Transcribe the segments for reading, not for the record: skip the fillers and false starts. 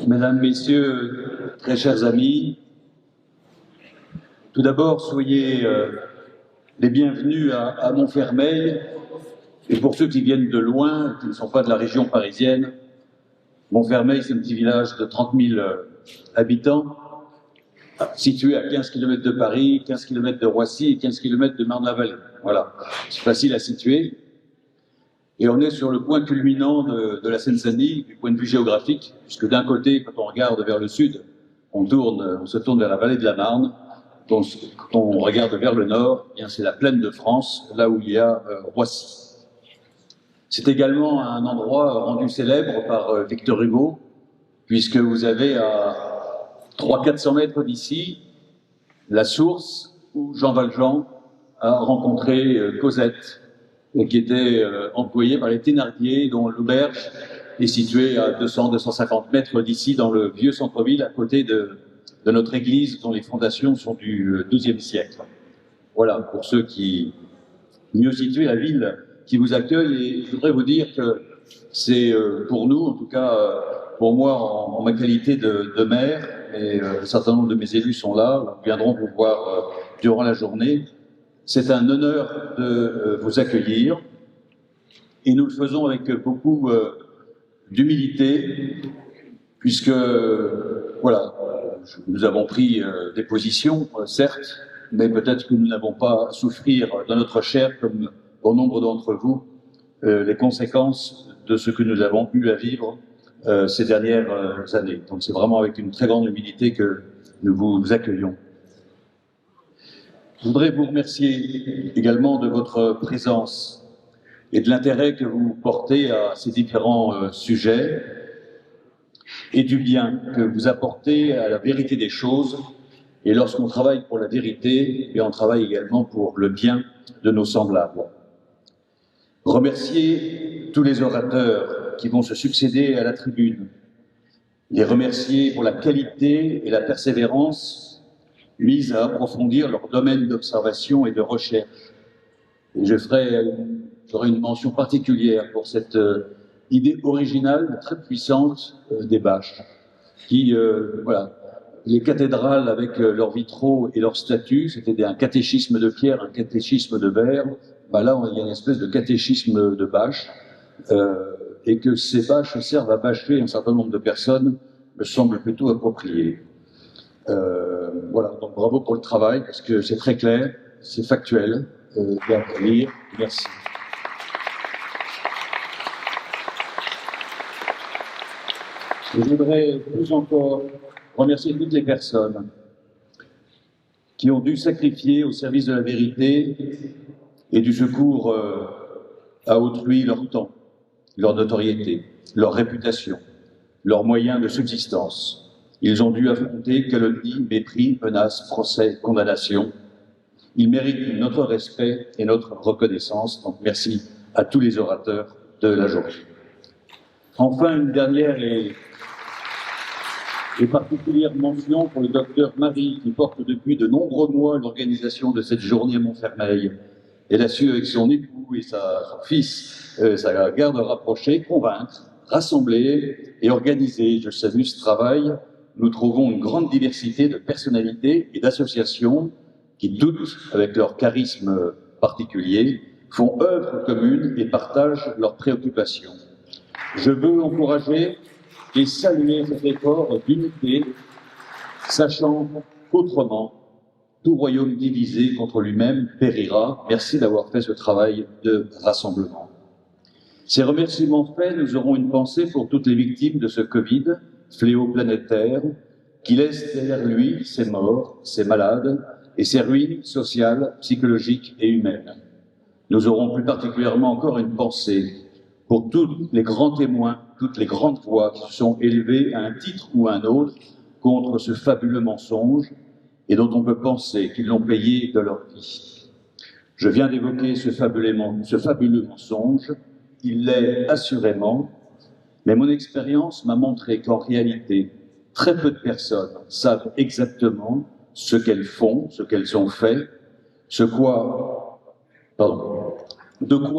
Mesdames, Messieurs, très chers amis, tout d'abord, soyez les bienvenus à Montfermeil. Et pour ceux qui viennent de loin, qui ne sont pas de la région parisienne, Montfermeil, c'est un petit village de 30 000 habitants, situé à 15 km de Paris, 15 km de Roissy et 15 km de Marne-la-Vallée. Voilà, c'est facile à situer. Et on est sur le point culminant de la Seine-Saint-Denis, du point de vue géographique, puisque d'un côté, quand on regarde vers le sud, on se tourne vers la vallée de la Marne. Quand on regarde vers le nord, eh bien c'est la plaine de France, là où il y a Roissy. C'est également un endroit rendu célèbre par Victor Hugo, puisque vous avez à 300-400 mètres d'ici la source où Jean Valjean a rencontré Cosette, qui était employée par les Thénardier, dont l'auberge est située à 200-250 mètres d'ici, dans le vieux centre-ville, à côté de notre église, dont les fondations sont du XIIe siècle. Voilà, pour ceux qui mieux situent la ville qui vous accueille. Et je voudrais vous dire que c'est pour nous, en tout cas pour moi en ma qualité de maire, et un certain nombre de mes élus sont là, viendront vous voir durant la journée. C'est un honneur de vous accueillir et nous le faisons avec beaucoup d'humilité, puisque voilà, nous avons pris des positions, certes, mais peut-être que nous n'avons pas à souffrir dans notre chair, comme bon nombre d'entre vous, les conséquences de ce que nous avons eu à vivre ces dernières années. Donc c'est vraiment avec une très grande humilité que nous vous accueillons. Je voudrais vous remercier également de votre présence et de l'intérêt que vous portez à ces différents sujets et du bien que vous apportez à la vérité des choses. Et lorsqu'on travaille pour la vérité, on travaille également pour le bien de nos semblables. Remercier tous les orateurs qui vont se succéder à la tribune. Les remercier pour la qualité et la persévérance mise à approfondir leur domaine d'observation et de recherche. Et j'aurai une mention particulière pour cette idée originale, très puissante des bâches, qui, voilà, les cathédrales avec leurs vitraux et leurs statues, c'était un catéchisme de pierre, un catéchisme de verre. Ben là, il y a une espèce de catéchisme de bâches, et que ces bâches servent à bâcher un certain nombre de personnes me semble plutôt approprié. Voilà, donc bravo pour le travail, parce que c'est très clair, c'est factuel, bien à lire. Merci. Je voudrais plus encore remercier toutes les personnes qui ont dû sacrifier au service de la vérité et du secours à autrui leur temps, leur notoriété, leur réputation, leurs moyens de subsistance. Ils ont dû affronter calomnie, mépris, menaces, procès, condamnations. Ils méritent notre respect et notre reconnaissance. Donc merci à tous les orateurs de la journée. Enfin, une dernière et particulière mention pour le docteur Marie, qui porte depuis de nombreux mois l'organisation de cette journée à Montfermeil. Elle a su, avec son époux et son fils, sa garde rapprochée, convaincre, rassembler et organiser. Je salue ce travail. Nous trouvons une grande diversité de personnalités et d'associations qui, toutes, avec leur charisme particulier, font œuvre commune et partagent leurs préoccupations. Je veux encourager et saluer cet effort d'unité, sachant qu'autrement, tout royaume divisé contre lui-même périra. Merci d'avoir fait ce travail de rassemblement. Ces remerciements faits, nous aurons une pensée pour toutes les victimes de ce Covid, fléau planétaire, qui laisse derrière lui ses morts, ses malades et ses ruines sociales, psychologiques et humaines. Nous aurons plus particulièrement encore une pensée pour tous les grands témoins, toutes les grandes voix qui se sont élevées à un titre ou à un autre contre ce fabuleux mensonge et dont on peut penser qu'ils l'ont payé de leur vie. Je viens d'évoquer ce fabuleux mensonge, il l'est assurément, mais mon expérience m'a montré qu'en réalité, très peu de personnes savent exactement ce qu'elles font, ce qu'elles ont fait, de quoi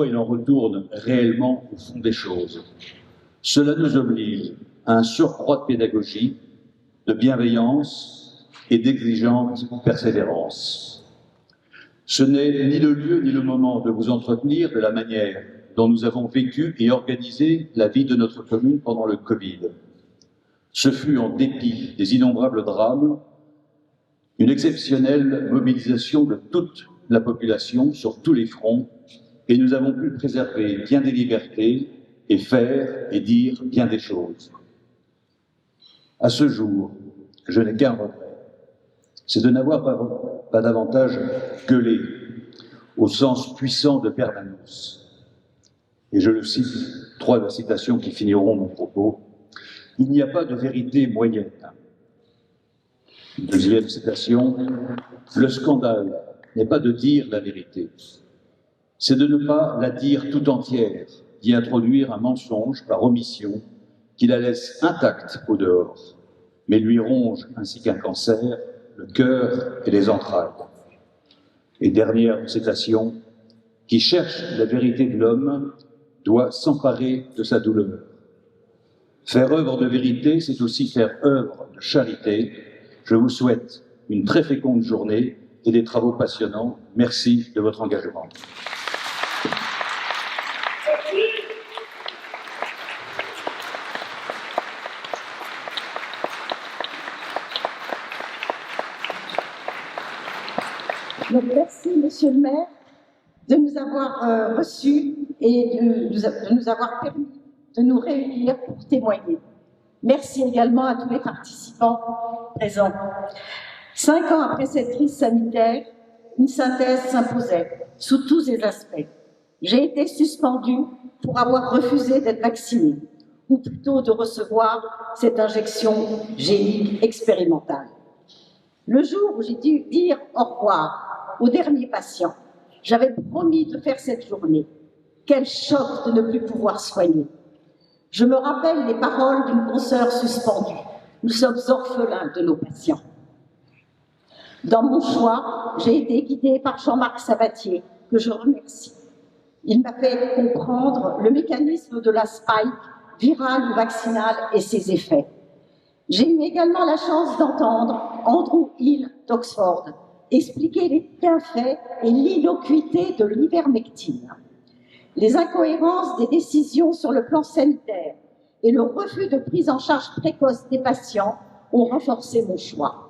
il en retourne réellement au fond des choses. Cela nous oblige un surcroît de pédagogie, de bienveillance et d'exigeante persévérance. Ce n'est ni le lieu ni le moment de vous entretenir de la manière dont nous avons vécu et organisé la vie de notre commune pendant le Covid. Ce fut, en dépit des innombrables drames, une exceptionnelle mobilisation de toute la population sur tous les fronts, et nous avons pu préserver bien des libertés et faire et dire bien des choses. À ce jour, je n'ai qu'un regret, c'est de n'avoir pas davantage gueulé, au sens puissant de permanence. Et je le cite, 3 citations qui finiront mon propos. Il n'y a pas de vérité moyenne. Deuxième citation, le scandale n'est pas de dire la vérité, c'est de ne pas la dire tout entière, d'y introduire un mensonge par omission qui la laisse intacte au dehors, mais lui ronge, ainsi qu'un cancer, le cœur et les entrailles. Et dernière citation, qui cherche la vérité de l'homme doit s'emparer de sa douleur. Faire œuvre de vérité, c'est aussi faire œuvre de charité. Je vous souhaite une très féconde journée et des travaux passionnants. Merci de votre engagement. Donc, merci, Monsieur le maire, de nous avoir reçus et de nous avoir permis de nous réunir pour témoigner. Merci également à tous les participants présents. 5 ans après cette crise sanitaire, une synthèse s'imposait sous tous ses aspects. J'ai été suspendue pour avoir refusé d'être vaccinée, ou plutôt de recevoir cette injection génique expérimentale. Le jour où j'ai dû dire au revoir au dernier patient, j'avais promis de faire cette journée. Quel choc de ne plus pouvoir soigner. Je me rappelle les paroles d'une consoeur suspendue. Nous sommes orphelins de nos patients. Dans mon choix, j'ai été guidée par Jean-Marc Sabatier, que je remercie. Il m'a fait comprendre le mécanisme de la spike, virale ou vaccinale, et ses effets. J'ai eu également la chance d'entendre Andrew Hill d'Oxford expliquer les bienfaits et l'innocuité de l'ivermectine. Les incohérences des décisions sur le plan sanitaire et le refus de prise en charge précoce des patients ont renforcé mon choix.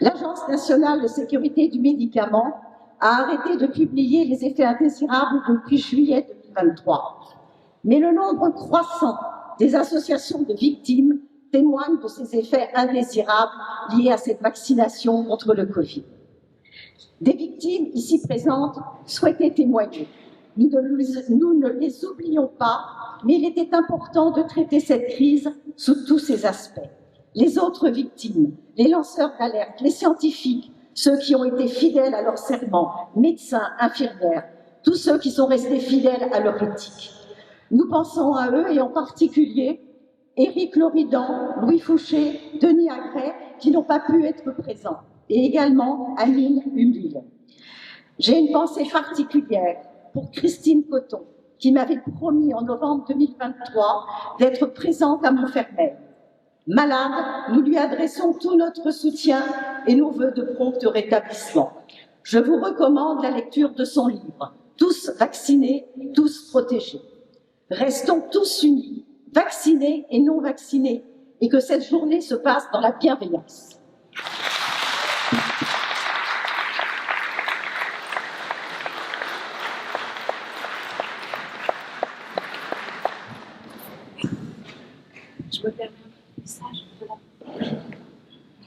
L'Agence nationale de sécurité du médicament a arrêté de publier les effets indésirables depuis juillet 2023. Mais le nombre croissant des associations de victimes témoignent de ces effets indésirables liés à cette vaccination contre le Covid. Des victimes ici présentes souhaitaient témoigner. Nous ne les oublions pas, mais il était important de traiter cette crise sous tous ses aspects. Les autres victimes, les lanceurs d'alerte, les scientifiques, ceux qui ont été fidèles à leur serment, médecins, infirmières, tous ceux qui sont restés fidèles à leur éthique. Nous pensons à eux et en particulier Éric Loridan, Louis Fouché, Denis Agrey, qui n'ont pas pu être présents, et également Anine Humil. J'ai une pensée particulière pour Christine Coton, qui m'avait promis en novembre 2023 d'être présente à Montfermeil. Malade, nous lui adressons tout notre soutien et nos vœux de prompt rétablissement. Je vous recommande la lecture de son livre « Tous vaccinés, tous protégés ». Restons tous unis, vaccinés et non vaccinés, et que cette journée se passe dans la bienveillance. Je me permets un message de la...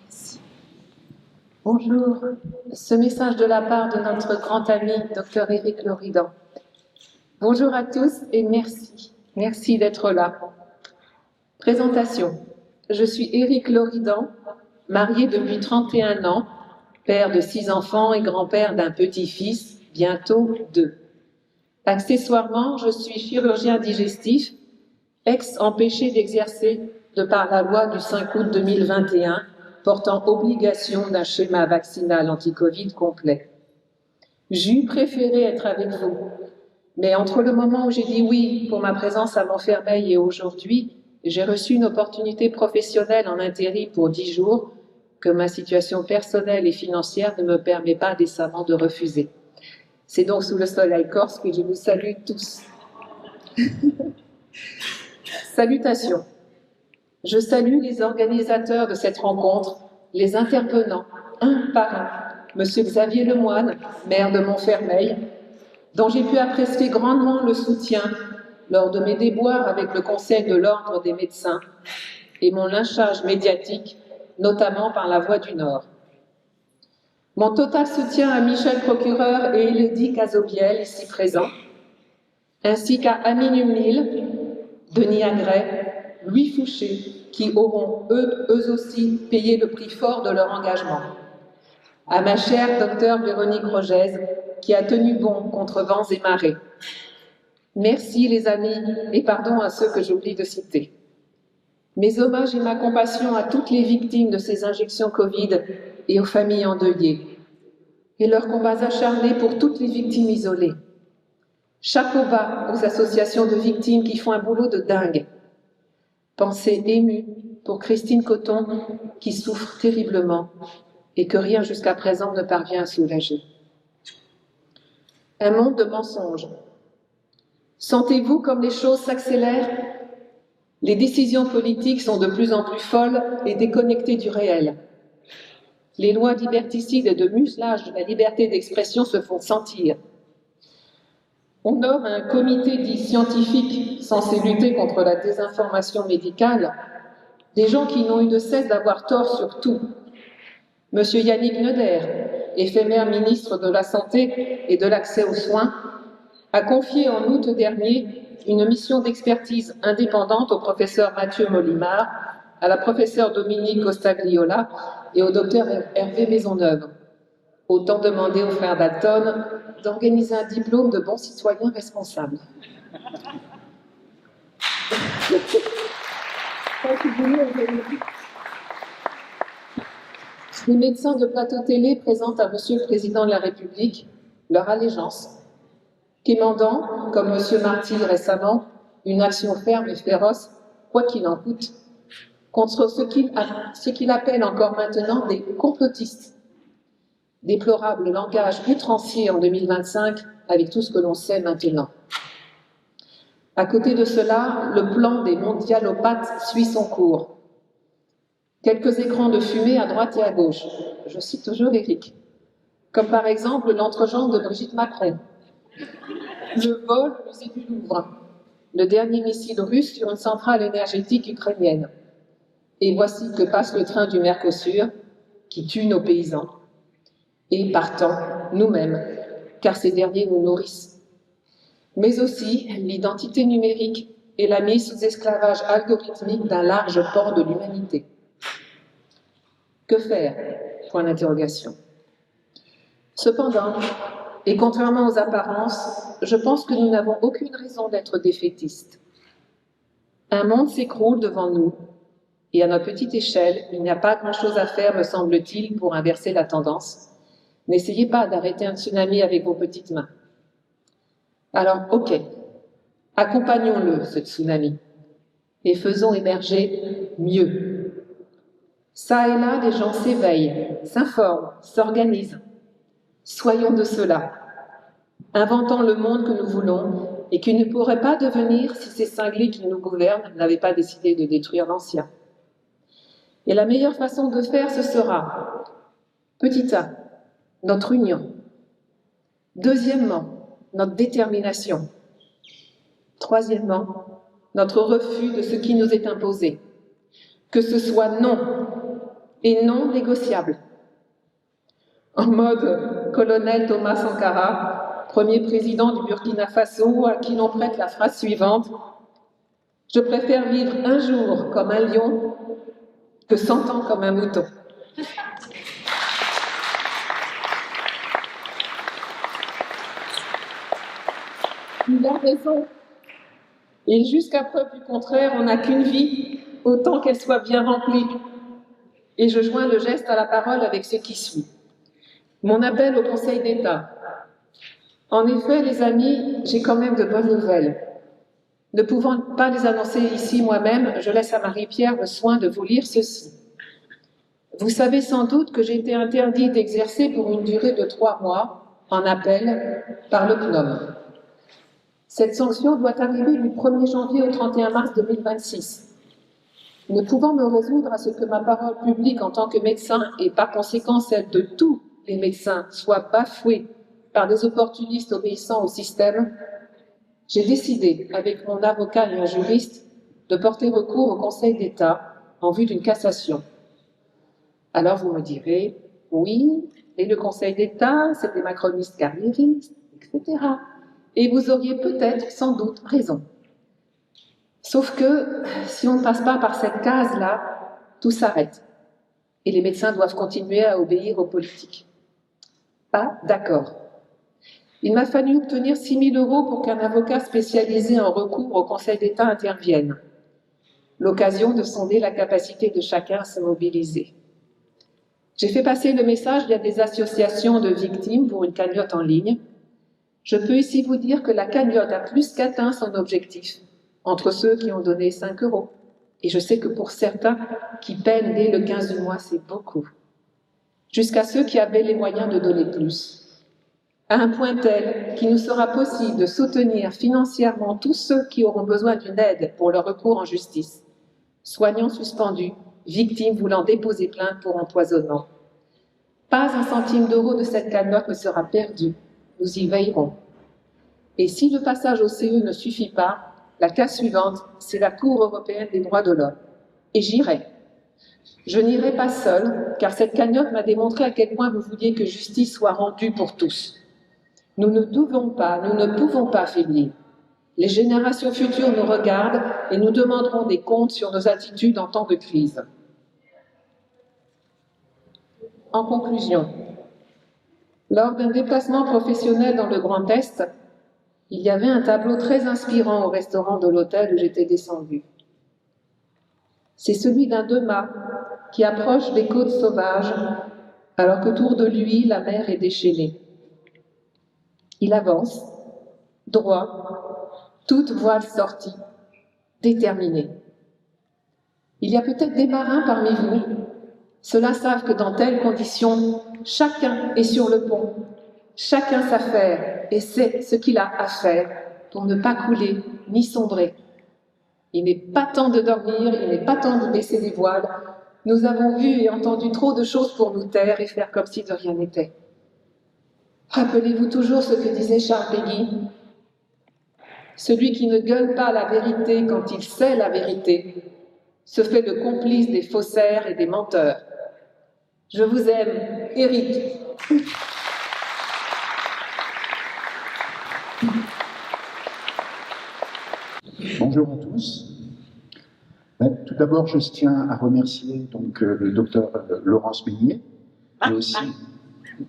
Merci. Bonjour. Ce message de la part de notre grand ami, Dr Éric Loridan. Bonjour à tous et merci. Merci d'être là. Présentation. Je suis Éric Loridan, marié depuis 31 ans, père de 6 enfants et grand-père d'un petit-fils, bientôt 2. Accessoirement, je suis chirurgien digestif, ex-empêché d'exercer de par la loi du 5 août 2021 portant obligation d'un schéma vaccinal anti-Covid complet. J'eus préféré être avec vous, mais entre le moment où j'ai dit oui pour ma présence à Montfermeil et aujourd'hui, j'ai reçu une opportunité professionnelle en intérim pour 10 jours que ma situation personnelle et financière ne me permet pas décemment de refuser. C'est donc sous le soleil corse que je vous salue tous. Salutations. Je salue les organisateurs de cette rencontre, les intervenants, un par un. Monsieur Xavier Lemoine, maire de Montfermeil, dont j'ai pu apprécier grandement le soutien lors de mes déboires avec le Conseil de l'Ordre des médecins et mon lynchage médiatique, notamment par la Voix du Nord. Mon total soutien à Michel Procureur et Élodie Cazobiel, ici présents, ainsi qu'à Amine Humil, Denis Agret, Louis Fouché, qui auront eux aussi payé le prix fort de leur engagement. À ma chère docteure Véronique Rogez, qui a tenu bon contre vents et marées. Merci les amis, et pardon à ceux que j'oublie de citer. Mes hommages et ma compassion à toutes les victimes de ces injections Covid et aux familles endeuillées, et leurs combats acharnés pour toutes les victimes isolées. Chapeau bas aux associations de victimes qui font un boulot de dingue. Pensée émue pour Christine Coton, qui souffre terriblement et que rien jusqu'à présent ne parvient à soulager. Un monde de mensonges. Sentez-vous comme les choses s'accélèrent? Les décisions politiques sont de plus en plus folles et déconnectées du réel. Les lois liberticides et de muselage de la liberté d'expression se font sentir. On nomme un comité dit scientifique censé lutter contre la désinformation médicale des gens qui n'ont eu de cesse d'avoir tort sur tout. Monsieur Yannick Neuder, éphémère ministre de la Santé et de l'Accès aux soins, a confié en août dernier une mission d'expertise indépendante au professeur Mathieu Molimar, à la professeure Dominique Costagliola et au docteur Hervé Maisonneuve. Autant demander aux frères Dalton d'organiser un diplôme de bon citoyen responsable. Les médecins de plateau télé présentent à Monsieur le Président de la République leur allégeance, quémandant, comme Monsieur Marty récemment, une action ferme et féroce, quoi qu'il en coûte, contre ce qu'il appelle encore maintenant des complotistes. Déplorable langage outrancier en 2025 avec tout ce que l'on sait maintenant. À côté de cela, le plan des mondialopathes suit son cours. Quelques écrans de fumée à droite et à gauche. Je cite toujours Eric. Comme par exemple l'entrejambe de Brigitte Macron. Le vol au musée du Louvre. Le dernier missile russe sur une centrale énergétique ukrainienne. Et voici que passe le train du Mercosur qui tue nos paysans. Et partant, nous-mêmes, car ces derniers nous nourrissent. Mais aussi l'identité numérique et la mise sous esclavage algorithmique d'un large pan de l'humanité. Que faire? Point d'interrogation. Cependant, et contrairement aux apparences, je pense que nous n'avons aucune raison d'être défaitistes. Un monde s'écroule devant nous, et à notre petite échelle, il n'y a pas grand-chose à faire, me semble-t-il, pour inverser la tendance. N'essayez pas d'arrêter un tsunami avec vos petites mains. Alors, ok, accompagnons-le, ce tsunami, et faisons émerger mieux. Ça et là, des gens s'éveillent, s'informent, s'organisent. Soyons de cela. Inventons le monde que nous voulons et qui ne pourrait pas devenir si ces cinglés qui nous gouvernent n'avaient pas décidé de détruire l'ancien. Et la meilleure façon de faire, ce sera, petit a, notre union. Deuxièmement, notre détermination. Troisièmement, notre refus de ce qui nous est imposé. Que ce soit non et non négociable. En mode colonel Thomas Sankara, premier président du Burkina Faso, à qui l'on prête la phrase suivante: « Je préfère vivre un jour comme un lion que 100 ans comme un mouton. » Il a raison. Et jusqu'à preuve du contraire, on n'a qu'une vie, autant qu'elle soit bien remplie. Et je joins le geste à la parole avec ce qui suit. Mon appel au Conseil d'État. En effet, les amis, j'ai quand même de bonnes nouvelles. Ne pouvant pas les annoncer ici moi-même, je laisse à Marie-Pierre le soin de vous lire ceci. Vous savez sans doute que j'ai été interdit d'exercer pour une durée de 3 mois, en appel, par le CNOM. Cette sanction doit arriver du 1er janvier au 31 mars 2026. Ne pouvant me résoudre à ce que ma parole publique en tant que médecin et par conséquent celle de tous les médecins soit bafouée par des opportunistes obéissant au système, j'ai décidé, avec mon avocat et un juriste, de porter recours au Conseil d'État en vue d'une cassation. Alors vous me direz, oui, et le Conseil d'État, c'est des macronistes carriéristes, etc. Et vous auriez peut-être, sans doute, raison. Sauf que, si on ne passe pas par cette case-là, tout s'arrête. Et les médecins doivent continuer à obéir aux politiques. Pas d'accord. Il m'a fallu obtenir 6 000 € pour qu'un avocat spécialisé en recours au Conseil d'État intervienne. L'occasion de sonder la capacité de chacun à se mobiliser. J'ai fait passer le message via des associations de victimes pour une cagnotte en ligne. Je peux ici vous dire que la cagnotte a plus qu'atteint son objectif, entre ceux qui ont donné 5 €. Et je sais que pour certains qui peinent dès le 15 du mois, c'est beaucoup. Jusqu'à ceux qui avaient les moyens de donner plus. À un point tel qu'il nous sera possible de soutenir financièrement tous ceux qui auront besoin d'une aide pour leur recours en justice. Soignants suspendus, victimes voulant déposer plainte pour empoisonnement. Pas un centime d'euro de cette cagnotte ne sera perdu. Nous y veillerons. Et si le passage au CE ne suffit pas, la case suivante, c'est la Cour européenne des droits de l'homme. Et j'irai. Je n'irai pas seule, car cette cagnotte m'a démontré à quel point vous vouliez que justice soit rendue pour tous. Nous ne pouvons pas faiblir. Les générations futures nous regardent et nous demanderont des comptes sur nos attitudes en temps de crise. En conclusion, lors d'un déplacement professionnel dans le Grand Est, il y avait un tableau très inspirant au restaurant de l'hôtel où j'étais descendue. C'est celui d'un deux-mâts qui approche des côtes sauvages, alors qu'autour de lui, la mer est déchaînée. Il avance, droit, toute voile sortie, déterminé. Il y a peut-être des marins parmi vous. Ceux-là savent que dans telles conditions, chacun est sur le pont, chacun sa faire et sait ce qu'il a à faire pour ne pas couler ni sombrer. Il n'est pas temps de dormir, il n'est pas temps de baisser les voiles. Nous avons vu et entendu trop de choses pour nous taire et faire comme si de rien n'était. Rappelez-vous toujours ce que disait Charles Péguy. Celui qui ne gueule pas la vérité quand il sait la vérité se fait le complice des faussaires et des menteurs. Je vous aime, Éric. Bonjour à tous. Tout d'abord, je tiens à remercier donc, le docteur Laurence Meunier, et aussi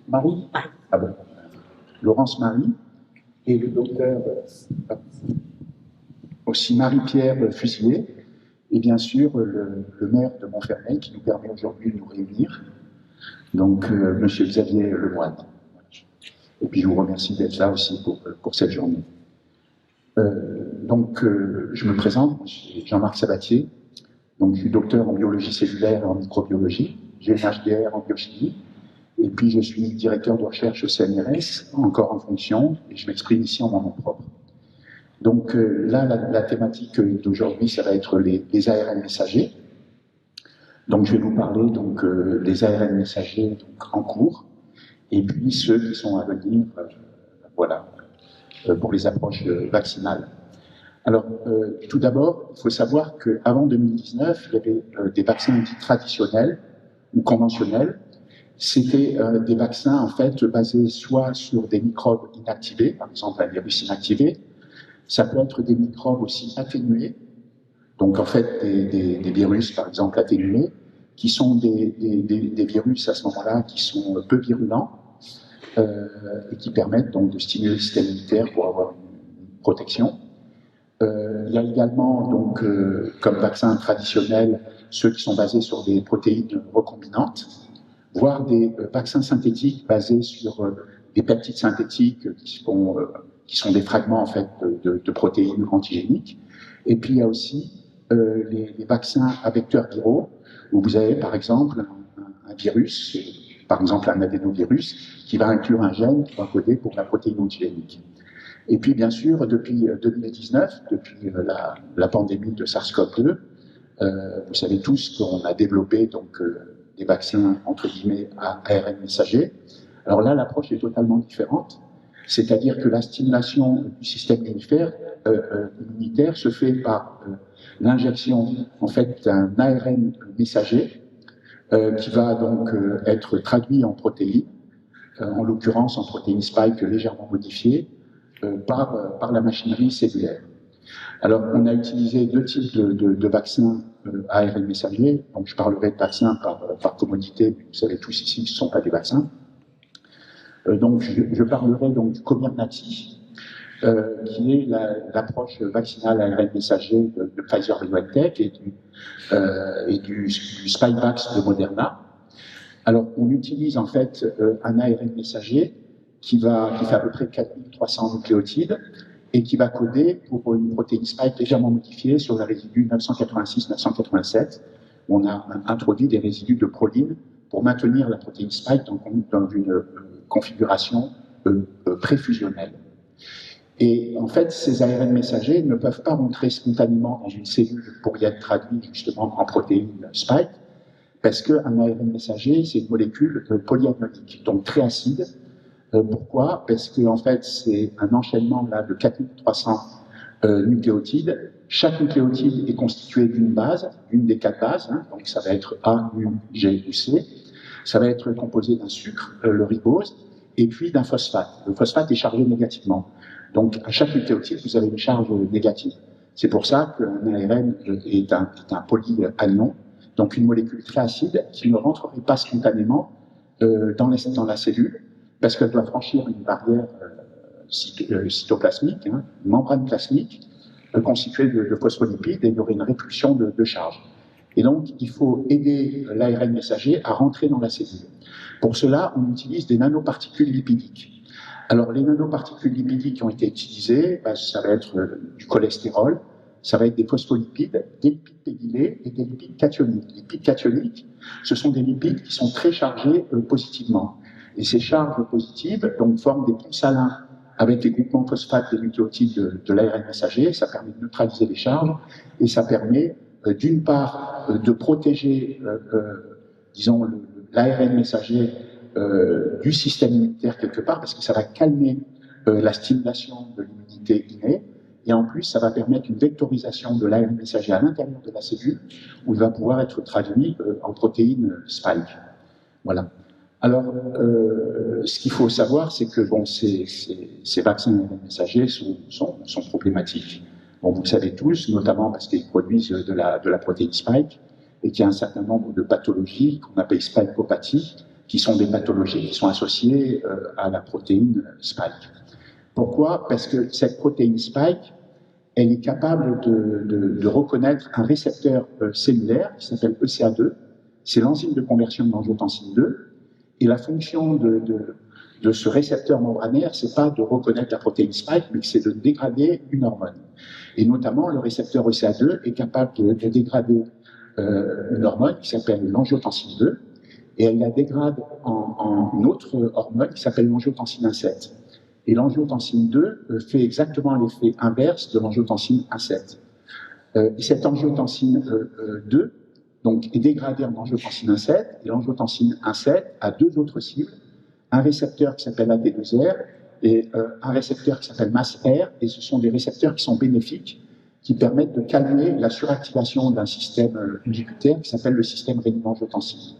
Marie, Laurence Marie, et le docteur aussi Marie-Pierre Fusilier, et bien sûr le maire de Montfermeil qui nous permet aujourd'hui de nous réunir, donc monsieur Xavier Lemoine. Et puis je vous remercie d'être là aussi pour cette journée. Je me présente, je suis Jean-Marc Sabatier, donc je suis docteur en biologie cellulaire et en microbiologie, j'ai une HDR en biochimie, et puis je suis directeur de recherche au CNRS, encore en fonction, et je m'exprime ici en mon nom propre. Donc là, la thématique d'aujourd'hui, ça va être les ARN messagers. Donc je vais vous parler donc, des ARN messagers donc, en cours, et puis ceux qui sont à venir, pour les approches vaccinales. Alors, tout d'abord, il faut savoir qu'avant 2019, il y avait des vaccins dits traditionnels ou conventionnels. C'était des vaccins, en fait, basés soit sur des microbes inactivés, par exemple un virus inactivé. Ça peut être des microbes aussi atténués, donc en fait des virus, par exemple, atténués, qui sont des virus à ce moment-là qui sont peu virulents et qui permettent donc de stimuler le système immunitaire pour avoir une protection. Il y a également, donc, comme vaccin traditionnel, ceux qui sont basés sur des protéines recombinantes, voire des vaccins synthétiques basés sur des peptides synthétiques qui sont des fragments en fait de protéines antigéniques. Et puis il y a aussi les vaccins à vecteurs viraux, où vous avez par exemple un virus, par exemple un adénovirus, qui va inclure un gène qui va coder pour la protéine antigénique. Et puis bien sûr, depuis 2019, depuis la pandémie de SARS-CoV-2, vous savez tous qu'on a développé donc des vaccins entre guillemets à ARN messager. Alors là, l'approche est totalement différente, c'est-à-dire que la stimulation du système immunitaire se fait par l'injection en fait d'un ARN messager qui va donc être traduit en protéines, en l'occurrence en protéines spike légèrement modifiées par la machinerie cellulaire. Alors, on a utilisé deux types de vaccins ARN messager. Donc, je parlerai de vaccins par commodité, mais vous savez tous ici que ce ne sont pas des vaccins. Donc, je parlerai donc du Comirnaty, qui est l'approche vaccinale ARN messager de Pfizer-BioNTech et du Spikevax de Moderna. Alors, on utilise en fait un ARN messager qui fait à peu près 4300 nucléotides et qui va coder pour une protéine spike légèrement modifiée sur le résidu 986-987. On a introduit des résidus de proline pour maintenir la protéine spike dans une configuration préfusionnelle. Et en fait, ces ARN messagers ne peuvent pas rentrer spontanément dans une cellule pour y être traduits justement en protéine spike, parce qu'un ARN messager, c'est une molécule polyamionique, donc très acide. Pourquoi? Parce que en fait, c'est un enchaînement là de 4300 nucléotides. Chaque nucléotide est constitué d'une base, une des 4 bases, hein, donc ça va être A, U, G ou C. Ça va être composé d'un sucre, le ribose, et puis d'un phosphate. Le phosphate est chargé négativement. Donc à chaque nucléotide, vous avez une charge négative. C'est pour ça qu'un ARN est un polyanion, donc une molécule très acide qui ne rentrerait pas spontanément dans la cellule, parce qu'elle doit franchir une barrière cytoplasmique, hein, une membrane plasmique constituée de phospholipides, et il y aurait une répulsion de charge. Et donc, il faut aider l'ARN messager à rentrer dans la cellule. Pour cela, on utilise des nanoparticules lipidiques. Alors, les nanoparticules lipidiques qui ont été utilisées, ça va être du cholestérol, ça va être des phospholipides, des lipides pégylés et des lipides cationiques. Les lipides cationiques, ce sont des lipides qui sont très chargés positivement. Et ces charges positives donc, forment des ponts salins avec les groupements phosphate des nucléotides de l'ARN messager. Ça permet de neutraliser les charges et ça permet d'une part de protéger, disons, l'ARN messager du système immunitaire quelque part, parce que ça va calmer la stimulation de l'immunité innée, et en plus ça va permettre une vectorisation de l'ARN messager à l'intérieur de la cellule, où il va pouvoir être traduit en protéine spike. Voilà. Alors, ce qu'il faut savoir, c'est que bon, ces vaccins ARN messagers sont problématiques. Bon, vous le savez tous, notamment parce qu'ils produisent de la protéine spike et qu'il y a un certain nombre de pathologies qu'on appelle spikeopathies, qui sont des pathologies qui sont associées à la protéine spike. Pourquoi? Parce que cette protéine spike, elle est capable de reconnaître un récepteur cellulaire qui s'appelle ECA2. C'est l'enzyme de conversion de l'angiotensine 2. Et la fonction de ce récepteur membranaire, c'est pas de reconnaître la protéine spike, mais c'est de dégrader une hormone. Et notamment, le récepteur ECA2 est capable de dégrader une hormone qui s'appelle l'angiotensine 2, et elle la dégrade en une autre hormone qui s'appelle l'angiotensine 1,7. Et l'angiotensine 2 fait exactement l'effet inverse de l'angiotensine 1,7. Et cette angiotensine 2 donc, est dégradée en angiotensine 1,7, et l'angiotensine 1,7 a deux autres cibles, un récepteur qui s'appelle AT2R et un récepteur qui s'appelle MASR, et ce sont des récepteurs qui sont bénéfiques, qui permettent de calmer la suractivation d'un système ubiquitaire qui s'appelle le système rénine-angiotensine.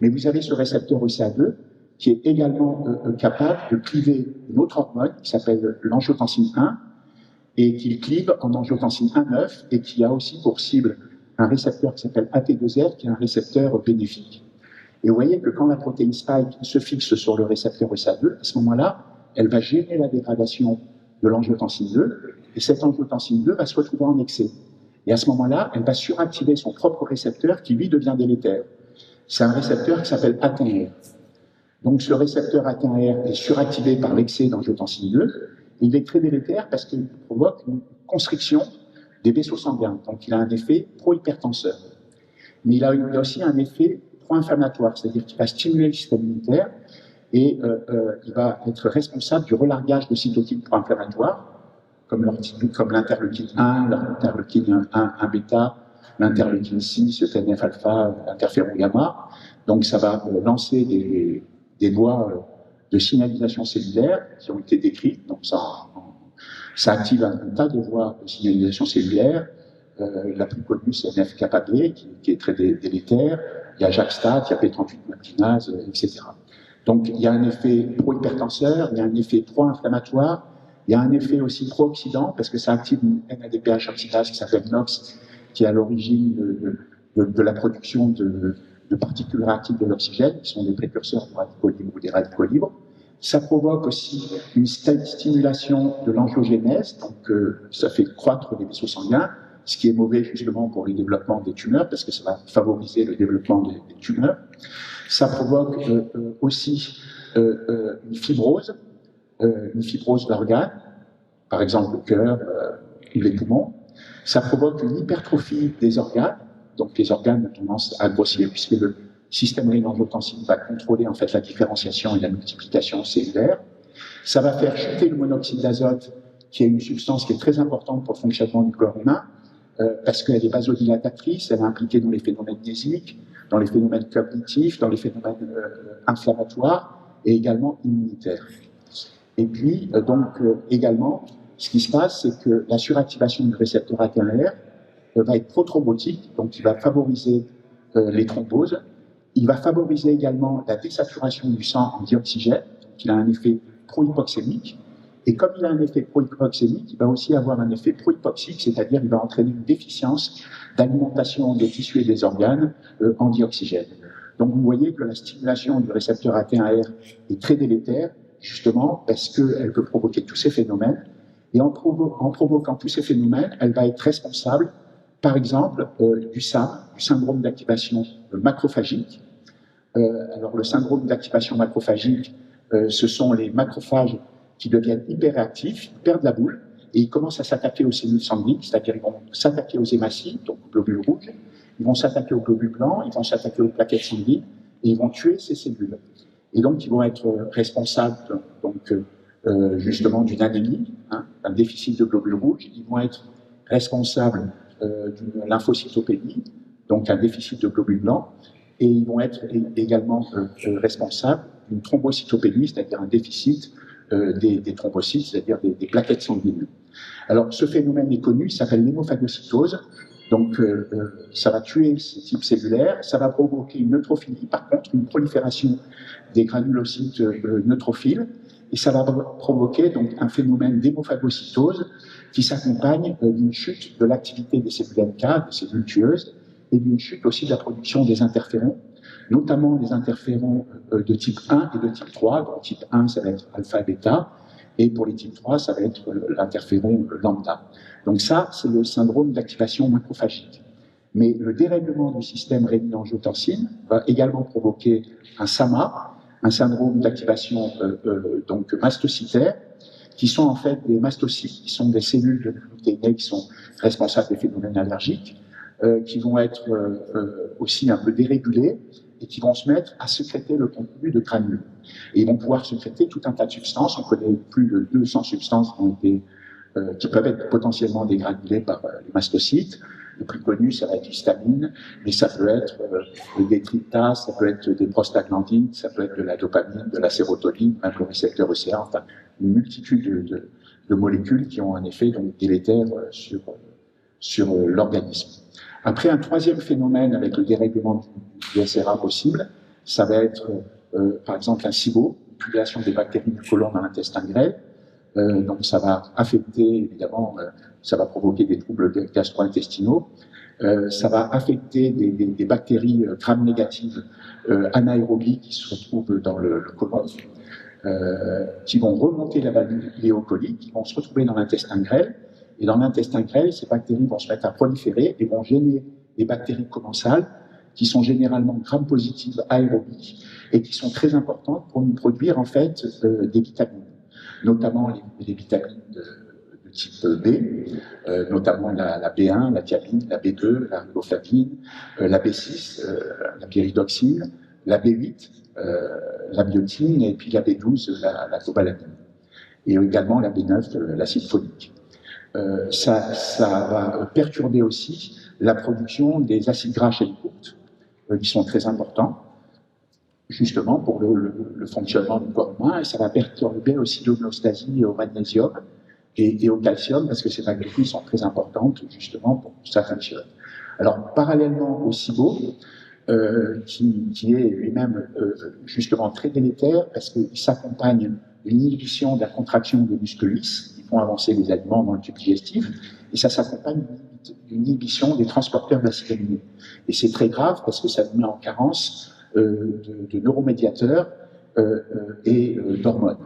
Mais vous avez ce récepteur ECA2 qui est également capable de cliver une autre hormone qui s'appelle l'angiotensine 1 et qui clive en angiotensine 1,9 et qui a aussi pour cible un récepteur qui s'appelle AT2R qui est un récepteur bénéfique. Et vous voyez que quand la protéine spike se fixe sur le récepteur ECA2, à ce moment-là, elle va gérer la dégradation de l'angiotensine 2 et cette angiotensine 2 va se retrouver en excès. Et à ce moment-là, elle va suractiver son propre récepteur qui lui devient délétère. C'est un récepteur qui s'appelle AT1R. Donc ce récepteur AT1R est suractivé par l'excès d'angiotensine 2. Il est très délétère parce qu'il provoque une constriction des vaisseaux sanguins. Donc il a un effet pro-hypertenseur. Mais il a aussi un effet pro-inflammatoire, c'est-à-dire qu'il va stimuler le système immunitaire et il va être responsable du relargage de cytokines pro-inflammatoires, comme l'interleukine 1, l'interleukine 1 bêta, l'interleukine 6, le TNF-alpha, l'interféron gamma. Donc ça va lancer des voies de signalisation cellulaire qui ont été décrites. Donc ça active un tas de voies de signalisation cellulaire. La plus connue, c'est NF-κB, qui est très délétère. Il y a JAK-STAT, il y a P38-maltinase, etc. Donc il y a un effet pro-hypertenseur, il y a un effet pro-inflammatoire, il y a un effet aussi pro-oxydant, parce que ça active une NADPH oxydase qui s'appelle NOx, qui est à l'origine de la production de particules réactives de l'oxygène, qui sont des précurseurs de radicaux libres ou des radicaux libres. Ça provoque aussi une stimulation de l'angiogénèse, donc ça fait croître les vaisseaux sanguins, ce qui est mauvais justement pour le développement des tumeurs, parce que ça va favoriser le développement des tumeurs. Ça provoque aussi une fibrose d'organes, par exemple le cœur ou les poumons. Ça provoque une hypertrophie des organes, donc les organes ont tendance à grossir, puisque le système rénine-angiotensine va contrôler en fait la différenciation et la multiplication cellulaire. Ça va faire chuter le monoxyde d'azote, qui est une substance qui est très importante pour le fonctionnement du corps humain, parce qu'elle est vasodilatatrice, elle est impliquée dans les phénomènes nésiques, dans les phénomènes cognitifs, dans les phénomènes inflammatoires et également immunitaires. Et puis, également, ce qui se passe, c'est que la suractivation du récepteur AT1R va être prothrombotique, donc il va favoriser les thromboses. Il va favoriser également la désaturation du sang en dioxygène, donc il a un effet pro-hypoxémique. Et comme il a un effet pro-hypoxémique, il va aussi avoir un effet pro-hypoxique, c'est-à-dire qu'il va entraîner une déficience d'alimentation des tissus et des organes en dioxygène. Donc vous voyez que la stimulation du récepteur AT1R est très délétère, justement parce qu'elle peut provoquer tous ces phénomènes. Et en provoquant tous ces phénomènes, elle va être responsable, par exemple, du SAM, du syndrome d'activation macrophagique. Alors le syndrome d'activation macrophagique, ce sont les macrophages qui deviennent hyperréactifs, ils perdent la boule, et ils commencent à s'attaquer aux cellules sanguines, c'est-à-dire ils vont s'attaquer aux hématies, donc aux globules rouges, ils vont s'attaquer aux globules blancs, ils vont s'attaquer aux plaquettes sanguines, et ils vont tuer ces cellules. Et donc ils vont être responsables justement d'une anémie, d'un déficit de globules rouges, ils vont être responsables d'une lymphocytopénie, donc un déficit de globules blancs, et ils vont être également responsables d'une thrombocytopénie, c'est-à-dire un déficit des thrombocytes, c'est-à-dire des plaquettes sanguines. Alors, ce phénomène est connu, il s'appelle l'hémophagocytose. Donc, ça va tuer ce type cellulaire, ça va provoquer une neutrophilie, par contre, une prolifération des granulocytes neutrophiles, et ça va provoquer donc un phénomène d'hémophagocytose qui s'accompagne d'une chute de l'activité des cellules NK, des cellules tueuses, et d'une chute aussi de la production des interférons, notamment des interférons de type 1 et de type 3. Donc, type 1, ça va être alpha et bêta, et pour les types 3, ça va être l'interféron lambda. Donc ça, c'est le syndrome d'activation macrophagique. Mais le dérèglement du système rénine-angiotensine va également provoquer un SAMA, un syndrome d'activation mastocytaire, qui sont en fait des mastocytes, qui sont des cellules de glutéinés qui sont responsables des phénomènes allergiques, qui vont être aussi un peu dérégulés et qui vont se mettre à sécréter le contenu de granules. Et ils vont pouvoir sécréter tout un tas de substances. On connaît plus de 200 substances qui peuvent être potentiellement dégranulées par les mastocytes. Le plus connu, ça va être l'histamine, mais ça peut être des tryptases, ça peut être des prostaglandines, ça peut être de la dopamine, de la sérotonine, même le récepteur ECA, enfin une multitude de molécules qui ont un effet donc délétère sur l'organisme. Après, un troisième phénomène avec le dérèglement du SRA possible, ça va être par exemple un SIBO, une population des bactéries du côlon dans l'intestin grêle. Donc ça va affecter, évidemment, ça va provoquer des troubles gastro-intestinaux, ça va affecter des bactéries gram-négatives anaérobies qui se retrouvent dans le côlon, qui vont remonter la valve iléocolique, qui vont se retrouver dans l'intestin grêle, et dans l'intestin grêle, ces bactéries vont se mettre à proliférer et vont gêner des bactéries commensales qui sont généralement gram-positives aérobies et qui sont très importantes pour nous produire en fait des vitamines, notamment les vitamines de type B, notamment la B1, la thiamine, la B2, la riboflavine, la B6, la pyridoxine, la B8, la biotine, et puis la B12, la cobalamine. Et également la B9, l'acide folique. Ça va perturber aussi la production des acides gras chaîne courte, qui sont très importants, justement pour le fonctionnement du corps humain, et ça va perturber aussi l'homéostasie au magnésium et au calcium, parce que ces magnésies sont très importantes justement pour que ça fonctionne. Alors, parallèlement au SIBO, qui est lui-même justement très délétère, parce qu'il s'accompagne d'une inhibition de la contraction des muscles lisses, qui font avancer les aliments dans le tube digestif, et ça s'accompagne d'une inhibition des transporteurs d'acides aminés. Et c'est très grave parce que ça nous met en carence de neuromédiateurs et d'hormones.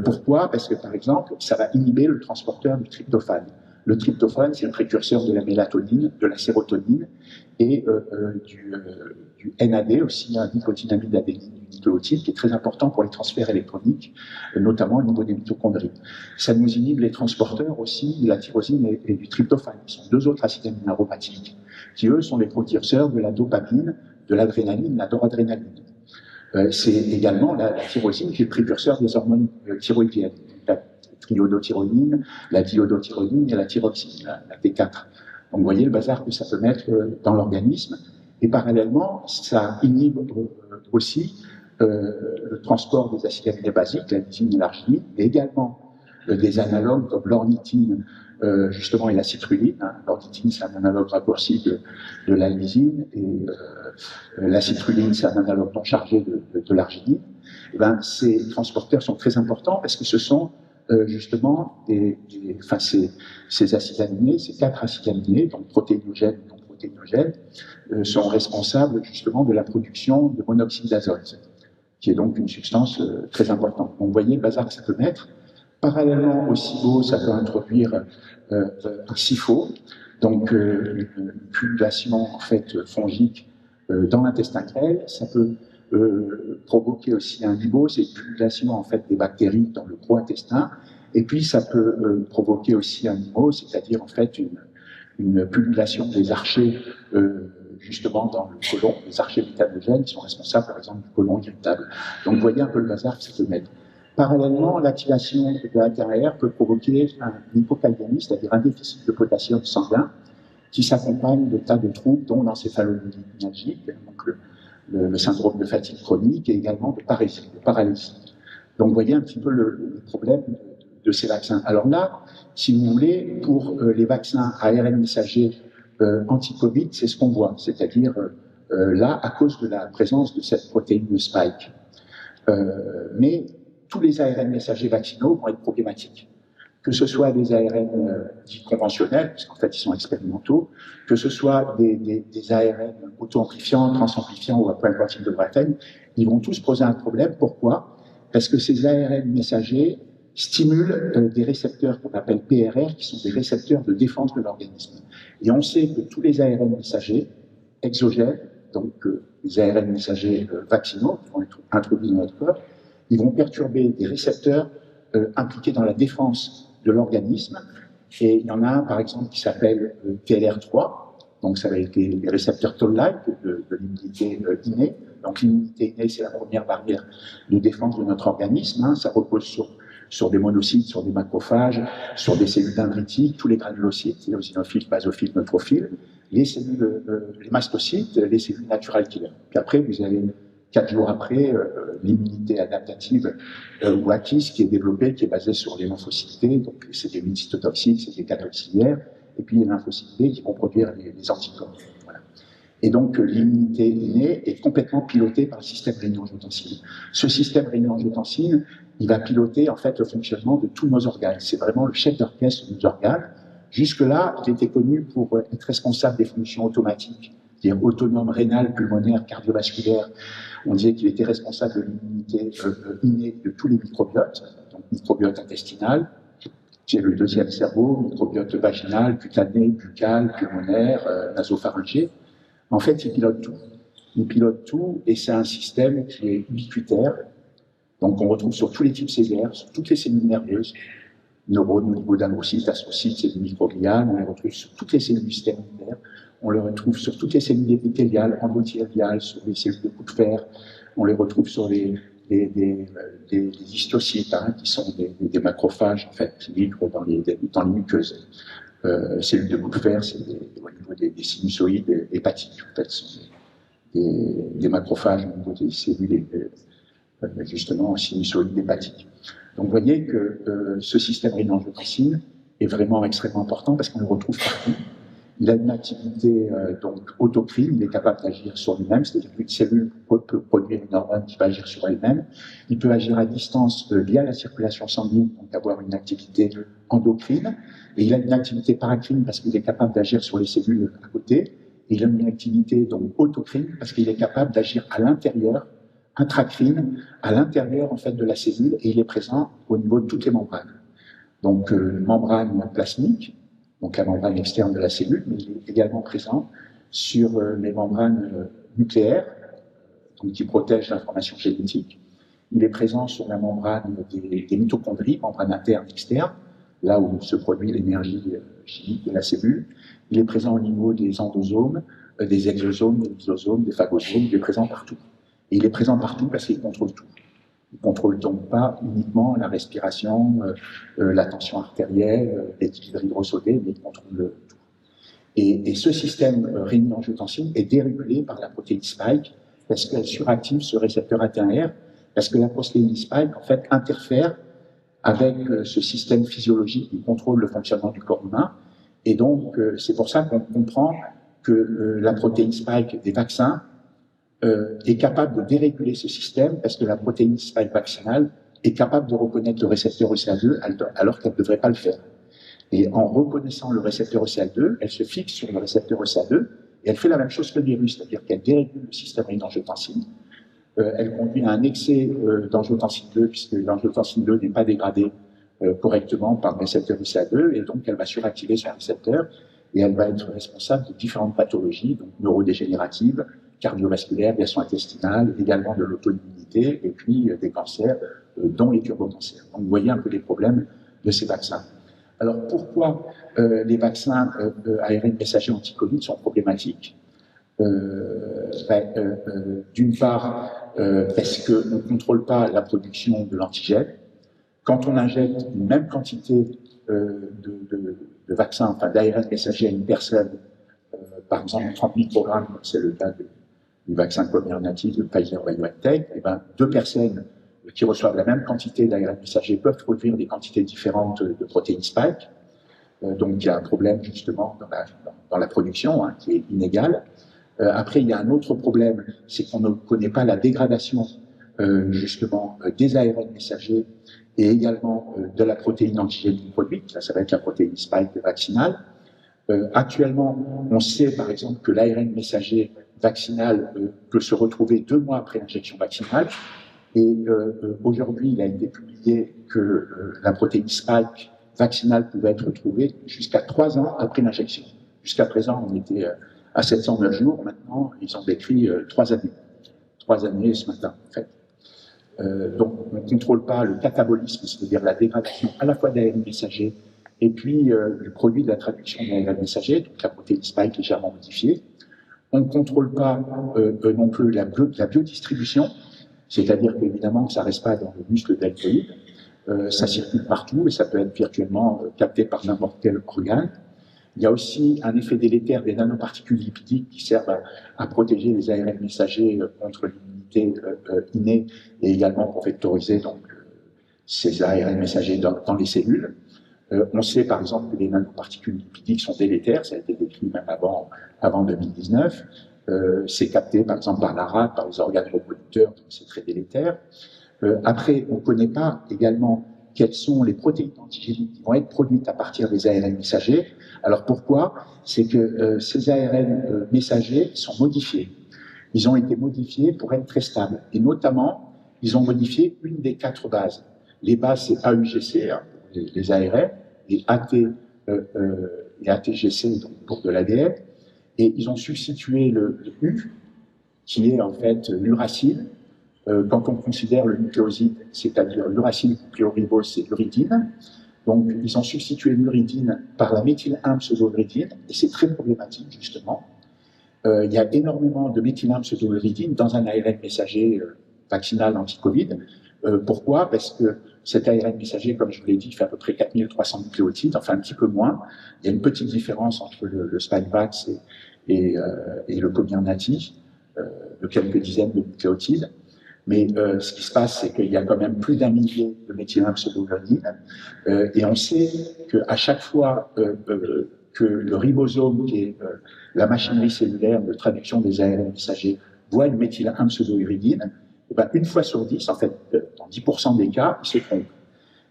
Pourquoi? Parce que, par exemple, ça va inhiber le transporteur du tryptophane. Le tryptophane, c'est le précurseur de la mélatonine, de la sérotonine et du NAD, aussi un nicotinamide adénine du nucléotide, qui est très important pour les transferts électroniques, notamment au niveau des mitochondries. Ça nous inhibe les transporteurs aussi de la tyrosine et du tryptophane, qui sont deux autres acides aminés aromatiques, qui eux sont les précurseurs de la dopamine, de l'adrénaline, de la noradrénaline. C'est également la tyrosine qui est le précurseur des hormones thyroïdiennes, la triiodothyronine, la diiodothyronine et la thyroxine, la T4. Donc vous voyez le bazar que ça peut mettre dans l'organisme. Et parallèlement, ça inhibe aussi le transport des acides aminés basiques, la lysine et l'arginine, et également des analogues comme l'ornithine, justement, et la citrulline. L'ornithine, c'est un analogue raccourci de la lysine, et la citrulline, c'est un analogue non chargé de l'arginine. Et ben, ces transporteurs sont très importants parce que ce sont justement ces acides aminés, ces 4 acides aminés, donc protéinogènes et non protéinogènes, sont responsables justement de la production de monoxyde d'azote, qui est donc une substance très importante. Donc, vous voyez le bazar que ça peut mettre. Parallèlement au SIBO, ça peut introduire un SIFO, donc une pullulation en fait fongique dans l'intestin grêle. Ça peut provoquer aussi un IBO, c'est une pullulation en fait des bactéries dans le gros intestin. Et puis ça peut provoquer aussi un IMO, c'est-à-dire en fait une pullulation des archets justement dans le côlon, les archets méthanogènes qui sont responsables par exemple du côlon irritable. Donc vous voyez un peu le bazar que ça peut mettre. Parallèlement, l'activation de la TRR peut provoquer un hypokaliémie, c'est-à-dire un déficit de potassium sanguin, qui s'accompagne de tas de troubles, dont l'encéphalomyalgie, donc le syndrome de fatigue chronique, et également de paralysie. Donc vous voyez un petit peu le problème de ces vaccins. Alors là, si vous voulez, pour les vaccins ARN messager anti-Covid, c'est ce qu'on voit, c'est-à-dire là, à cause de la présence de cette protéine spike. Mais tous les ARN messagers vaccinaux vont être problématiques. Que ce soit des ARN dits conventionnels, parce qu'en fait ils sont expérimentaux, que ce soit des ARN auto-amplifiants, transamplifiants ou à point quantique de graphène, ils vont tous poser un problème. Pourquoi? Parce que ces ARN messagers stimulent des récepteurs qu'on appelle PRR, qui sont des récepteurs de défense de l'organisme. Et on sait que tous les ARN messagers exogènes, donc les ARN messagers vaccinaux qui vont être introduits dans notre corps, ils vont perturber des récepteurs impliqués dans la défense de l'organisme. Et il y en a un, par exemple, qui s'appelle TLR3, donc ça va être les récepteurs Toll-like de l'immunité innée. Donc l'immunité innée, c'est la première barrière de défense de notre organisme. Hein. Ça repose sur des monocytes, sur des macrophages, sur des cellules dendritiques, tous les granulocytes, les eosinophiles, basophiles, neutrophiles, les cellules, les mastocytes, les cellules natural killer. Puis après, vous avez 4 jours après, l'immunité adaptative ou acquise qui est développée, qui est basée sur les lymphocytes T, donc c'est des lymphocytotoxiques, c'est des catoxiliaires, et puis les lymphocytes B qui vont produire les anticorps. Voilà. Et donc l'immunité innée est complètement pilotée par le système rénine-angiotensine. Ce système rénine-angiotensine, il va piloter en fait le fonctionnement de tous nos organes. C'est vraiment le chef d'orchestre de nos organes. Jusque-là, il était connu pour être responsable des fonctions automatiques, c'est-à-dire autonome, rénale, pulmonaire, cardiovasculaire. On disait qu'il était responsable de l'immunité innée de tous les microbiotes, donc microbiote intestinal, qui est le deuxième cerveau, microbiote vaginal, cutané, buccal, pulmonaire, nasopharyngé. En fait, il pilote tout. Il pilote tout et c'est un système qui est ubiquitaire. Donc on retrouve sur tous les types cellulaires, sur toutes les cellules nerveuses, neurones au niveau d'androcytes, astrocytes, cellules microgliales, on les retrouve sur toutes les cellules du système immunitaire, on les retrouve sur toutes les cellules épithéliales, endothéliales, sur les cellules de coups de fer, on les retrouve sur les histiocytes, hein, qui sont des macrophages en fait, qui vivent dans les muqueuses. Cellules de coups de fer, c'est au niveau des sinusoïdes hépatiques, en fait, ce sont des macrophages au niveau des cellules justement sinusoïdes hépatiques. Donc vous voyez que ce système rénine-angiotensine est vraiment extrêmement important parce qu'on le retrouve partout. Il a une activité donc autocrine, il est capable d'agir sur lui-même, c'est-à-dire qu'une cellule peut produire une hormone qui va agir sur elle-même. Il peut agir à distance via la circulation sanguine, donc avoir une activité endocrine. Et il a une activité paracrine parce qu'il est capable d'agir sur les cellules à côté. Et il a une activité donc autocrine parce qu'il est capable d'agir à l'intérieur, intracrine, à l'intérieur en fait de la cellule, et il est présent au niveau de toutes les membranes. Donc membrane plasmique, donc la membrane externe de la cellule, mais il est également présent sur les membranes nucléaires, donc qui protègent l'information génétique. Il est présent sur la membrane des mitochondries, membrane interne et externe, là où se produit l'énergie chimique de la cellule. Il est présent au niveau des endosomes, des exosomes, des lysosomes, des phagosomes. Il est présent partout. Et il est présent partout parce qu'il contrôle tout. Il ne contrôle donc pas uniquement la respiration, la tension artérielle, l'équilibre hydrosodé, mais il contrôle tout. Et ce système rénine-angiotensine est dérégulé par la protéine spike parce qu'elle suractive ce récepteur AT1R, parce que la protéine spike, en fait, interfère avec ce système physiologique qui contrôle le fonctionnement du corps humain. Et donc, c'est pour ça qu'on comprend que la protéine spike des vaccins est capable de déréguler ce système, parce que la protéine spike vaccinale est capable de reconnaître le récepteur ECA2 alors qu'elle ne devrait pas le faire. Et en reconnaissant le récepteur ECA2, elle se fixe sur le récepteur ECA2 et elle fait la même chose que le virus, c'est-à-dire qu'elle dérégule le système rénine-angiotensine. Elle conduit à un excès d'angiotensine 2, puisque l'angiotensine 2 n'est pas dégradée correctement par le récepteur ECA2, et donc elle va suractiver son récepteur et elle va être responsable de différentes pathologies, donc neurodégénératives, cardiovasculaires, gastro-intestinales, également de l'auto-immunité, et puis des cancers, dont les turbocancers. Donc vous voyez un peu les problèmes de ces vaccins. Alors pourquoi les vaccins ARN messager anti-Covid sont problématiques? D'une part, parce qu'on ne contrôle pas la production de l'antigène. Quand on injecte une même quantité de vaccins, enfin d'ARN messager à une personne, par exemple 30 microgrammes, comme c'est le cas du vaccin Comirnaty de Pfizer-BioNTech, et ben, deux personnes qui reçoivent la même quantité d'ARN messager peuvent produire des quantités différentes de protéines spike. Donc il y a un problème justement dans la production, hein, qui est inégale. Après, il y a un autre problème, c'est qu'on ne connaît pas la dégradation justement des ARN messagers et également de la protéine antigénique produite. Ça va être la protéine spike vaccinale. Actuellement, on sait par exemple que l'ARN messager vaccinal peut se retrouver 2 mois après l'injection vaccinale. Et aujourd'hui, il a été publié que la protéine spike vaccinale pouvait être retrouvée jusqu'à 3 ans après l'injection. Jusqu'à présent, on était à 709 jours. Maintenant, ils ont décrit 3 années. 3 années ce matin, en fait. Donc, on ne contrôle pas le catabolisme, c'est-à-dire la dégradation à la fois d'ARN messager et puis du produit de la traduction de l'ARN messager, donc la protéine spike légèrement modifiée. On ne contrôle pas non plus la biodistribution, c'est-à-dire qu'évidemment, ça ne reste pas dans le muscle deltoïde, ça circule partout et ça peut être virtuellement capté par n'importe quel organe. Il y a aussi un effet délétère des nanoparticules lipidiques qui servent à protéger les ARN messagers contre l'immunité innée et également pour vectoriser donc, ces ARN messagers dans les cellules. On sait par exemple que les nanoparticules lipidiques sont délétères, ça a été décrit même avant 2019. C'est capté par exemple par la rate, par les organes reproducteurs, donc c'est très délétère. Après, on ne connaît pas également quelles sont les protéines antigéniques qui vont être produites à partir des ARN messagers. Alors pourquoi? C'est que ces ARN messagers sont modifiés. Ils ont été modifiés pour être très stables. Et notamment, ils ont modifié une des 4 bases. Les bases, c'est AUGC, hein, les ARN, et ATGC, donc pour de l'ADN. Et ils ont substitué le U, qui est en fait l'uracile. Quand on considère le nucléoside, c'est-à-dire l'uracile nucléoribose, c'est l'uridine. Donc, ils ont substitué l'uridine par la méthyl-1-pseudouridine, et c'est très problématique, justement. Il y a énormément de méthyl-1-pseudouridine dans un ARN messager vaccinal anti-Covid. Pourquoi? Parce que cet ARN messager, comme je vous l'ai dit, fait à peu près 4300 nucléotides, enfin un petit peu moins. Il y a une petite différence entre le Spikevax et le Comirnaty, de quelques dizaines de nucléotides. Mais ce qui se passe, c'est qu'il y a quand même plus d'un millier de méthylène-pseudouridine, et on sait qu'à chaque fois que le ribosome, qui est la machinerie cellulaire de traduction des ARN messagers, voit une méthylène-pseudouridine, et ben une fois sur 10, en fait, dans 10% des cas, il se trompe.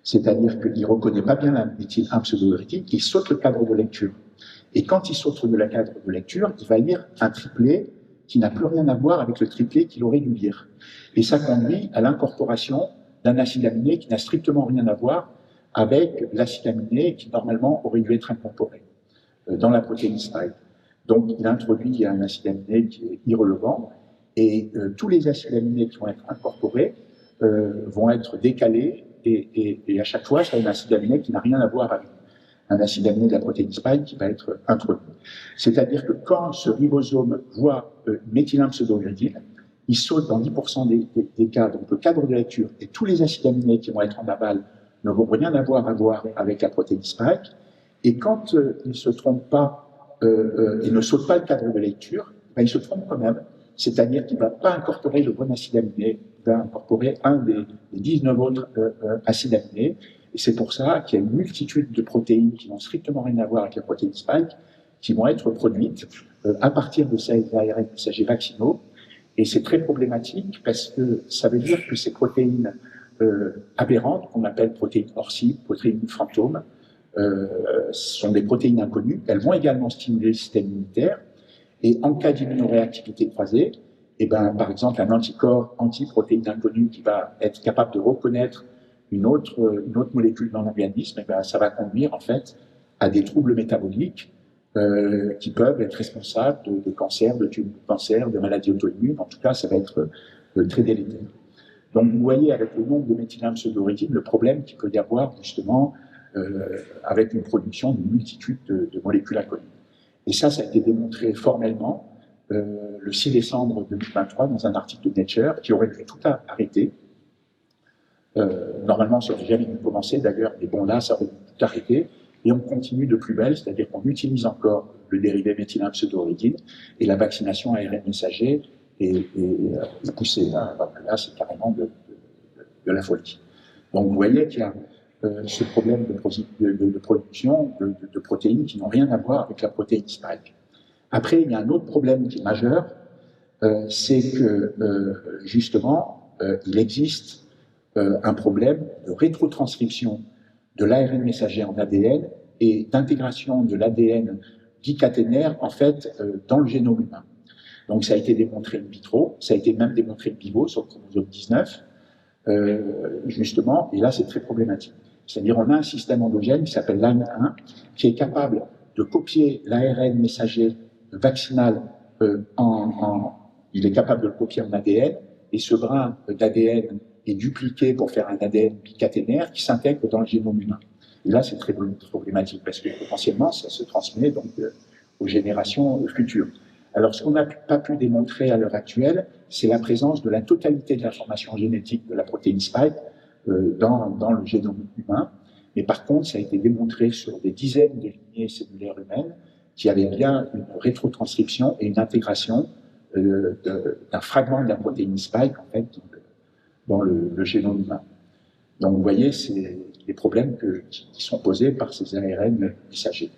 C'est-à-dire qu'il ne reconnaît pas bien la méthylène-pseudouridine, il saute le cadre de lecture. Et quand il saute le cadre de lecture, il va lire un triplet qui n'a plus rien à voir avec le triplet qu'il aurait dû lire. Et ça conduit à l'incorporation d'un acide aminé qui n'a strictement rien à voir avec l'acide aminé qui normalement aurait dû être incorporé dans la protéine spike. Donc il introduit un acide aminé qui est irrelevant, et tous les acides aminés qui vont être incorporés vont être décalés, et à chaque fois, c'est un acide aminé qui n'a rien à voir avec un acide aminé de la protéine spike qui va être introduit. C'est-à-dire que quand ce ribosome voit une méthylène-pseudouridine, il saute dans 10% des cas, donc le cadre de lecture, et tous les acides aminés qui vont être en aval ne vont rien avoir à voir avec la protéine spike, et quand il ne se trompe pas, il ne saute pas le cadre de lecture, ben, il se trompe quand même, c'est-à-dire qu'il ne va pas incorporer le bon acide aminé, il va incorporer un des 19 autres acides aminés, et c'est pour ça qu'il y a une multitude de protéines qui n'ont strictement rien à voir avec la protéine spike, qui vont être produites à partir de ces ARN messagers vaccinaux. Et c'est très problématique parce que ça veut dire que ces protéines aberrantes, qu'on appelle protéines hors cible, protéines fantômes, sont des protéines inconnues. Elles vont également stimuler le système immunitaire. Et en cas d'immunoréactivité croisée, et ben, par exemple, un anticorps anti-protéine inconnue qui va être capable de reconnaître une autre molécule dans l'organisme, et ben, ça va conduire en fait à des troubles métaboliques qui peuvent être responsables de cancer, de cancer, de maladies auto-immunes. En tout cas, ça va être très délétère. Donc, vous voyez avec le nombre de méthylène-pseudouridine le problème qu'il peut y avoir justement avec une production d'une multitude de molécules inconnues. Et ça a été démontré formellement le 6 décembre 2023 dans un article de Nature qui aurait dû tout arrêter. Normalement, ça n'aurait jamais dû commencer d'ailleurs, mais bon là, ça aurait dû tout arrêter. Et on continue de plus belle, c'est-à-dire qu'on utilise encore le dérivé méthylène-pseudouridine et la vaccination ARN messager est poussée. Là, c'est carrément de la folie. Donc vous voyez qu'il y a ce problème de production de protéines qui n'ont rien à voir avec la protéine spike. Après, il y a un autre problème qui est majeur, c'est que justement, il existe un problème de rétrotranscription de l'ARN messager en ADN et d'intégration de l'ADN bicaténaire en fait dans le génome humain. Donc ça a été démontré in vitro, ça a été même démontré in vivo sur le chromosome 19, justement, et là c'est très problématique. C'est-à-dire on a un système endogène qui s'appelle LAN1 qui est capable de copier l'ARN messager vaccinal il est capable de le copier en ADN, et ce brin d'ADN est dupliqué pour faire un ADN bicaténaire qui s'intègre dans le génome humain. Et là, c'est très problématique parce que potentiellement, ça se transmet donc aux générations futures. Alors, ce qu'on n'a pas pu démontrer à l'heure actuelle, c'est la présence de la totalité de l'information génétique de la protéine spike dans le génome humain. Mais par contre, ça a été démontré sur des dizaines de lignées cellulaires humaines qui avaient bien une rétrotranscription et une intégration d'un fragment de la protéine spike, en fait, dans le génome humain. Donc, vous voyez, c'est les problèmes qui sont posés par ces ARN messagers.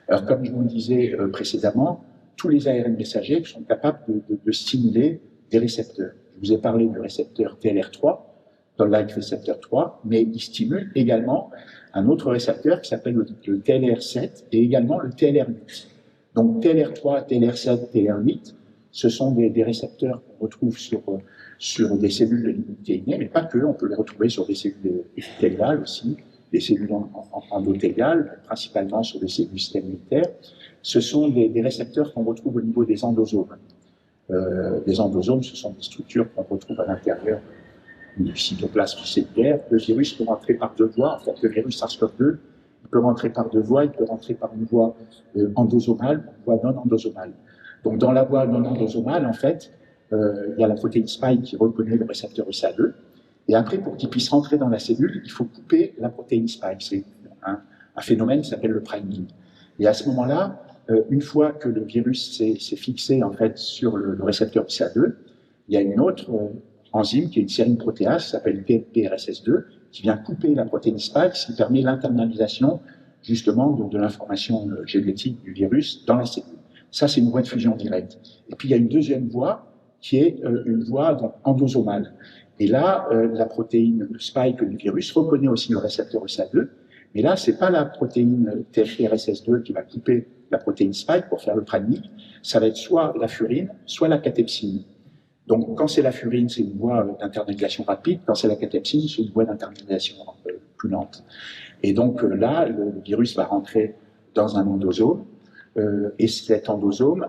Alors, comme je vous le disais précédemment, tous les ARN messagers sont capables de stimuler des récepteurs. Je vous ai parlé du récepteur TLR3, Toll-like récepteur 3, mais il stimule également un autre récepteur qui s'appelle le TLR7 et également le TLR8. Donc, TLR3, TLR7, TLR8, ce sont des récepteurs qu'on retrouve sur des cellules de l'immunité innée, mais pas que, on peut les retrouver sur des cellules épithéliales aussi, des cellules endothéliales, principalement sur des cellules du système immunitaire. Ce sont des récepteurs qu'on retrouve au niveau des endosomes. Les endosomes, ce sont des structures qu'on retrouve à l'intérieur du cytoplasme cellulaire. Le virus peut rentrer par deux voies. En fait, le virus SARS-CoV-2 Il peut rentrer par deux voies, il peut rentrer par une voie endosomale, une voie non endosomale. Donc dans la voie non endosomale, en fait, il y a la protéine spike qui reconnaît le récepteur ECA2. Et après, pour qu'il puisse rentrer dans la cellule, il faut couper la protéine spike. C'est un phénomène qui s'appelle le priming. Et à ce moment-là, une fois que le virus s'est fixé en fait sur le récepteur ECA2, il y a une autre enzyme qui est une sérine protéase, qui s'appelle PRSS2, qui vient couper la protéine spike, ce qui permet l'internalisation justement de l'information génétique du virus dans la cellule. Ça, c'est une voie de fusion directe. Et puis, il y a une deuxième voie qui est une voie donc, endosomale. Et là, la protéine spike du virus reconnaît aussi le récepteur ECA2, mais là, c'est pas la protéine TFRSS2 qui va couper la protéine spike pour faire le priming, ça va être soit la furine, soit la catepsine. Donc, quand c'est la furine, c'est une voie d'internalisation rapide, quand c'est la catepsine, c'est une voie d'internalisation plus lente. Et donc là, le virus va rentrer dans un endosome, et cet endosome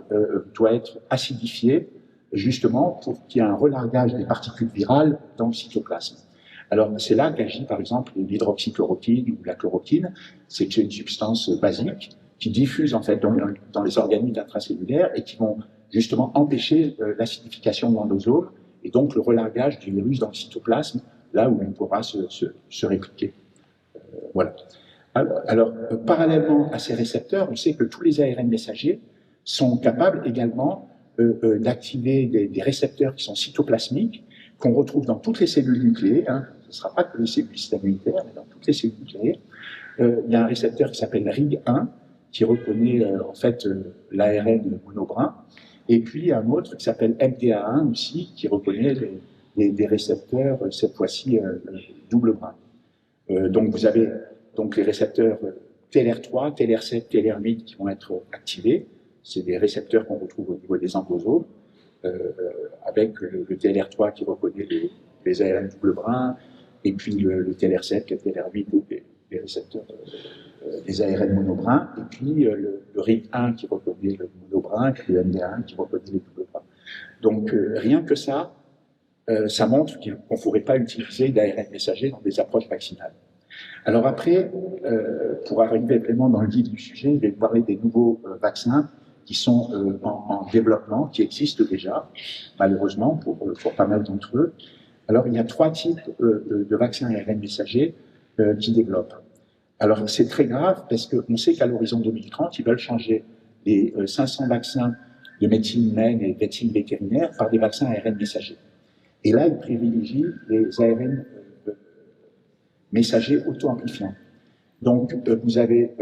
doit être acidifié justement pour qu'il y ait un relargage des particules virales dans le cytoplasme. Alors c'est là qu'agit par exemple l'hydroxychloroquine ou la chloroquine. C'est une substance basique qui diffuse en fait dans les organismes intracellulaires et qui vont justement empêcher l'acidification de l'endosome et donc le relargage du virus dans le cytoplasme, là où il pourra se répliquer. Voilà. Alors, parallèlement à ces récepteurs, on sait que tous les ARN messagers sont capables également d'activer des récepteurs qui sont cytoplasmiques, qu'on retrouve dans toutes les cellules nucléées. Hein. Ce ne sera pas que les cellules système immunitaire, mais dans toutes les cellules nucléées. Il y a un récepteur qui s'appelle RIG1, qui reconnaît en fait l'ARN monobrun, et puis un autre qui s'appelle MDA1 aussi, qui reconnaît des récepteurs, cette fois-ci double brun. Donc vous avez donc les récepteurs TLR3, TLR7, TLR8 qui vont être activés. C'est des récepteurs qu'on retrouve au niveau des endosomes, avec le TLR3 qui reconnaît les ARN double brun, et puis le TLR7, le TLR8, les récepteurs des ARN monobrins, et puis le RIG1 qui reconnaît le monobrun, et le MDA1 qui reconnaît les double brins. Donc rien que ça, ça montre qu'on ne pourrait pas utiliser d'ARN messager dans des approches vaccinales. Alors après, pour arriver vraiment dans le vif du sujet, je vais parler des nouveaux vaccins qui sont en développement, qui existent déjà, malheureusement, pour pas mal d'entre eux. Alors, il y a 3 types de vaccins ARN messagers qui développent. Alors, c'est très grave parce qu'on sait qu'à l'horizon 2030, ils veulent changer les 500 vaccins de médecine humaine et de médecine vétérinaire par des vaccins ARN messagers. Et là, ils privilégient les ARN messagers auto-amplifiants. Donc, vous avez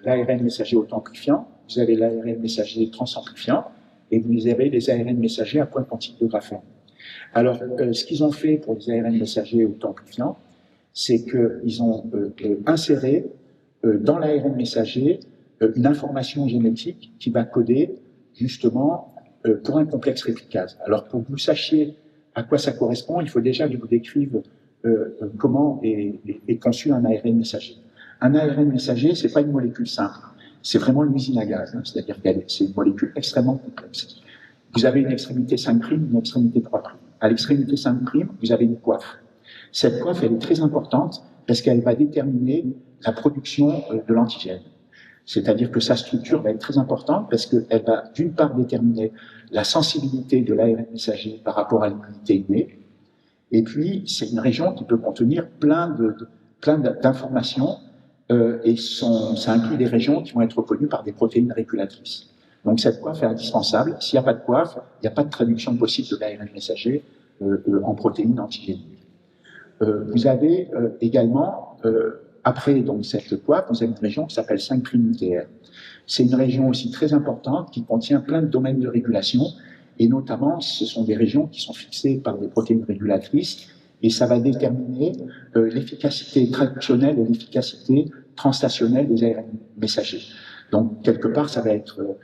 l'ARN messager auto-amplifiant, vous avez l'ARN messager transamplifiant, et vous avez les ARN messagers à point quantique de graphène. Alors, ce qu'ils ont fait pour les ARN messagers auto-amplifiants, c'est qu'ils ont inséré dans l'ARN messager une information génétique qui va coder justement pour un complexe réplicase. Alors, pour que vous sachiez à quoi ça correspond, il faut déjà que je vous décrive comment est conçu un ARN messager. Un ARN messager, c'est pas une molécule simple, c'est vraiment une usine à gaz, hein, c'est-à-dire que c'est une molécule extrêmement complexe. Vous avez une extrémité 5', une extrémité 3'. À l'extrémité 5', vous avez une coiffe. Cette coiffe, elle est très importante parce qu'elle va déterminer la production de l'antigène. C'est-à-dire que sa structure va être très importante parce qu'elle va d'une part déterminer la sensibilité de l'ARN messager par rapport à l'immunité innée, et puis c'est une région qui peut contenir plein d'informations, et ça inclut des régions qui vont être reconnues par des protéines régulatrices. Donc cette coiffe est indispensable. S'il n'y a pas de coiffe, il n'y a pas de traduction possible de l'ARN messager en protéines antigéniques. Vous avez également, après donc, cette coiffe, vous avez une région qui s'appelle 5' nucléaire. C'est une région aussi très importante qui contient plein de domaines de régulation, et notamment ce sont des régions qui sont fixées par des protéines régulatrices, et ça va déterminer l'efficacité traductionnelle et l'efficacité translationnelle des ARN messagers. Donc quelque part, ça va être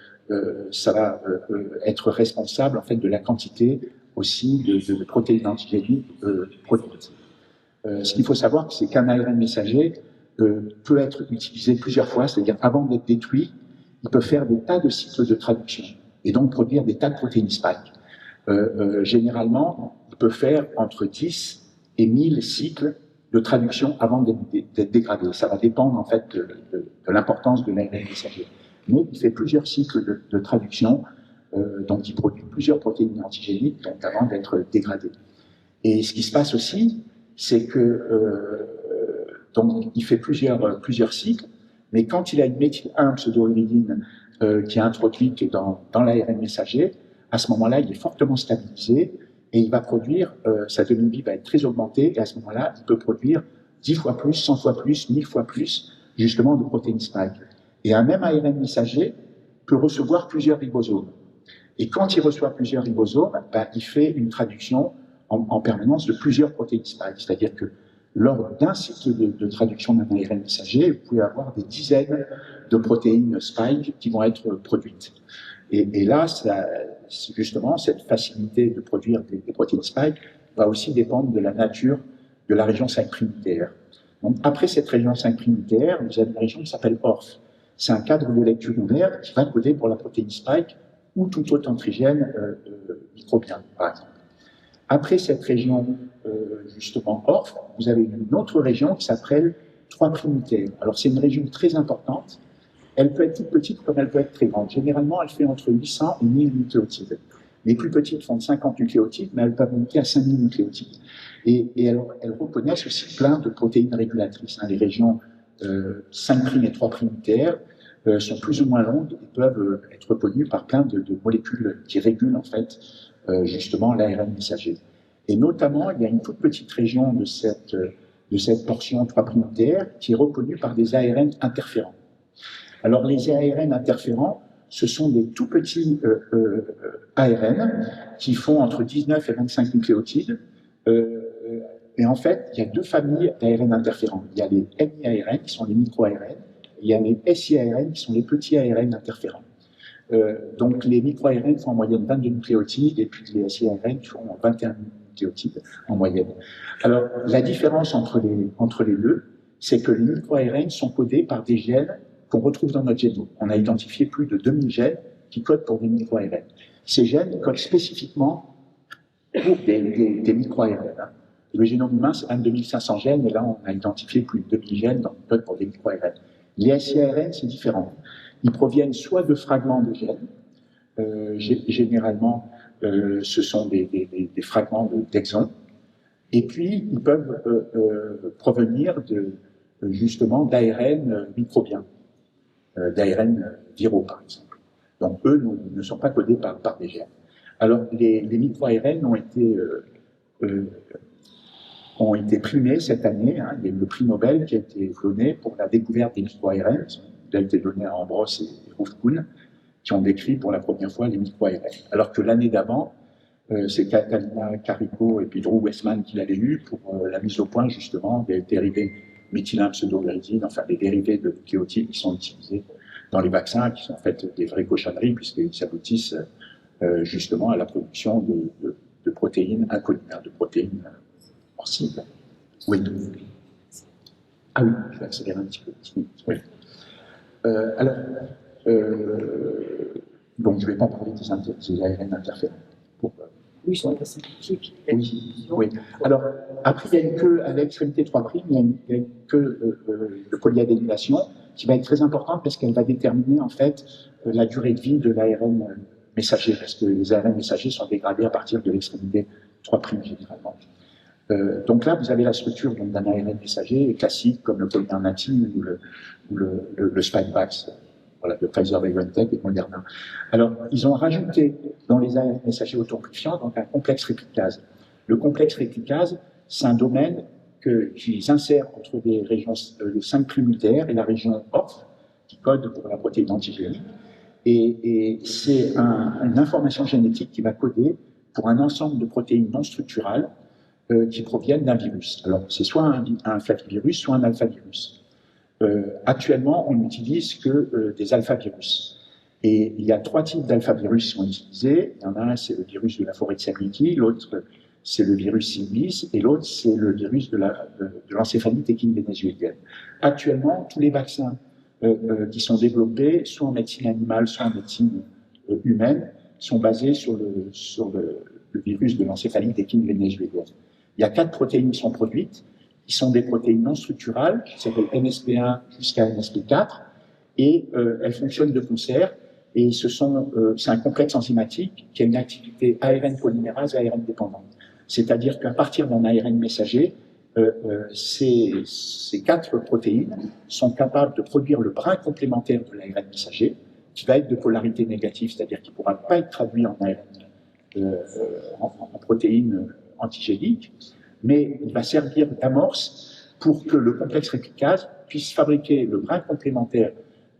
responsable en fait de la quantité aussi de protéines antigéniques produites. Ce qu'il faut savoir, c'est qu'un ARN messager peut être utilisé plusieurs fois, c'est-à-dire avant d'être détruit, il peut faire des tas de cycles de traduction et donc produire des tas de protéines spike. Généralement, il peut faire entre 10 et 1000 cycles de traduction avant d'être dégradé. Ça va dépendre en fait de l'importance de l'ARN messager. Mais il fait plusieurs cycles de traduction, donc il produit plusieurs protéines antigéniques donc avant d'être dégradé. Et ce qui se passe aussi, c'est que donc il fait plusieurs cycles, mais quand il a une méthyle 1 pseudohydridine qui est introduite dans l'ARN messager, à ce moment-là, il est fortement stabilisé et il va produire, sa demi-vie va être très augmentée, et à ce moment-là, il peut produire 10 fois plus, 100 fois plus, 1000 fois plus, justement, de protéines spike. Et un même ARN messager peut recevoir plusieurs ribosomes. Et quand il reçoit plusieurs ribosomes, ben, il fait une traduction en permanence de plusieurs protéines spike. C'est-à-dire que lors d'un cycle de traduction d'un ARN messager, vous pouvez avoir des dizaines de protéines spike qui vont être produites. Et là, justement, cette facilité de produire des protéines spike va aussi dépendre de la nature de la région 5' nucléaire. Donc, après cette région 5' nucléaire, vous avez une région qui s'appelle ORF. C'est un cadre de lecture ouvert qui va coder pour la protéine spike ou tout autre antigène microbien, par exemple. Après cette région, justement, ORF, vous avez une autre région qui s'appelle 3' nucléaire. Alors, c'est une région très importante. Elle peut être toute petite comme elle peut être très grande. Généralement, elle fait entre 800 et 1000 nucléotides. Les plus petites font 50 nucléotides, mais elles peuvent monter à 5000 nucléotides. Et elles reconnaissent aussi plein de protéines régulatrices. Les régions 5' et 3' nucléaires sont plus ou moins longues et peuvent être reconnues par plein de molécules qui régulent en fait justement l'ARN messager. Et notamment, il y a une toute petite région de cette portion 3' nucléaire qui est reconnue par des ARN interférents. Alors, les ARN interférents, ce sont des tout petits ARN qui font entre 19 et 25 nucléotides. Et en fait, il y a deux familles d'ARN interférents. Il y a les MIARN, qui sont les micro-ARN, et il y a les SIARN, qui sont les petits ARN interférents. Donc, les micro-ARN font en moyenne 22 nucléotides, et puis les SIARN font 21 nucléotides en moyenne. Alors, la différence entre les deux, c'est que les micro-ARN sont codés par des gènes qu'on retrouve dans notre génome. On a identifié plus de 2000 gènes qui codent pour des micro-ARN. Ces gènes codent spécifiquement pour des micro-ARN. Le génome humain, c'est 2500 gènes, et là, on a identifié plus de 2000 gènes qui codent pour des micro-ARN. Les SIARN, c'est différent. Ils proviennent soit de fragments de gènes, généralement, ce sont des fragments d'exons, et puis ils peuvent provenir justement d'ARN microbiens. D'ARN viraux, par exemple. Donc, eux ne sont pas codés par des gènes. Alors, les micro-ARN ont été primés cette année. Il y a eu le prix Nobel qui a été donné pour la découverte des micro-ARN. Il a été donné à Ambros et Rouft-Kuhn, qui ont décrit pour la première fois les micro-ARN. Alors que l'année d'avant, c'est Catalina Carico et puis Drew Westman qui l'avaient eu pour la mise au point, justement, des dérivés méthylin pseudohydridine, enfin des dérivés de nucléotides qui sont utilisés dans les vaccins, qui sont en fait des vraies cochonneries, puisqu'ils s'aboutissent justement à la production de protéines inconnues, de protéines hors cible. Oui. Ah oui, je vais accélérer un petit peu. Oui. Donc je ne vais pas parler des ARN interférents. Oui, ils sont assez critiques. Oui. Alors, après, il y a une queue à l'extrémité 3', il y a une queue de polyadénylation qui va être très importante parce qu'elle va déterminer, en fait, la durée de vie de l'ARN messager, parce que les ARN messagers sont dégradés à partir de l'extrémité 3', généralement. Donc là, vous avez la structure d'un ARN messager classique, comme le polymernatin ou le Spikevax. Voilà, de Pfizer-BioNTech et Moderna. Alors, ils ont rajouté dans les ARN messagers autoamplifiants donc un complexe réplicase. Le complexe réplicase, c'est un domaine qu'ils insèrent entre les régions 5' nucléaires et la région ORF, qui code pour la protéine antigénique. Et c'est une information génétique qui va coder pour un ensemble de protéines non structurales qui proviennent d'un virus. Alors, c'est soit un flavivirus, soit un alphavirus. Actuellement, on n'utilise que des alphavirus. Et il y a 3 types d'alphavirus qui sont utilisés. Il y en a un, c'est le virus de la forêt de Serengeti, l'autre, c'est le virus Simvis, et l'autre, c'est le virus de l'encéphalite équine vénézuélienne. Actuellement, tous les vaccins qui sont développés, soit en médecine animale, soit en médecine humaine, sont basés sur le virus de l'encéphalite équine vénézuélienne. Il y a 4 protéines qui sont produites, qui sont des protéines non structurales, qui s'appellent NSP1 jusqu'à NSP4, et elles fonctionnent de concert, et c'est un complexe enzymatique qui a une activité ARN polymérase et ARN dépendante. C'est-à-dire qu'à partir d'un ARN messager, ces 4 protéines sont capables de produire le brin complémentaire de l'ARN messager, qui va être de polarité négative, c'est-à-dire qu'il ne pourra pas être traduit en ARN, en protéines antigéniques, mais il va servir d'amorce pour que le complexe réplicase puisse fabriquer le brin complémentaire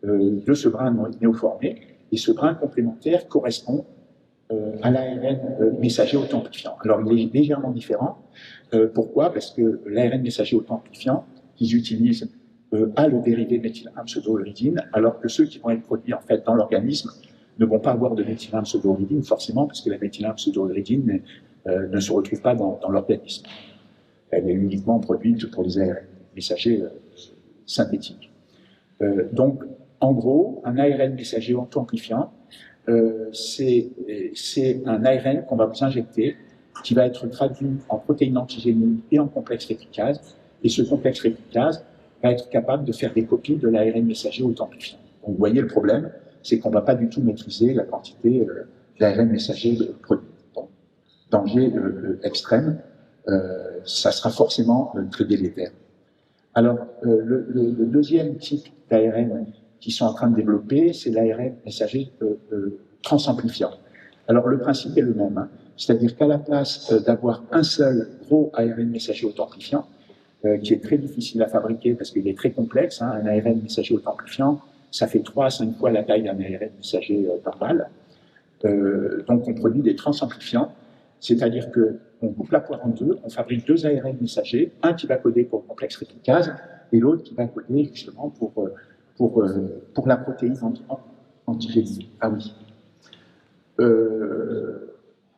de ce brin néoformé, et ce brin complémentaire correspond à l'ARN messager auto-amplifiant. Alors, il est légèrement différent. Pourquoi? Parce que l'ARN messager auto-amplifiant qu'ils utilisent a le dérivé méthylamine-pseudouridine, alors que ceux qui vont être produits en fait dans l'organisme ne vont pas avoir de méthylamine-pseudouridine forcément, parce que la méthylamine-pseudouridine ne se retrouve pas dans l'organisme. Elle est uniquement produite pour les ARN messagers synthétiques. Donc, en gros, un ARN messager auto-amplifiant, c'est un ARN qu'on va vous injecter, qui va être traduit en protéines antigéniques et en complexe réplicase, et ce complexe réplicase va être capable de faire des copies de l'ARN messager auto-amplifiant. Donc, vous voyez le problème, c'est qu'on ne va pas du tout maîtriser la quantité d'ARN messager produit. Donc, danger extrême, ça sera forcément très délétère. Alors, le deuxième type d'ARN qui sont en train de développer, c'est l'ARN messager transamplifiant. Alors, le principe est le même, hein. C'est-à-dire qu'à la place d'avoir un seul gros ARN messager auto-amplifiant, qui est très difficile à fabriquer parce qu'il est très complexe, hein, un ARN messager auto-amplifiant, ça fait 3 à 5 fois la taille d'un ARN messager normal. Donc, on produit des transamplifiants, c'est-à-dire qu'on coupe la poire en deux, on fabrique 2 ARN messagers, un qui va coder pour le complexe réplicase et l'autre qui va coder justement pour la protéine antigénique. Ah oui.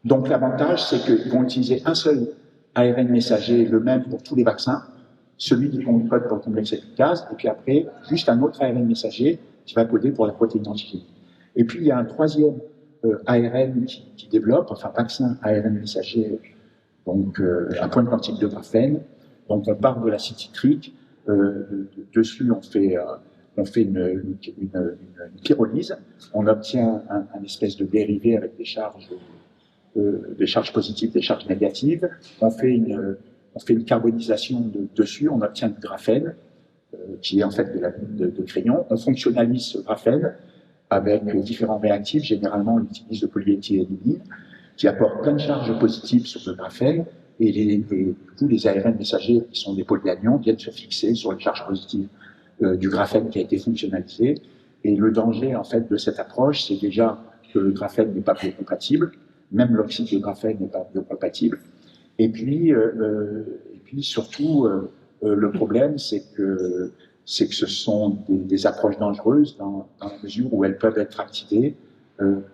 Donc l'avantage, c'est qu'ils vont utiliser un seul ARN messager, le même pour tous les vaccins, celui qui code pour le complexe réplicase, et puis après, juste un autre ARN messager qui va coder pour la protéine antigénique. Et puis il y a un troisième ARN qui développe, enfin vaccin ARN messager, donc à point quantique de graphène. Donc on part de l'acide citrique, dessus on fait une pyrolyse, on obtient un espèce de dérivé avec des charges positives, des charges négatives, on fait une carbonisation dessus, on obtient du graphène, qui est en fait de la boule de crayon, on fonctionnalise ce graphène avec différents réactifs, généralement on utilise le polyéthylénine, qui apporte plein de charges positives sur le graphène, et tous les ARN messagers qui sont des polyanions viennent se fixer sur les charges positives du graphène qui a été fonctionnalisé. Et le danger en fait de cette approche, c'est déjà que le graphène n'est pas biocompatible, même l'oxyde de graphène n'est pas biocompatible. Et puis surtout, le problème, c'est que ce sont des approches dangereuses dans la mesure où elles peuvent être activées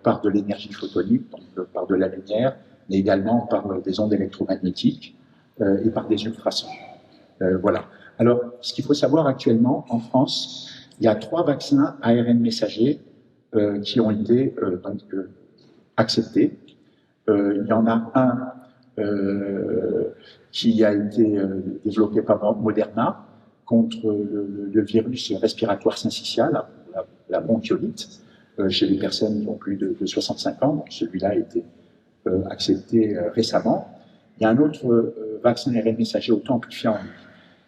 par de l'énergie photonique, donc par de la lumière, mais également par des ondes électromagnétiques et par des ultrasons. Voilà. Alors, ce qu'il faut savoir actuellement, en France, il y a 3 vaccins ARN messagers qui ont été acceptés. Il y en a un qui a été développé par Moderna contre le virus respiratoire syncytial, la bronchiolite, chez les personnes qui ont plus de 65 ans. Donc celui-là a été accepté récemment. Il y a un autre vaccin ARN messager auto-amplifiant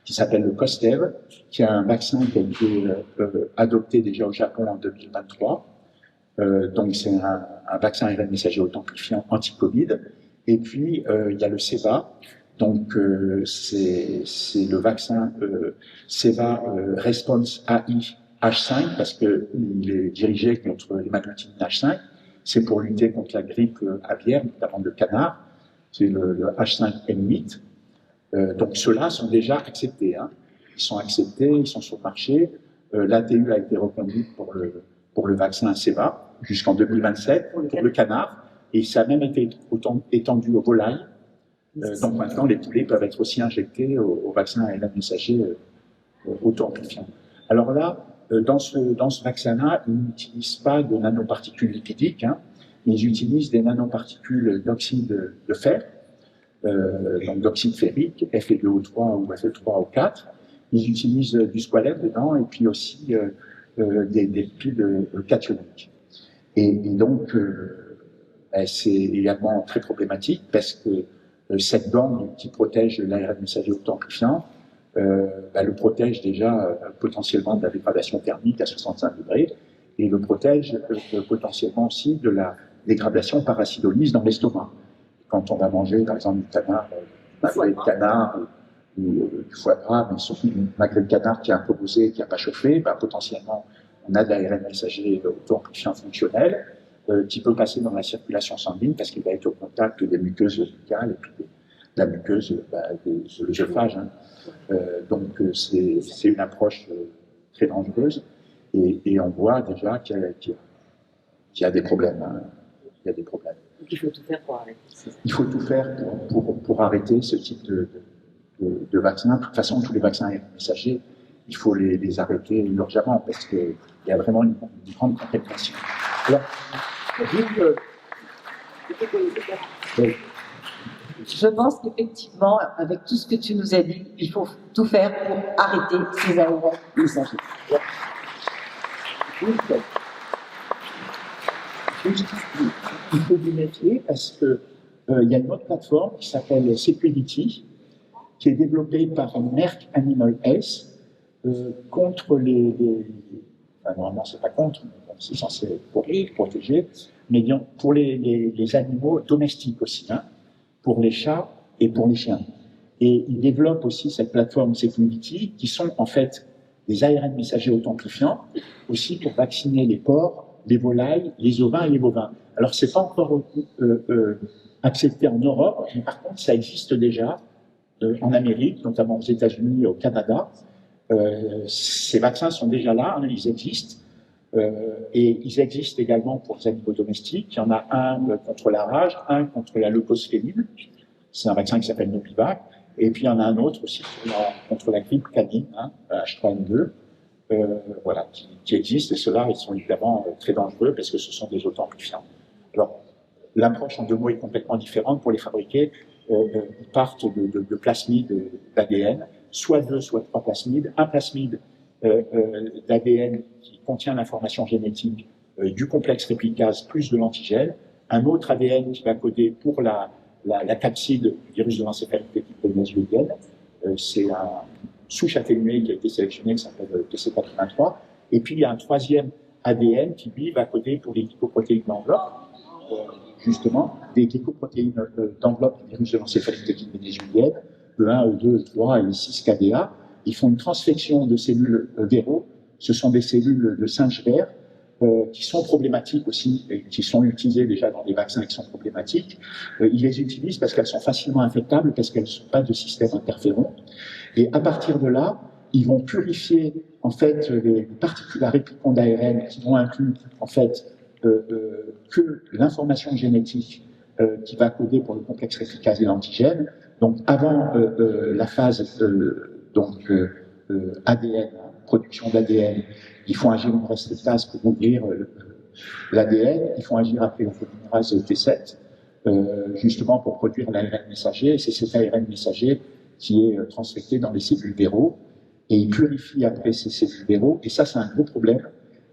qui s'appelle le Costev, qui est un vaccin qui a été adopté déjà au Japon en 2023. Donc c'est un vaccin ARN messager auto-amplifiant anti-Covid. Et puis il y a le Seva, donc c'est le vaccin Seva Response AI H5 parce qu'il est dirigé contre l'hémagglutine H5. C'est pour lutter contre la grippe aviaire, notamment de canard. C'est le H5N8. Donc ceux-là sont déjà acceptés. Hein. Ils sont acceptés, ils sont sur le marché. L'ATU a été reconduite pour le vaccin Seva jusqu'en 2027 pour le canard. Et ça a même été étendu aux volailles. Donc maintenant, les poulets peuvent être aussi injectés au vaccin ARN messager auto-amplifiant. Alors là, dans ce vaccin-là, ils n'utilisent pas de nanoparticules lipidiques, hein. Ils utilisent des nanoparticules d'oxyde de fer donc d'oxyde ferrique, Fe2O3 ou Fe3O4. Ils utilisent du squalène dedans et puis aussi des piles cationiques. Et donc, c'est également très problématique parce que cette bande qui protège l'ARN messager auto-amplifiant le protège déjà potentiellement de la dégradation thermique à 65 degrés et le protège potentiellement aussi de la dégradation par acidolyse dans l'estomac. Quand on va manger, par exemple, du canard, magret de canard ou du foie gras, mais surtout du magret de canard qui est un peu rosé, qui n'a pas chauffé, potentiellement, on a de l'ARN messager auto-amplifiant fonctionnel qui peut passer dans la circulation sanguine parce qu'il va être au contact des muqueuses buccales et puis de la muqueuse de l'œsophage. Donc, c'est une approche très dangereuse et on voit déjà qu'il y a des problèmes. Il y a des problèmes. Donc il faut tout faire pour arrêter. Il faut tout faire pour arrêter ce type de vaccin. De toute façon, tous les vaccins messagers, il faut les arrêter urgemment parce qu'il y a vraiment une grande contamination. Alors, Je pense qu'effectivement, avec tout ce que tu nous as dit, il faut tout faire pour arrêter ces ARN messagers. Il faut du métier parce que il y a une autre plateforme qui s'appelle Security, qui est développée par Merck Animal Health contre normalement c'est pas contre, c'est censé protéger, mais pour les animaux domestiques aussi, pour les chats et pour les chiens. Et ils développent aussi cette plateforme Security qui sont en fait des ARN messagers auto-amplifiants aussi pour vacciner les porcs, les volailles, les ovins et les bovins. Alors, c'est pas encore accepté en Europe, mais par contre, ça existe déjà en Amérique, notamment aux États-Unis et au Canada. Ces vaccins sont déjà là, ils existent. Et ils existent également pour les animaux domestiques. Il y en a un contre la rage, un contre la leucosphénine. C'est un vaccin qui s'appelle Novivac. Et puis, il y en a un autre aussi contre la grippe canine, H3N2. Voilà, qui existent, et ceux-là, ils sont évidemment très dangereux parce que ce sont des auto-amplifiants. Alors, l'approche en 2 mots est complètement différente. Pour les fabriquer, ils partent de plasmides d'ADN, soit 2, soit 3 plasmides. Un plasmide d'ADN qui contient l'information génétique du complexe réplicase plus de l'antigène, un autre ADN qui va coder pour la capside du virus de l'encéphalite vénézuélienne. C'est un souche atténuée qui a été sélectionnée, qui s'appelle TC83. Et puis, il y a un 3e ADN qui, lui, va coder pour les glycoprotéines d'enveloppe, justement, des glycoprotéines d'enveloppe du virus de l'encéphalite vénézuélienne, E1, E2, E3 et 6 KDA. Ils font une transfection de cellules véro. Ce sont des cellules de singe vert qui sont problématiques aussi, et qui sont utilisées déjà dans des vaccins qui sont problématiques. Ils les utilisent parce qu'elles sont facilement infectables, parce qu'elles ne sont pas de système interféron. Et à partir de là, ils vont purifier en fait les particules à réplicants d'ARN qui vont inclure en fait que l'information génétique qui va coder pour le complexe réplicase et l'antigène. Donc avant la phase ADN, production d'ADN, ils font agir une restrictase pour ouvrir l'ADN, ils font agir après une polymérase T7 justement pour produire l'ARN messager, et c'est cet ARN messager qui est transfecté dans les cellules véro, et ils purifient après ces cellules véro, et ça c'est un gros problème,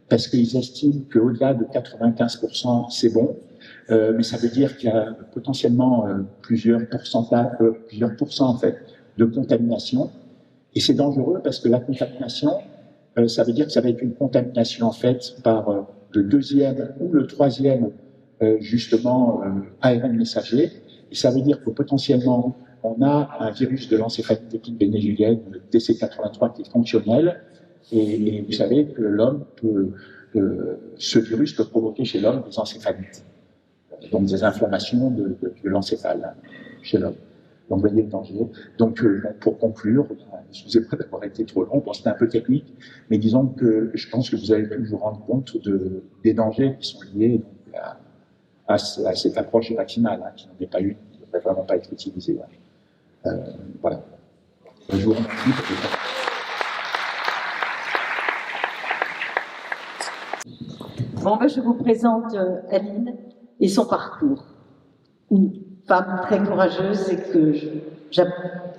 parce qu'ils estiment qu'au-delà de 95% c'est bon, mais ça veut dire qu'il y a potentiellement plusieurs pourcents en fait, de contamination, et c'est dangereux parce que la contamination, ça veut dire que ça va être une contamination en fait par le 2e ou le 3e justement ARN messager, et ça veut dire que potentiellement on a un virus de l'encéphalite vénézuélienne, le TC83, qui est fonctionnel, et vous savez que l'homme ce virus peut provoquer chez l'homme des encéphalites, donc des inflammations de l'encéphale chez l'homme. Donc vous voyez le danger. Donc pour conclure, excusez-moi d'avoir été trop long, bon, c'était un peu technique, mais disons que je pense que vous avez pu vous rendre compte des dangers qui sont liés donc, à cette approche vaccinale, qui n'en est pas une, qui ne devrait vraiment pas être utilisée. Voilà. Je vous remercie pour Bon, je vous présente Aline et son parcours. femme très courageuse et que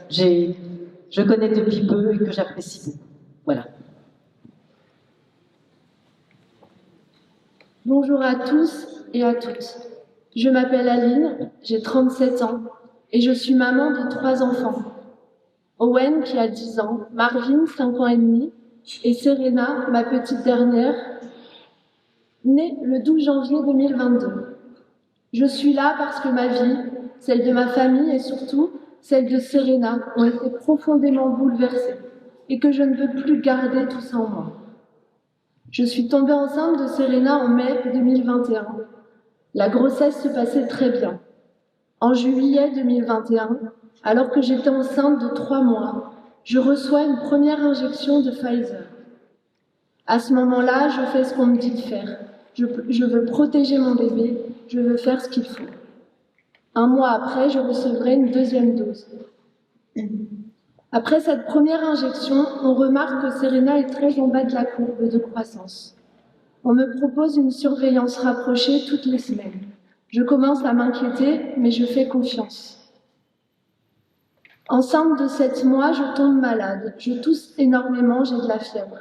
je connais depuis peu et que j'apprécie beaucoup. Voilà. Bonjour à tous et à toutes. Je m'appelle Aline, j'ai 37 ans et je suis maman de 3 enfants. Owen qui a 10 ans, Marvin 5 ans et demi et Serena, ma petite dernière, née le 12 janvier 2022. Je suis là parce que ma vie, celle de ma famille et surtout celle de Serena ont été profondément bouleversées et que je ne veux plus garder tout ça en moi. Je suis tombée enceinte de Serena en mai 2021. La grossesse se passait très bien. En juillet 2021, alors que j'étais enceinte de 3 mois, je reçois une première injection de Pfizer. À ce moment-là, je fais ce qu'on me dit de faire. Je veux protéger mon bébé, je veux faire ce qu'il faut. 1 mois après, je recevrai une deuxième dose. Après cette première injection, on remarque que Serena est très en bas de la courbe de croissance. On me propose une surveillance rapprochée toutes les semaines. Je commence à m'inquiéter, mais je fais confiance. Enceinte de 7 mois, je tombe malade. Je tousse énormément, j'ai de la fièvre.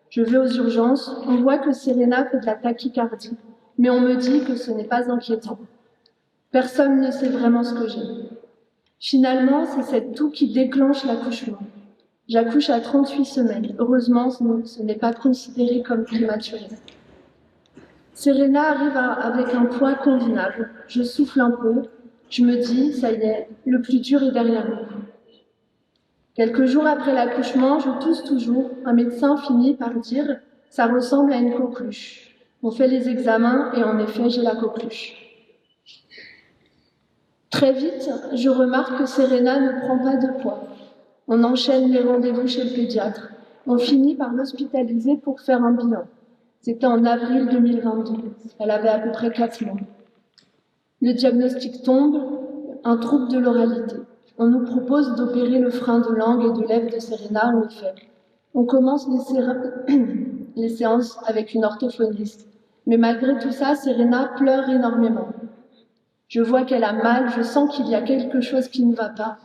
Je vais aux urgences, on voit que Serena fait de la tachycardie, mais on me dit que ce n'est pas inquiétant. Personne ne sait vraiment ce que j'ai. Finalement, c'est cette toux qui déclenche l'accouchement. J'accouche à 38 semaines. Heureusement, ce n'est pas considéré comme prématuré. Serena arrive avec un poids convenable. Je souffle un peu. Je me dis, ça y est, le plus dur est derrière nous. Quelques jours après l'accouchement, je tousse toujours. Un médecin finit par dire « ça ressemble à une coqueluche ». On fait les examens et en effet, j'ai la coqueluche. Très vite, je remarque que Serena ne prend pas de poids. On enchaîne les rendez-vous chez le pédiatre. On finit par l'hospitaliser pour faire un bilan. C'était en avril 2022. Elle avait à peu près 4 mois. Le diagnostic tombe, un trouble de l'oralité. On nous propose d'opérer le frein de langue et de lèvres de Serena, on le fait. On commence les séances avec une orthophoniste. Mais malgré tout ça, Serena pleure énormément. Je vois qu'elle a mal, je sens qu'il y a quelque chose qui ne va pas.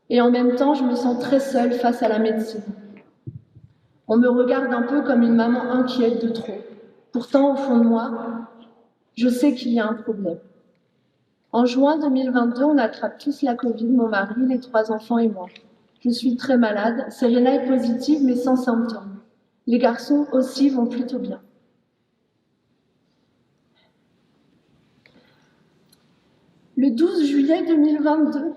Et en même temps, je me sens très seule face à la médecine. On me regarde un peu comme une maman inquiète de trop. Pourtant, au fond de moi, je sais qu'il y a un problème. En juin 2022, on attrape tous la Covid, mon mari, les 3 enfants et moi. Je suis très malade, Serena est positive mais sans symptômes. Les garçons aussi vont plutôt bien. Le 12 juillet 2022,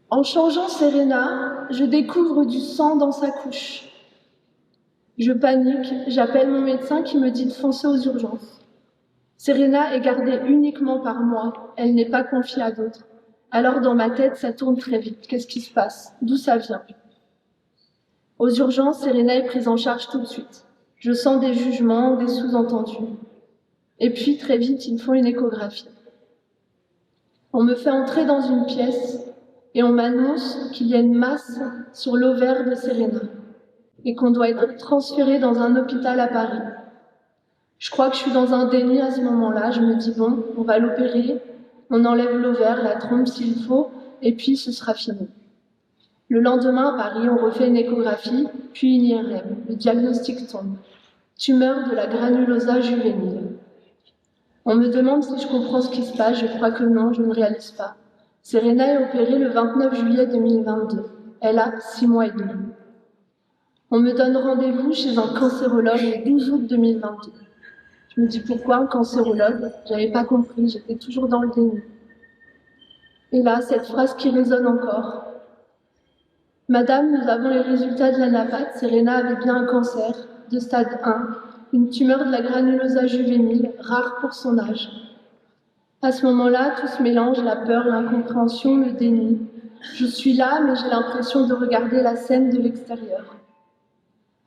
en changeant Serena, je découvre du sang dans sa couche. Je panique, j'appelle mon médecin qui me dit de foncer aux urgences. Serena est gardée uniquement par moi, elle n'est pas confiée à d'autres. Alors dans ma tête, ça tourne très vite. Qu'est-ce qui se passe? D'où ça vient? Aux urgences, Serena est prise en charge tout de suite. Je sens des jugements, des sous-entendus. Et puis très vite, ils me font une échographie. On me fait entrer dans une pièce et on m'annonce qu'il y a une masse sur l'ovaire de Serena et qu'on doit être transféré dans un hôpital à Paris. Je crois que je suis dans un déni à ce moment-là. Je me dis, bon, on va l'opérer, on enlève l'ovaire, la trompe s'il faut, et puis ce sera fini. Le lendemain, à Paris, on refait une échographie, puis une IRM. Le diagnostic tombe. Tumeur de la granulosa juvénile. On me demande si je comprends ce qui se passe. Je crois que non, je ne réalise pas. Serena est opérée le 29 juillet 2022. Elle a 6 mois et demi. On me donne rendez-vous chez un cancérologue le 12 août 2022. Je me dis pourquoi un cancérologue? J'avais pas compris, j'étais toujours dans le déni. Et là, cette phrase qui résonne encore. Madame, nous avons les résultats de l'anapathe. Serena avait bien un cancer de stade 1, une tumeur de la granulosa juvénile, rare pour son âge. À ce moment-là, tout se mélange, la peur, l'incompréhension, le déni. Je suis là, mais j'ai l'impression de regarder la scène de l'extérieur.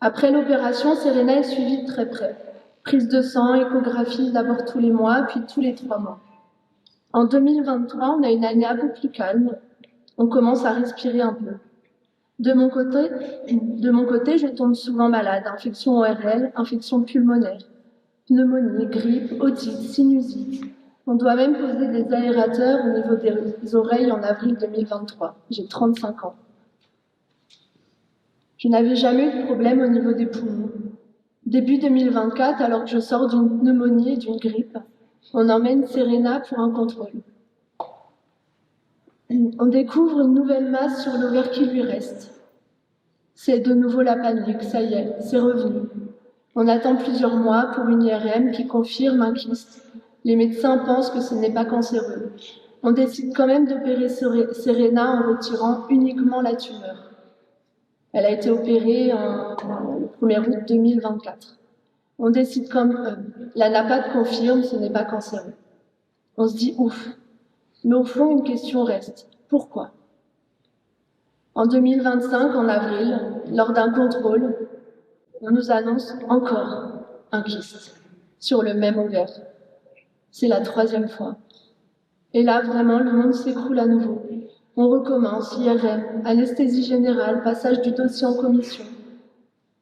Après l'opération, Serena est suivie de très près. Prise de sang, échographie d'abord tous les mois, puis tous les 3 mois. En 2023, on a une année un peu plus calme. On commence à respirer un peu. De mon côté, je tombe souvent malade. Infection ORL, infection pulmonaire, pneumonie, grippe, otite, sinusite. On doit même poser des aérateurs au niveau des oreilles en avril 2023. J'ai 35 ans. Je n'avais jamais eu de problème au niveau des poumons. Début 2024, alors que je sors d'une pneumonie et d'une grippe, on emmène Serena pour un contrôle. On découvre une nouvelle masse sur l'ovaire qui lui reste. C'est de nouveau la panique, ça y est, c'est revenu. On attend plusieurs mois pour une IRM qui confirme un kyste. Les médecins pensent que ce n'est pas cancéreux. On décide quand même d'opérer Serena en retirant uniquement la tumeur. Elle a été opérée le 1er août 2024. On décide la NAPAD confirme, ce n'est pas cancéreux. On se dit ouf. Mais au fond, une question reste. Pourquoi ? En 2025, en avril, lors d'un contrôle, on nous annonce encore un kyste sur le même ovaire. C'est la 3e fois. Et là, vraiment, le monde s'écroule à nouveau. On recommence, IRM, anesthésie générale, passage du dossier en commission.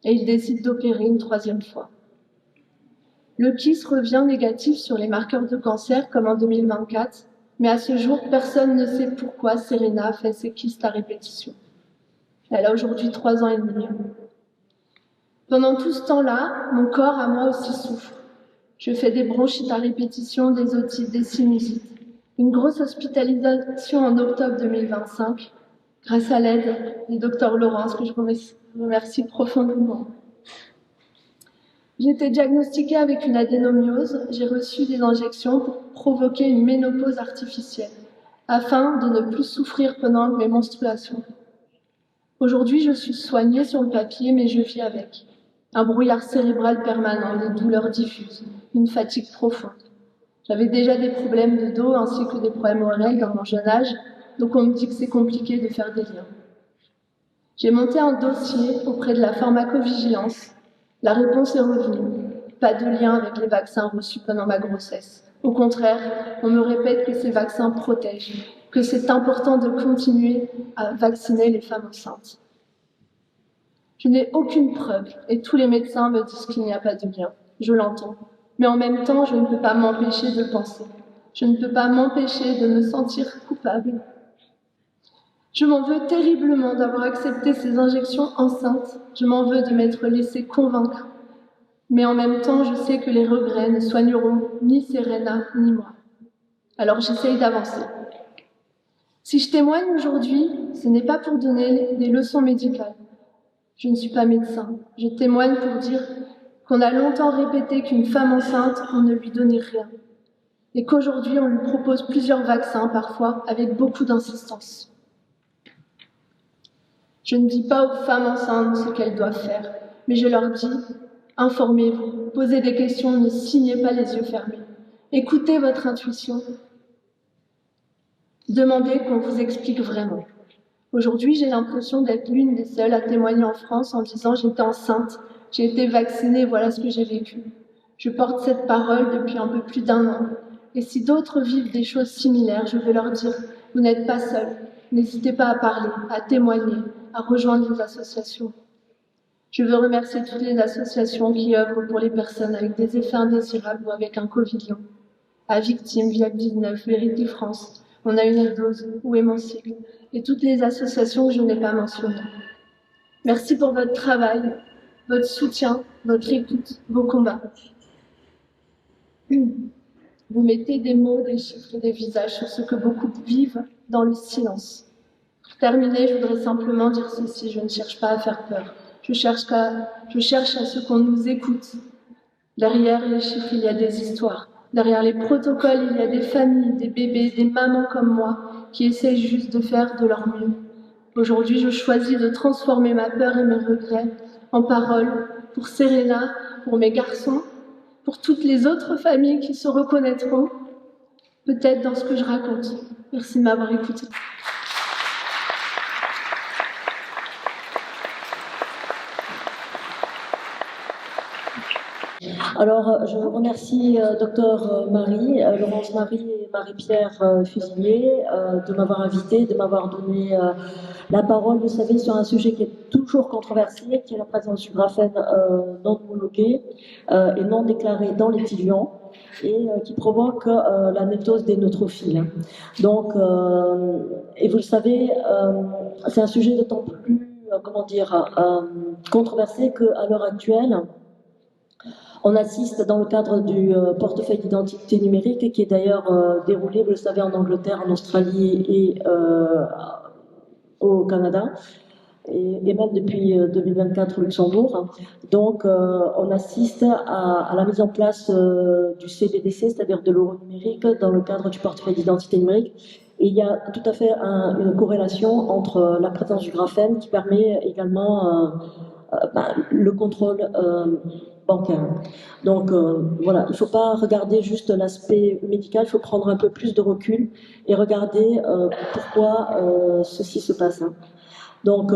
Et il décide d'opérer une 3e fois. Le kyste revient négatif sur les marqueurs de cancer comme en 2024, mais à ce jour, personne ne sait pourquoi Serena fait ces kystes à répétition. Elle a aujourd'hui 3 ans et demi. Pendant tout ce temps-là, mon corps à moi aussi souffre. Je fais des bronchites à répétition, des otites, des sinusites. Une grosse hospitalisation en octobre 2025, grâce à l'aide du docteur Laurence, que je remercie profondément. J'ai été diagnostiquée avec une adénomyose. J'ai reçu des injections pour provoquer une ménopause artificielle, afin de ne plus souffrir pendant mes menstruations. Aujourd'hui, je suis soignée sur le papier, mais je vis avec. Un brouillard cérébral permanent, des douleurs diffuses, une fatigue profonde. J'avais déjà des problèmes de dos ainsi que des problèmes aux règles dans mon jeune âge, donc on me dit que c'est compliqué de faire des liens. J'ai monté un dossier auprès de la pharmacovigilance. La réponse est revenue. Pas de lien avec les vaccins reçus pendant ma grossesse. Au contraire, on me répète que ces vaccins protègent, que c'est important de continuer à vacciner les femmes enceintes. Je n'ai aucune preuve et tous les médecins me disent qu'il n'y a pas de lien. Je l'entends. Mais en même temps, je ne peux pas m'empêcher de penser. Je ne peux pas m'empêcher de me sentir coupable. Je m'en veux terriblement d'avoir accepté ces injections enceintes. Je m'en veux de m'être laissée convaincre. Mais en même temps, je sais que les regrets ne soigneront ni Serena ni moi. Alors j'essaye d'avancer. Si je témoigne aujourd'hui, ce n'est pas pour donner des leçons médicales. Je ne suis pas médecin. Je témoigne pour dire qu'on a longtemps répété qu'une femme enceinte, on ne lui donnait rien. Et qu'aujourd'hui, on lui propose plusieurs vaccins, parfois avec beaucoup d'insistance. Je ne dis pas aux femmes enceintes ce qu'elles doivent faire, mais je leur dis, informez-vous, posez des questions, ne signez pas les yeux fermés. Écoutez votre intuition. Demandez qu'on vous explique vraiment. Aujourd'hui, j'ai l'impression d'être l'une des seules à témoigner en France en disant « j'étais enceinte, j'ai été vaccinée, voilà ce que j'ai vécu ». Je porte cette parole depuis un peu plus d'1 an. Et si d'autres vivent des choses similaires, je veux leur dire « vous n'êtes pas seuls, n'hésitez pas à parler, à témoigner, à rejoindre les associations ». Je veux remercier toutes les associations qui œuvrent pour les personnes avec des effets indésirables ou avec un Covid long. À Victimes, Viac 19, Vérité France, On a une dose ou Émancipe, et toutes les associations que je n'ai pas mentionnées. Merci pour votre travail, votre soutien, votre écoute, vos combats. Vous mettez des mots, des chiffres et des visages sur ce que beaucoup vivent dans le silence. Pour terminer, je voudrais simplement dire ceci, je ne cherche pas à faire peur. Je cherche à ce qu'on nous écoute. Derrière les chiffres, il y a des histoires. Derrière les protocoles, il y a des familles, des bébés, des mamans comme moi qui essayent juste de faire de leur mieux. Aujourd'hui, je choisis de transformer ma peur et mes regrets en paroles pour Serena, pour mes garçons, pour toutes les autres familles qui se reconnaîtront, peut-être dans ce que je raconte. Merci de m'avoir écouté. Alors, je remercie Dr Marie, Laurence Marie et Marie-Pierre Fusilier de m'avoir invité, de m'avoir donné la parole, vous savez, sur un sujet qui est toujours controversé, qui est la présence du graphène non homologué et non déclaré dans l'étilion. et qui provoque la nétose des neutrophiles. Donc, et vous le savez, c'est un sujet d'autant plus, controversé qu'à l'heure actuelle, on assiste dans le cadre du portefeuille d'identité numérique qui est d'ailleurs déroulé, vous le savez, en Angleterre, en Australie et au Canada, et même depuis 2024 au Luxembourg. Donc, on assiste à la mise en place du CBDC, c'est-à-dire de l'euro numérique, dans le cadre du portefeuille d'identité numérique. Et il y a tout à fait une corrélation entre la présence du graphène qui permet également le contrôle bancaire. Donc voilà, il ne faut pas regarder juste l'aspect médical, il faut prendre un peu plus de recul et regarder pourquoi ceci se passe. Donc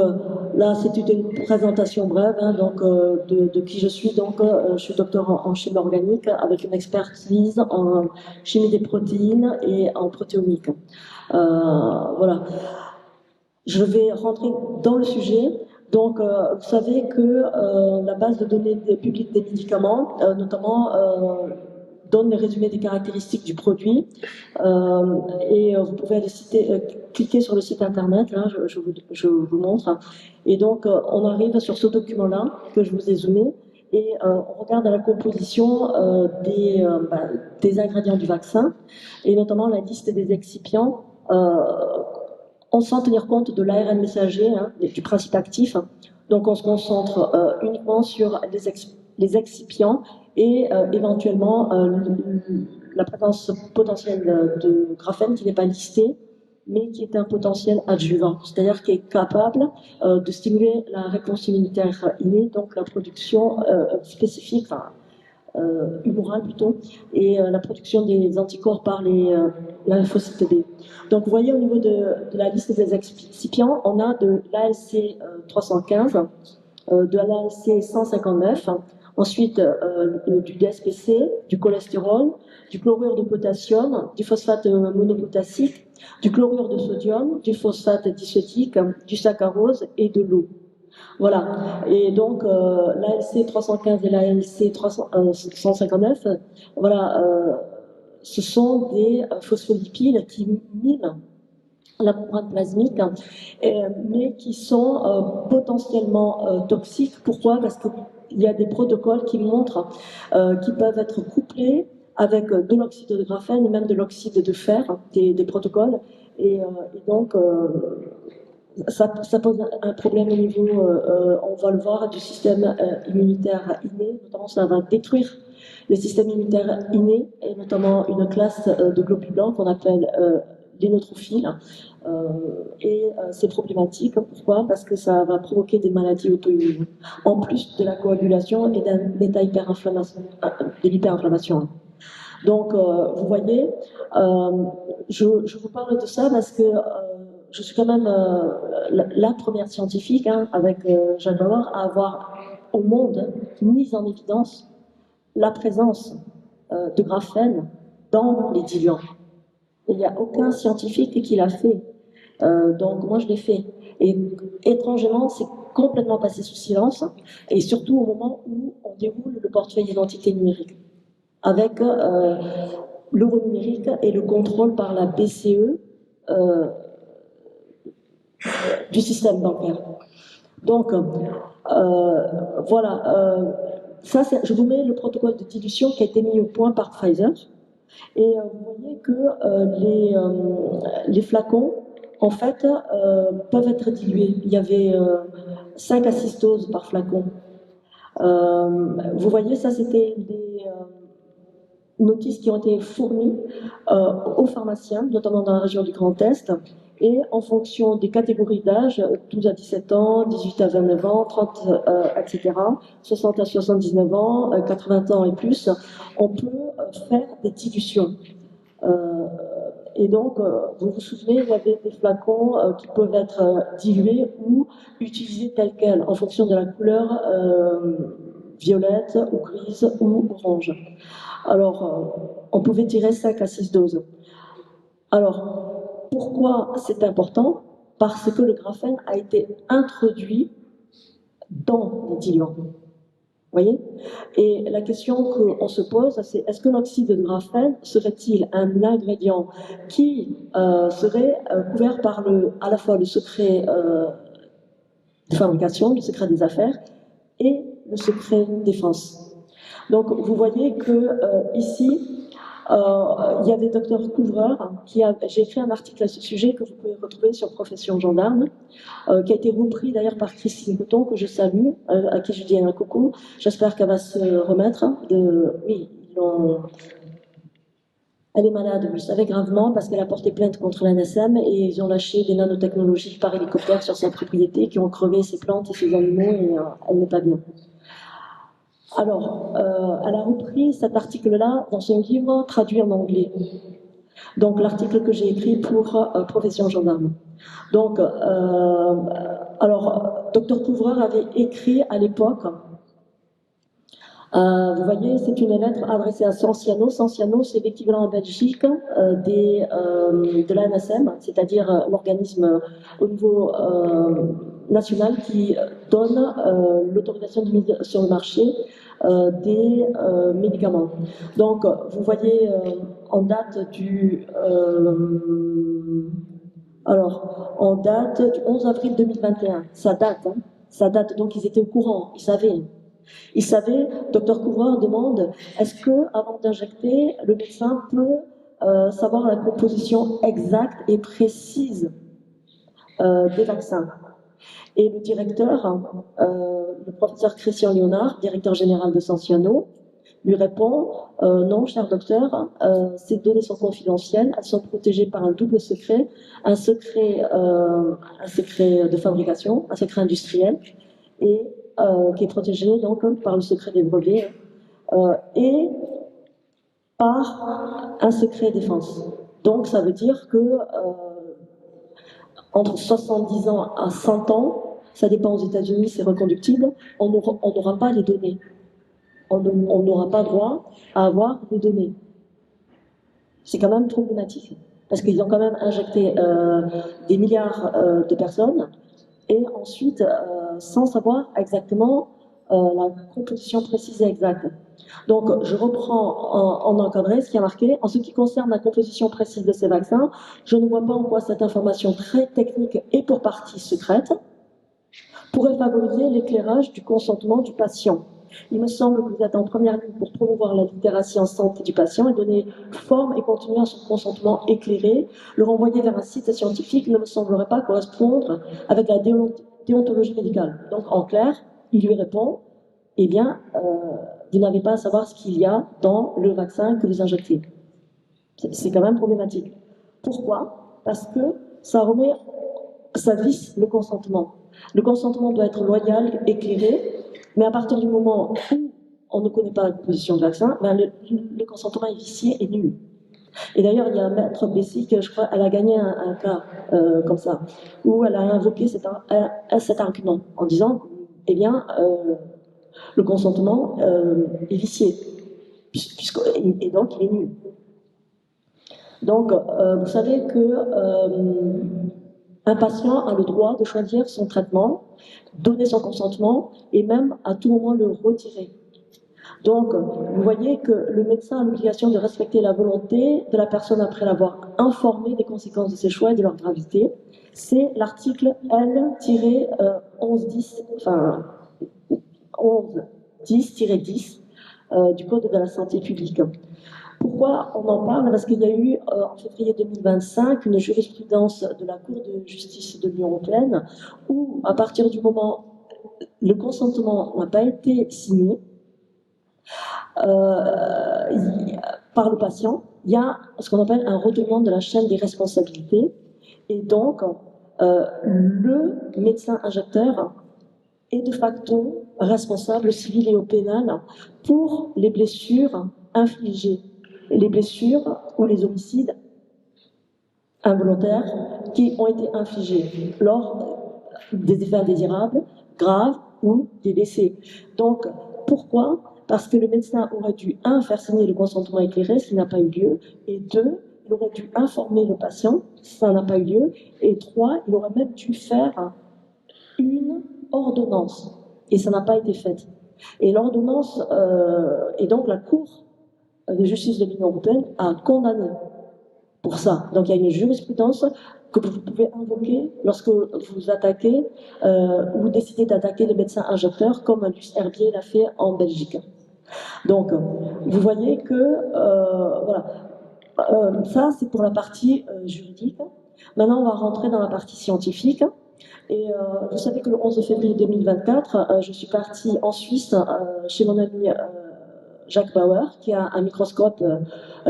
là, c'était une présentation brève donc, de qui je suis. Donc, je suis docteur en chimie organique avec une expertise en chimie des protéines et en protéomique. Voilà. Je vais rentrer dans le sujet. Donc, vous savez que la base de données publique des médicaments, notamment, donne le résumé des caractéristiques du produit. Et vous pouvez aller cliquer sur le site internet, là, je vous montre. Et donc, on arrive sur ce document-là que je vous ai zoomé. Et on regarde la composition des ingrédients du vaccin, et notamment la liste des excipients, sans tenir compte de l'ARN messager, du principe actif. Donc on se concentre uniquement sur les excipients et éventuellement la présence potentielle de graphène qui n'est pas listée, mais qui est un potentiel adjuvant, c'est-à-dire qui est capable de stimuler la réponse immunitaire innée, donc la production spécifique, humorale plutôt, et la production des anticorps par la lymphocyte B. Donc vous voyez au niveau de la liste des excipients, on a de l'ALC 315, de l'ALC 159, ensuite du DSPC, du cholestérol, du chlorure de potassium, du phosphate monopotassique, du chlorure de sodium, du phosphate disodique, du saccharose et de l'eau. Voilà, et donc l'ALC 315 et l'ALC 159, voilà, ce sont des phospholipides qui miment la membrane plasmique, mais qui sont potentiellement toxiques. Pourquoi? Parce qu'il y a des protocoles qui montrent qu'ils peuvent être couplés avec de l'oxyde de graphène et même de l'oxyde de fer, des protocoles, et donc ça pose un problème au niveau, on va le voir, du système immunitaire inné, notamment ça va détruire les systèmes immunitaires innés, et notamment une classe de globules blancs qu'on appelle les neutrophiles. Et c'est problématique. Pourquoi? Parce que ça va provoquer des maladies auto-immunes, en plus de la coagulation et d'un état de l'hyperinflammation. Donc, vous voyez, je vous parle de ça parce que je suis quand même la première scientifique, avec Jacques Bauer, à avoir au monde mis en évidence la présence de graphène dans les diluants. Il n'y a aucun scientifique qui l'a fait. Donc moi je l'ai fait. Et étrangement, c'est complètement passé sous silence, et surtout au moment où on déroule le portefeuille d'identité numérique, avec l'euro numérique et le contrôle par la BCE du système bancaire. Donc voilà, ça, je vous mets le protocole de dilution qui a été mis au point par Pfizer. Et vous voyez que les flacons, en fait, peuvent être dilués. Il y avait 5 à 6 doses par flacon. Vous voyez, ça, c'était des notices qui ont été fournies aux pharmaciens, notamment dans la région du Grand Est, et en fonction des catégories d'âge, 12 à 17 ans, 18 à 29 ans, 30, etc., 60 à 79 ans, 80 ans et plus, on peut faire des dilutions. Et donc, vous vous souvenez, il y avait des flacons qui peuvent être dilués ou utilisés tels quels, en fonction de la couleur violette ou grise ou orange. Alors, on pouvait tirer 5 à 6 doses. Alors, pourquoi c'est important? Parce que le graphène a été introduit dans les diluants. voyez? Et la question qu'on se pose, c'est est-ce que l'oxyde de graphène serait-il un ingrédient qui serait couvert par à la fois le secret de fabrication, le secret des affaires et le secret défense? Donc vous voyez que ici, il y avait Dr Couvreur, j'ai écrit un article à ce sujet que vous pouvez retrouver sur Profession Gendarme, qui a été repris d'ailleurs par Christine Bouton, que je salue, à qui je dis un coucou. J'espère qu'elle va se remettre Oui, elle est malade, vous le savez, gravement, parce qu'elle a porté plainte contre la NSM et ils ont lâché des nanotechnologies par hélicoptère sur sa propriété qui ont crevé ses plantes et ses animaux et elle n'est pas bien. Alors, elle a repris cet article-là dans son livre traduit en anglais. Donc, l'article que j'ai écrit pour Profession Gendarme. Donc, alors, Dr Couvreur avait écrit à l'époque, vous voyez, c'est une lettre adressée à Sanciano. Sanciano, c'est l'équivalent en Belgique de la NSM, c'est-à-dire l'organisme au niveau national qui donne l'autorisation de mise sur le marché des médicaments. Donc, vous voyez en date du 11 avril 2021, ça date, donc ils étaient au courant, ils savaient, Dr Couvreur demande, est-ce que avant d'injecter, le médecin peut savoir la composition exacte et précise des vaccins? Et le directeur, le professeur Christian Léonard, directeur général de Sanciano, lui répond non, cher docteur, ces données sont confidentielles, elles sont protégées par un double secret, un secret de fabrication, un secret industriel, et qui est protégé donc par le secret des brevets et par un secret défense. Donc ça veut dire que entre 70 ans à 100 ans, ça dépend aux États-Unis, c'est reconductible, on n'aura pas les données. On n'aura pas droit à avoir les données. C'est quand même problématique, parce qu'ils ont quand même injecté des milliards de personnes, et ensuite, sans savoir exactement la composition précise et exacte. Donc, je reprends en encadré ce qui a marqué. En ce qui concerne la composition précise de ces vaccins, je ne vois pas en quoi cette information très technique et pour partie secrète pourrait favoriser l'éclairage du consentement du patient. Il me semble que vous êtes en première ligne pour promouvoir la littératie en santé du patient et donner forme et contenu à son consentement éclairé. Le renvoyer vers un site scientifique ne me semblerait pas correspondre avec la déontologie médicale. Donc, en clair, il lui répond, eh bien, vous n'avez pas à savoir ce qu'il y a dans le vaccin que vous injectez. C'est quand même problématique. Pourquoi? Parce que ça visse le consentement. Le consentement doit être loyal, éclairé, mais à partir du moment où on ne connaît pas la composition du vaccin, ben le consentement est vicié et nul. Et d'ailleurs, il y a un maître Bessic, je crois, elle a gagné un cas comme ça, où elle a invoqué cet argument en disant, eh bien, le consentement est vicié, et donc il est nul. Donc, vous savez que un patient a le droit de choisir son traitement, donner son consentement et même à tout moment le retirer. Donc, vous voyez que le médecin a l'obligation de respecter la volonté de la personne après l'avoir informée des conséquences de ses choix et de leur gravité. C'est l'article L-1110, enfin 1110-10 du Code de la santé publique. Pourquoi on en parle? Parce qu'il y a eu en février 2025 une jurisprudence de la Cour de justice de l'Union européenne où, à partir du moment où le consentement n'a pas été signé par le patient, il y a ce qu'on appelle un retournement de la chaîne des responsabilités, et donc le médecin injecteur est de facto responsable civil et au pénal pour les blessures infligées, les blessures ou les homicides involontaires qui ont été infligés lors des effets indésirables, graves ou des décès. Donc, pourquoi? Parce que le médecin aurait dû, un, faire signer le consentement éclairé, ce qui n'a pas eu lieu, et deux, il aurait dû informer le patient, ça n'a pas eu lieu, et trois, il aurait même dû faire une ordonnance, et ça n'a pas été fait. Et l'ordonnance, et donc la Cour de justice de l'Union européenne a condamné pour ça. Donc il y a une jurisprudence que vous pouvez invoquer lorsque vous attaquez ou décidez d'attaquer les médecins injecteurs, comme Luce Herbier l'a fait en Belgique. Donc, vous voyez que, voilà, ça c'est pour la partie juridique. Maintenant, on va rentrer dans la partie scientifique. Et vous savez que le 11 février 2024, je suis partie en Suisse chez mon ami Jacques Bauer, qui a un microscope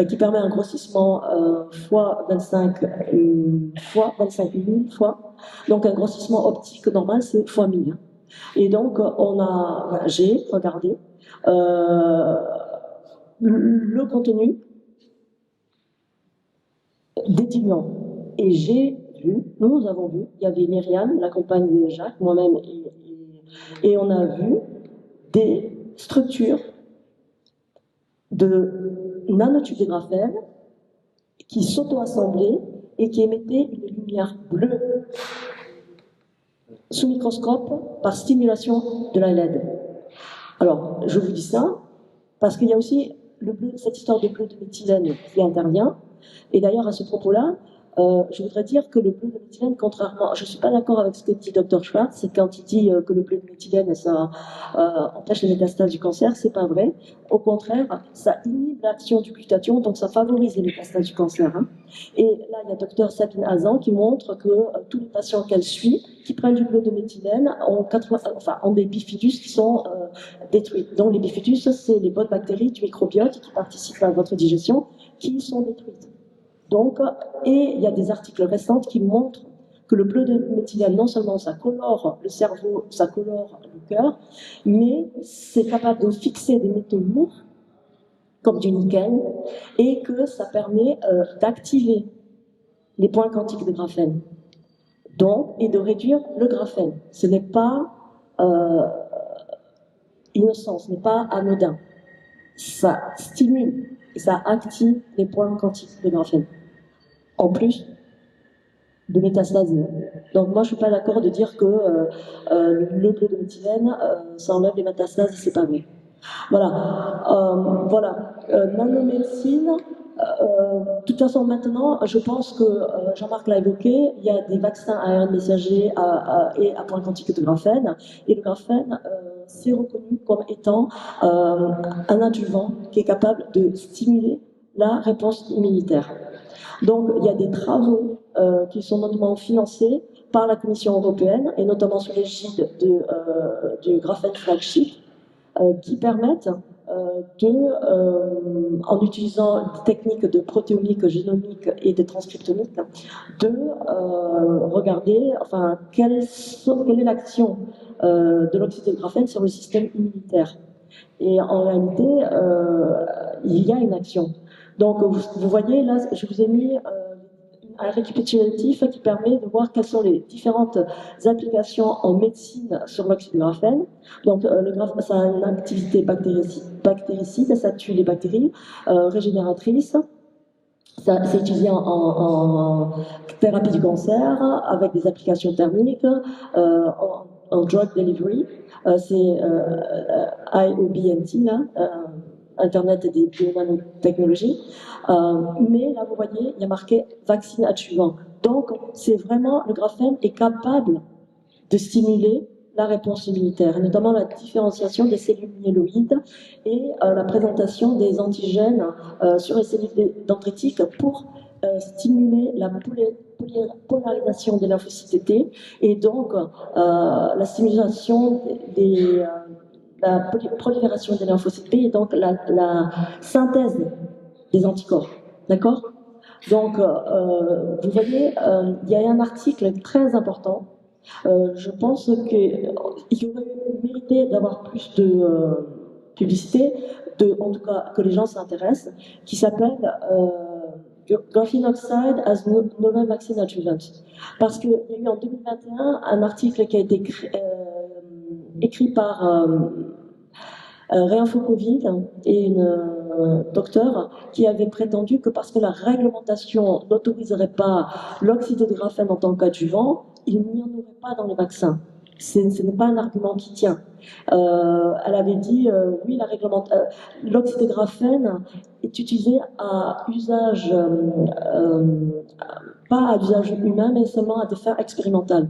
qui permet un grossissement fois 25 000 fois. Donc un grossissement optique normal, c'est fois 1000. Et donc j'ai regardé le contenu des diluants. Et nous avons vu, il y avait Myriam, la compagne de Jacques, moi-même, et on a vu des structures de nanotubes de graphène qui s'auto-assemblaient et qui émettaient une lumière bleue sous microscope par stimulation de la LED. Alors, je vous dis ça parce qu'il y a aussi cette histoire de bleu de méthylène qui intervient. Et d'ailleurs, à ce propos-là, je voudrais dire que le bleu de méthylène, contrairement, je ne suis pas d'accord avec ce que dit Dr Schwartz, c'est quand il dit que le bleu de méthylène, ça empêche les métastases du cancer, c'est pas vrai. Au contraire, ça inhibe l'action du glutathion, donc ça favorise les métastases du cancer. Hein. Et là, il y a Dr Sabine Hazan qui montre que tous les patients qu'elle suit, qui prennent du bleu de méthylène, ont des bifidus qui sont détruits. Donc les bifidus, c'est les bonnes bactéries du microbiote qui participent à votre digestion, qui sont détruites. Donc, et il y a des articles récents qui montrent que le bleu de méthylène, non seulement ça colore le cerveau, ça colore le cœur, mais c'est capable de fixer des métaux lourds, comme du nickel, et que ça permet d'activer les points quantiques de graphène. Donc, et de réduire le graphène. Ce n'est pas innocent, ce n'est pas anodin. Ça stimule et ça active les points quantiques de graphène. En plus de métastases. Donc moi je suis pas d'accord de dire que le bleu de méthylène ça enlève les métastases, c'est pas vrai. Voilà. Naноmédecine. De toute façon maintenant, je pense que Jean-Marc l'a évoqué, il y a des vaccins à ARN messager et à point quantique de graphène, et le graphène c'est reconnu comme étant un adjuvant qui est capable de stimuler la réponse immunitaire. Donc, il y a des travaux qui sont notamment financés par la Commission européenne, et notamment sous l'égide du graphène flagship, qui permettent en utilisant des techniques de protéomique, génomique et de transcriptomique, de regarder quelle est l'action de l'oxyde de graphène sur le système immunitaire. Et en réalité, il y a une action. Donc, vous voyez, là, je vous ai mis un récapitulatif qui permet de voir quelles sont les différentes applications en médecine sur l'oxyde de graphène. Donc, le graphène, ça a une activité bactéricide, ça tue les bactéries, régénératrice. C'est utilisé en thérapie du cancer, avec des applications thermiques, en drug delivery. C'est IOBNT, là. Internet des bionanotechnologies, mais là vous voyez, il y a marqué vaccin adjuvant. Donc c'est vraiment, le graphène est capable de stimuler la réponse immunitaire, et notamment la différenciation des cellules myéloïdes et la présentation des antigènes sur les cellules dendritiques pour stimuler la polarisation des lymphocytes T et donc la stimulation la prolifération des lymphocytes B et donc la synthèse des anticorps. D'accord? Donc, vous voyez, il y a un article très important. Je pense qu'il aurait mérité d'avoir plus de publicité, en tout cas que les gens s'intéressent, qui s'appelle Graphene Oxide as Novel Vaccine Adjuvant. Parce qu'il y a eu en 2021 un article qui a été écrit par Réinfo Covid et une docteure qui avait prétendu que parce que la réglementation n'autoriserait pas l'oxyde de graphène en tant qu'adjuvant, il n'y en aurait pas dans les vaccins. Ce n'est pas un argument qui tient. Elle avait dit, oui, l'oxydographène est utilisé à usage, pas à usage humain, mais seulement à des fins expérimentales.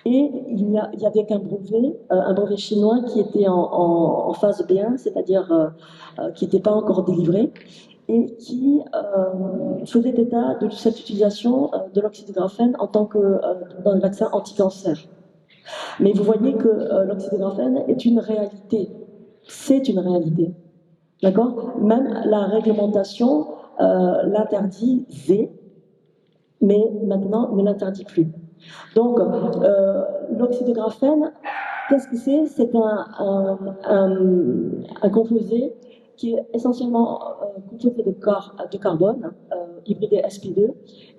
Et il y avait un brevet chinois qui était en phase B1, c'est-à-dire qui n'était pas encore délivré, et qui faisait état de cette utilisation de l'oxydographène en tant que dans le vaccin anti-cancer. Mais vous voyez que l'oxydographène est une réalité. C'est une réalité. D'accord? Même la réglementation l'interdisait, mais maintenant ne l'interdit plus. Donc, l'oxydographène, qu'est-ce que c'est? C'est un composé qui est essentiellement composé de carbone, hybridé sp2,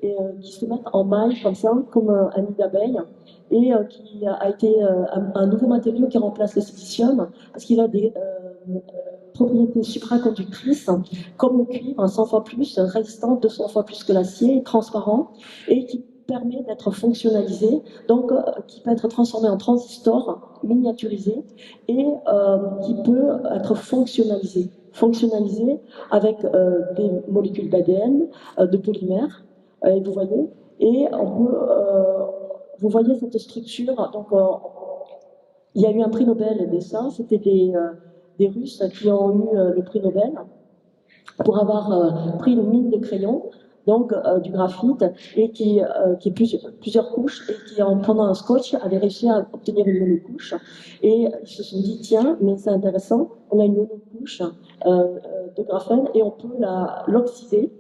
et qui se met en maille comme ça, comme un nid d'abeille, et qui a été un nouveau matériau qui remplace le silicium, parce qu'il a des propriétés supraconductrices, comme le cuivre, 100 fois plus, résistant 200 fois plus que l'acier, transparent, et qui permet d'être fonctionnalisé, donc qui peut être transformé en transistor, miniaturisé, et qui peut être fonctionnalisé avec des molécules d'ADN, de polymères, et vous voyez, et vous voyez cette structure, donc il y a eu un prix Nobel de ça, c'était des Russes qui ont eu le prix Nobel pour avoir pris une mine de crayon, donc du graphite, et qui est plusieurs couches, et qui en prenant un scotch avait réussi à obtenir une monocouche. Et ils se sont dit, tiens, mais c'est intéressant, on a une monocouche de graphène et on peut l'oxyder,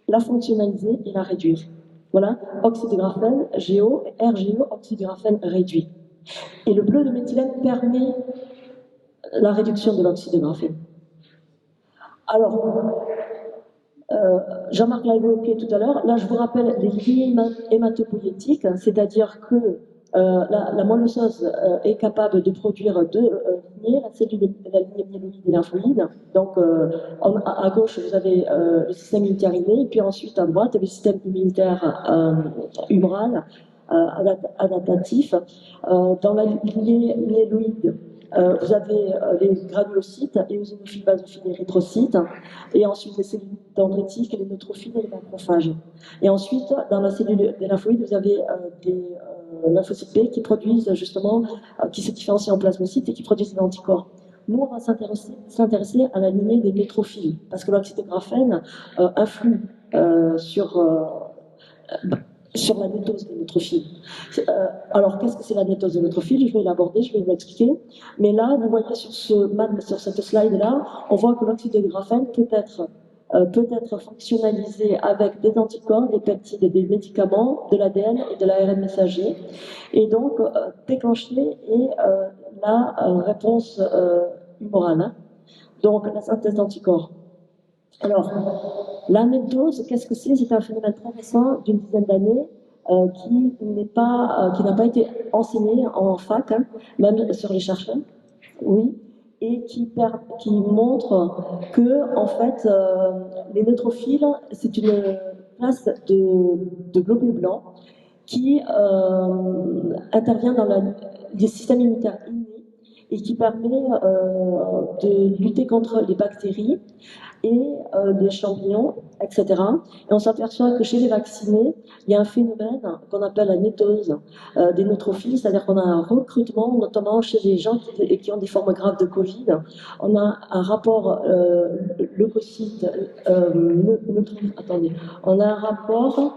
la fonctionnaliser et la réduire. Voilà, oxyde de graphène, GO, RGO, oxyde de graphène réduit. Et le bleu de méthylène permet la réduction de l'oxyde de graphène. Alors, Jean-Marc l'a évoqué tout à l'heure, là je vous rappelle les lignées hématopoïétiques, c'est-à-dire que la moellosose est capable de produire deux lignées, la lignée myéloïde et lymphoïde. Donc à gauche vous avez le système immunitaire inné, et puis ensuite à droite le système immunitaire humoral adaptatif. Dans la lignée myéloïde, vous avez les granulocytes, éosinophiles, basophiles, érythrocytes, et ensuite les cellules dendritiques, les neutrophiles et les macrophages. Et ensuite, dans la cellule des lymphoïdes, vous avez des lymphocytes B qui produisent justement, qui se différencient en plasmocytes et qui produisent des anticorps. Nous, on va s'intéresser à la lignée des neutrophiles, parce que l'oxyde de graphène influe sur la nétose des neutrophiles. Alors, qu'est-ce que c'est la nétose des neutrophiles? Je vais l'aborder, je vais vous l'expliquer. Mais là, vous voyez sur cette slide-là, on voit que l'oxyde de graphène peut être fonctionnalisé avec des anticorps, des peptides, des médicaments, de l'ADN et de l'ARN messager, et donc déclencher la réponse humorale, hein. Donc la synthèse d'anticorps. Alors, la nétose, qu'est-ce que c'est? C'est un phénomène très récent d'une dizaine d'années qui n'a pas été enseigné en fac, hein, même sur les chercheurs, oui, et qui montre que en fait les neutrophiles, c'est une classe de globules blancs qui intervient dans le système immunitaire inné et qui permet de lutter contre les bactéries et les champignons, etc. Et on s'aperçoit que chez les vaccinés, il y a un phénomène qu'on appelle la nétose des neutrophiles, c'est-à-dire qu'on a un recrutement, notamment chez les gens qui ont des formes graves de Covid. On a un rapport leucocyte, attendez, on a un rapport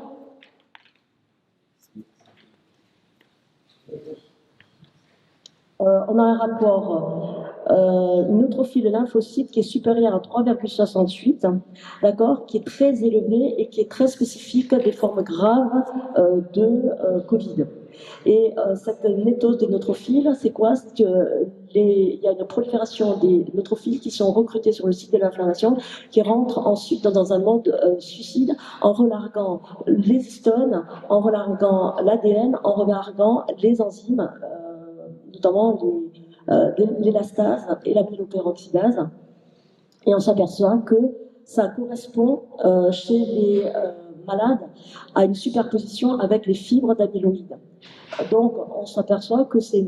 neutrophile lymphocyte qui est supérieur à 3,68, d'accord, qui est très élevé et qui est très spécifique des formes graves de Covid. Et cette nétose des neutrophiles, c'est quoi? C'est qu'il y a une prolifération des neutrophiles qui sont recrutés sur le site de l'inflammation, qui rentrent ensuite dans un mode suicide en relarguant les histones, en relarguant l'ADN, en relarguant les enzymes, notamment l'élastase et la myeloperoxydase. Et on s'aperçoit que ça correspond chez les malades à une superposition avec les fibres d'amyloïde. Donc, on s'aperçoit que ces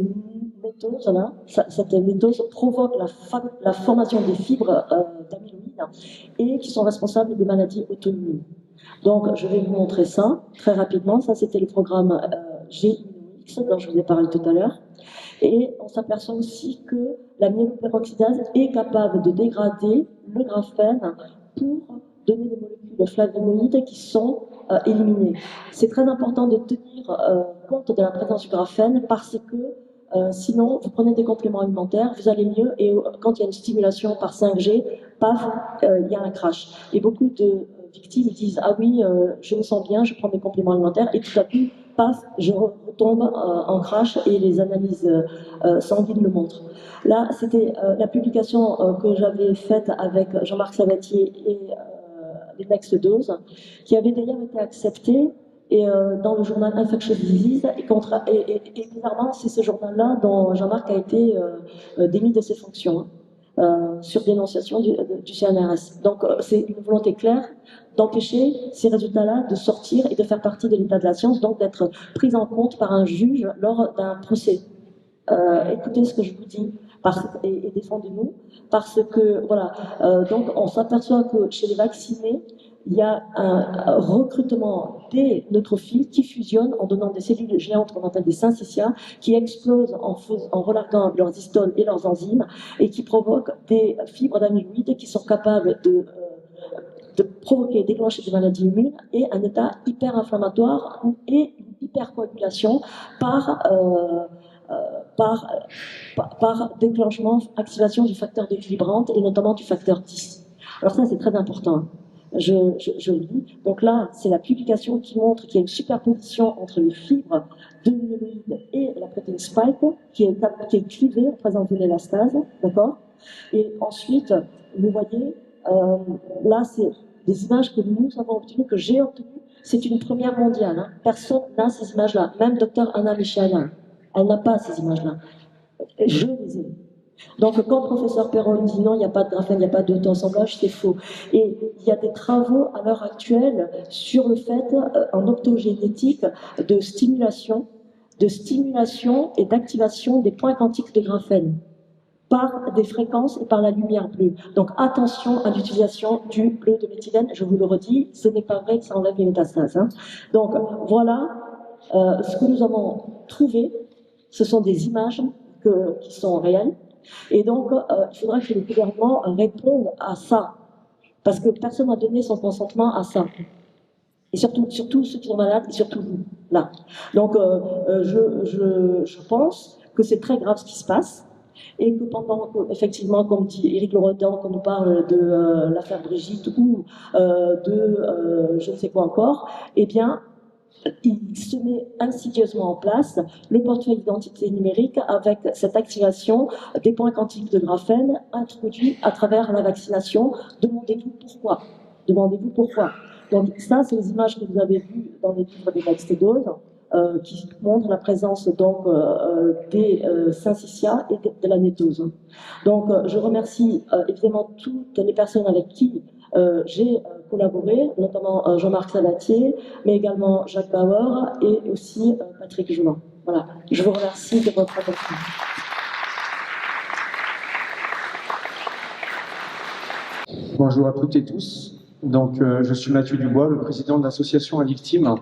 métoses-là, cette métose provoque la formation des fibres d'amyloïdes et qui sont responsables des maladies auto-immunes. Donc, je vais vous montrer ça très rapidement. Ça, c'était le programme GIX dont je vous ai parlé tout à l'heure. Et on s'aperçoit aussi que la myéloperoxydase est capable de dégrader le graphène pour donner des molécules flavonoïdes qui sont éliminées. C'est très important de tenir compte de la présence du graphène parce que sinon, vous prenez des compléments alimentaires, vous allez mieux et quand il y a une stimulation par 5G, paf, il y a un crash. Et beaucoup de victimes disent « Ah oui, je me sens bien, je prends des compléments alimentaires » et tout à coup, paf, je retombe en crash et les analyses sanguines le montrent. Là, c'était la publication que j'avais faite avec Jean-Marc Sabatier et les Next Dose, qui avait d'ailleurs été acceptée et, dans le journal Infectious Disease. Et bizarrement, c'est ce journal-là dont Jean-Marc a été démis de ses fonctions. Sur dénonciation du CNRS. Donc, c'est une volonté claire d'empêcher ces résultats-là de sortir et de faire partie de l'état de la science, donc d'être pris en compte par un juge lors d'un procès. Écoutez ce que je vous dis et défendez-nous, parce que, voilà, donc on s'aperçoit que chez les vaccinés, il y a un recrutement des neutrophiles qui fusionnent en donnant des cellules géantes qu'on appelle des syncytia, qui explosent en relarguant leurs histones et leurs enzymes, et qui provoquent des fibres d'amyloïdes qui sont capables de provoquer, déclencher des maladies immunes et un état hyper-inflammatoire et une hypercoagulation par déclenchement, activation du facteur d'équilibrante et notamment du facteur 10. Alors ça, c'est très important. Je le dis. Donc là, c'est la publication qui montre qu'il y a une superposition entre les fibres de myéloïdes et la protéine spike qui est clivée en présence de l'élastase, d'accord? Et ensuite, vous voyez, là, c'est des images que nous avons obtenues, que j'ai obtenues. C'est une première mondiale. Hein. Personne n'a ces images-là. Même Dr Anna Michaela, elle n'a pas ces images-là. Je les ai. Donc, quand le professeur Perron dit non, il n'y a pas de graphène, il n'y a pas d'auto-assemblage, c'est faux. Et il y a des travaux à l'heure actuelle sur le fait, en optogénétique, de stimulation et d'activation des points quantiques de graphène par des fréquences et par la lumière bleue. Donc, attention à l'utilisation du bleu de méthylène. Je vous le redis, ce n'est pas vrai que ça enlève les métastases. Hein. Donc, voilà ce que nous avons trouvé. Ce sont des images qui sont réelles. Et donc, il faudra que le gouvernement réponde à ça. Parce que personne n'a donné son consentement à ça. Et surtout ceux qui sont malades, et surtout vous, là. Donc, je pense que c'est très grave ce qui se passe. Et que effectivement, comme dit Éric Loredan, qu'on nous parle de l'affaire Brigitte ou je ne sais quoi encore, eh bien, il se met insidieusement en place le portefeuille d'identité numérique avec cette activation des points quantiques de graphène introduits à travers la vaccination. Demandez-vous pourquoi. Demandez-vous pourquoi. Donc ça, c'est les images que vous avez vues dans les livres des Next Dose, qui montrent la présence donc des syncytia et de la nétose. Donc je remercie évidemment toutes les personnes avec qui j'ai collaboré, notamment Jean-Marc Sabatier, mais également Jacques Bauer et aussi Patrick Jouan. Voilà, je vous remercie de votre attention. Bonjour à toutes et tous. Donc, je suis Mathieu Dubois, le président de l'association Addictim,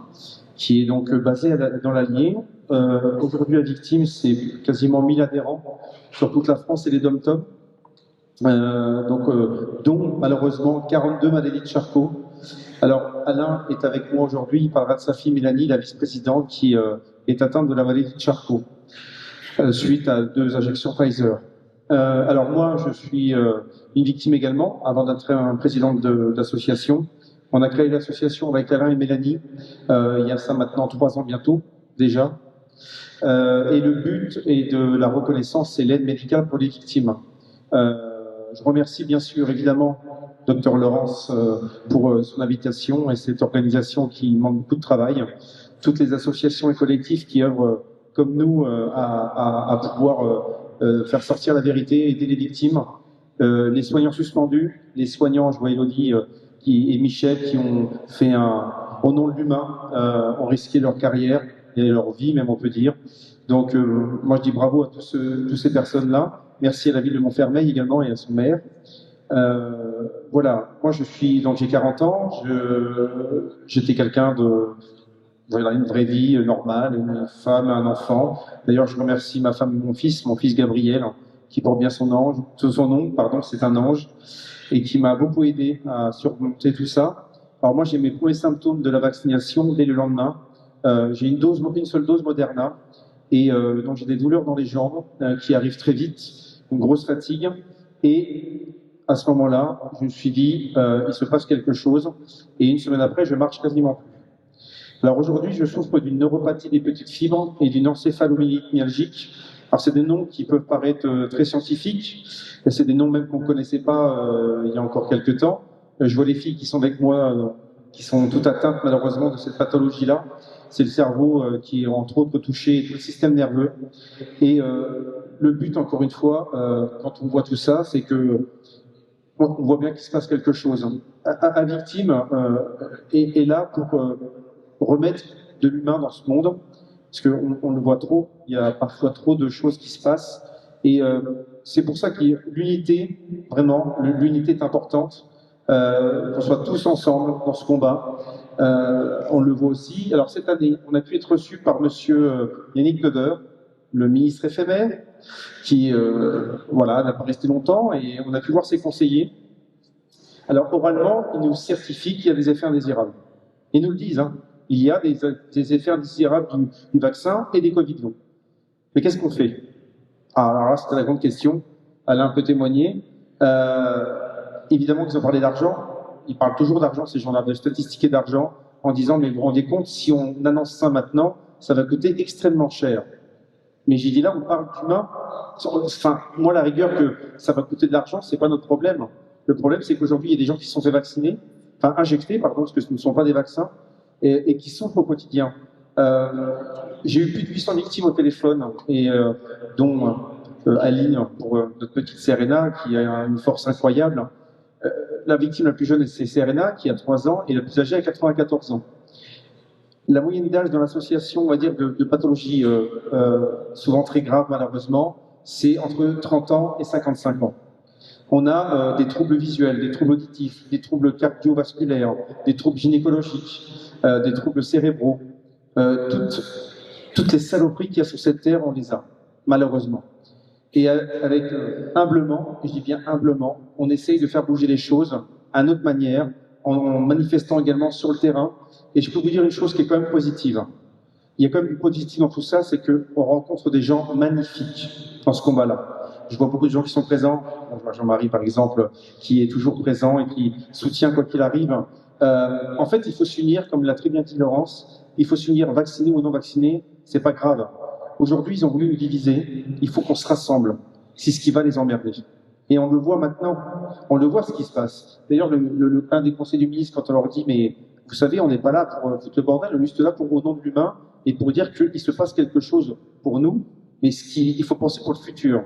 qui est donc basée dans l'Allier. Aujourd'hui, Addictim, c'est quasiment 1000 adhérents sur toute la France et les DOM-TOM. Dont malheureusement 42 maladies de Charcot. Alors Alain est avec moi aujourd'hui, il parlera de sa fille Mélanie, la vice-présidente, qui est atteinte de la maladie de Charcot suite à 2 injections Pfizer. Alors moi, je suis une victime également, avant d'être un président d'association. On a créé l'association avec Alain et Mélanie, il y a ça maintenant 3 ans bientôt, déjà. Et le but est de la reconnaissance, c'est l'aide médicale pour les victimes. Je remercie bien sûr évidemment Dr Laurence pour son invitation et cette organisation qui demande beaucoup de travail. Toutes les associations et collectifs qui œuvrent comme nous à pouvoir faire sortir la vérité, aider les victimes, les soignants suspendus, les soignants, je vois Elodie et Michel qui ont fait au nom de l'humain, ont risqué leur carrière et leur vie, même on peut dire. Donc, moi, je dis bravo à toutes ces personnes-là. Merci à la ville de Montfermeil également et à son maire. Voilà, moi donc j'ai 40 ans, j'étais quelqu'un de, voilà, une vraie vie normale, une femme, un enfant. D'ailleurs, je remercie ma femme et mon fils Gabriel, qui porte bien son nom, c'est un ange, et qui m'a beaucoup aidé à surmonter tout ça. Alors moi, j'ai mes premiers symptômes de la vaccination dès le lendemain. J'ai une seule dose Moderna, et donc j'ai des douleurs dans les jambes qui arrivent très vite, une grosse fatigue, et à ce moment-là, je me suis dit, il se passe quelque chose, et une semaine après, je marche quasiment plus. Alors aujourd'hui, je souffre d'une neuropathie des petites fibres et d'une encéphalomyélite myalgique. Alors c'est des noms qui peuvent paraître très scientifiques, et c'est des noms même qu'on ne connaissait pas il y a encore quelques temps. Je vois les filles qui sont avec moi, qui sont toutes atteintes malheureusement de cette pathologie-là. C'est le cerveau qui est entre autres touché, tout le système nerveux. Et le but, encore une fois, quand on voit tout ça, c'est que on voit bien qu'il se passe quelque chose. Un victime est là pour remettre de l'humain dans ce monde, parce qu'on le voit trop, il y a parfois trop de choses qui se passent, et c'est pour ça que l'unité, vraiment, l'unité est importante, qu'on soit tous ensemble dans ce combat. On le voit aussi. Alors cette année, on a pu être reçu par monsieur Yannick Noder, le ministre éphémère, qui voilà, n'a pas resté longtemps, et on a pu voir ses conseillers. Alors oralement, ils nous certifient qu'il y a des effets indésirables. Ils nous le disent, hein. Il y a des effets indésirables du vaccin et des Covid longs. Mais qu'est-ce qu'on fait? Alors là, c'était la grande question. Alain peut témoigner. Évidemment qu'ils ont parlé d'argent. Ils parlent toujours d'argent, ces gens-là, de statistiques et d'argent, en disant, mais vous vous rendez compte, si on annonce ça maintenant, ça va coûter extrêmement cher. Mais j'ai dit là, on parle d'humain. Enfin, moi, la rigueur que ça va coûter de l'argent, c'est pas notre problème. Le problème, c'est qu'aujourd'hui, il y a des gens qui se sont fait vacciner, enfin injectés, pardon, parce que ce ne sont pas des vaccins, et qui souffrent au quotidien. J'ai eu plus de 800 victimes au téléphone, et dont Aline, pour notre petite Serena, qui a une force incroyable. La victime la plus jeune, c'est Serena, qui a 3 ans, et la plus âgée a 94 ans. La moyenne d'âge dans l'association, on va dire, de pathologies souvent très graves, malheureusement, c'est entre 30 ans et 55 ans. On a des troubles visuels, des troubles auditifs, des troubles cardiovasculaires, des troubles gynécologiques, des troubles cérébraux. Toutes les saloperies qu'il y a sur cette terre, on les a, malheureusement. Et avec humblement, et je dis bien humblement, on essaye de faire bouger les choses à notre manière, en manifestant également sur le terrain. Et je peux vous dire une chose qui est quand même positive. Il y a quand même du positif dans tout ça, c'est qu'on rencontre des gens magnifiques dans ce combat-là. Je vois beaucoup de gens qui sont présents. Je vois Jean-Marie, par exemple, qui est toujours présent et qui soutient quoi qu'il arrive. En fait, il faut s'unir, comme l'a très bien dit Laurence, il faut s'unir, vacciné ou non vacciné, c'est pas grave. Aujourd'hui, ils ont voulu nous diviser, il faut qu'on se rassemble. C'est ce qui va les emmerder. Et on le voit maintenant, on le voit ce qui se passe. D'ailleurs, un des conseils du ministre, quand on leur dit, mais vous savez, on n'est pas là pour foutre le bordel, on est juste là pour au nom de l'humain et pour dire qu'il se passe quelque chose pour nous, mais il faut penser pour le futur.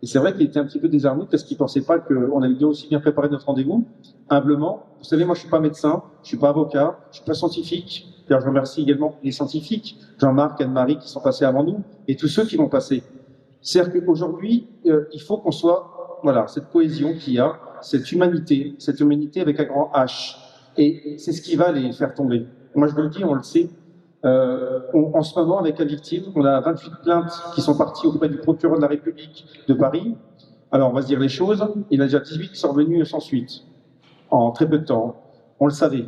Et c'est vrai qu'il était un petit peu désarmé parce qu'il ne pensait pas qu'on avait bien aussi bien préparé notre rendez-vous. Humblement, vous savez, moi je ne suis pas médecin, je ne suis pas avocat, je ne suis pas scientifique. D'ailleurs, je remercie également les scientifiques, Jean-Marc, Anne-Marie, qui sont passés avant nous, et tous ceux qui vont passer. C'est-à-dire qu'aujourd'hui, il faut qu'on soit, voilà, cette cohésion qu'il y a, cette humanité avec un grand H. Et c'est ce qui va les faire tomber. Moi, je vous le dis, on le sait. En ce moment, avec la victime, on a 28 plaintes qui sont parties auprès du procureur de la République de Paris. Alors, on va se dire les choses. Il y en a déjà 18 qui sont revenus sans suite, en très peu de temps. On le savait,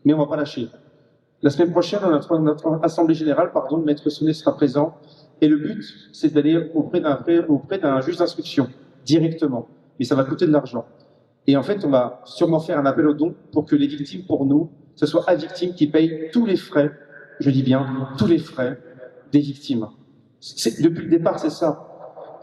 mais on ne va pas lâcher. La semaine prochaine, notre Assemblée Générale, Maître Sonnet sera présent. Et le but, c'est d'aller auprès d'un juge d'instruction, directement. Mais ça va coûter de l'argent. Et en fait, on va sûrement faire un appel aux dons pour que les victimes, pour nous, ce soit la victime qui paye tous les frais, je dis bien tous les frais des victimes. Depuis le départ, c'est ça.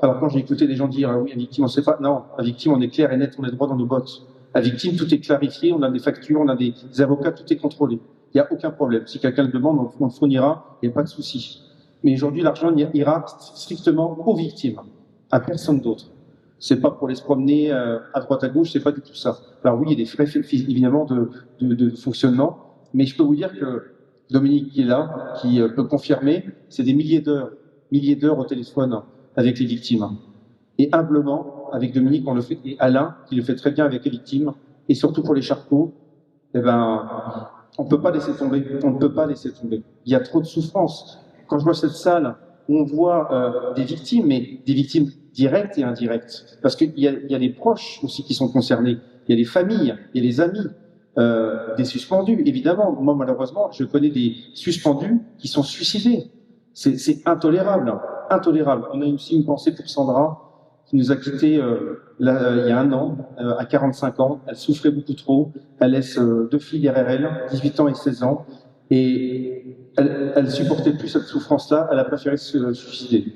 Alors quand j'ai écouté des gens dire oui, la victime, on ne sait pas. Non, la victime, on est clair et net, on est droit dans nos bottes. La victime, tout est clarifié, on a des factures, on a des avocats, tout est contrôlé. Il n'y a aucun problème. Si quelqu'un le demande, on le fournira, il n'y a pas de souci. Mais aujourd'hui, l'argent ira strictement aux victimes, à personne d'autre. C'est pas pour les se promener à droite à gauche, c'est pas du tout ça. Alors oui, il y a des frais évidemment de fonctionnement, mais je peux vous dire que Dominique qui est là, qui peut confirmer, c'est des milliers d'heures au téléphone avec les victimes. Et humblement, avec Dominique, on le fait, et Alain, qui le fait très bien avec les victimes, et surtout pour les Charcot, eh ben, on ne peut pas laisser tomber. On ne peut pas laisser tomber. Il y a trop de souffrance. Quand je vois cette salle où on voit des victimes, mais des victimes directes et indirectes, parce qu'il y a les proches aussi qui sont concernés, il y a les familles, il y a les amis, des suspendus, évidemment. Moi, malheureusement, je connais des suspendus qui sont suicidés. C'est intolérable, intolérable. On a aussi une pensée pour Sandra, qui nous a quittés il y a 1 an, à 45 ans. Elle souffrait beaucoup trop. Elle laisse 2 filles derrière elle, 18 ans et 16 ans. Et elle supportait plus cette souffrance-là. Elle a préféré se suicider. Vous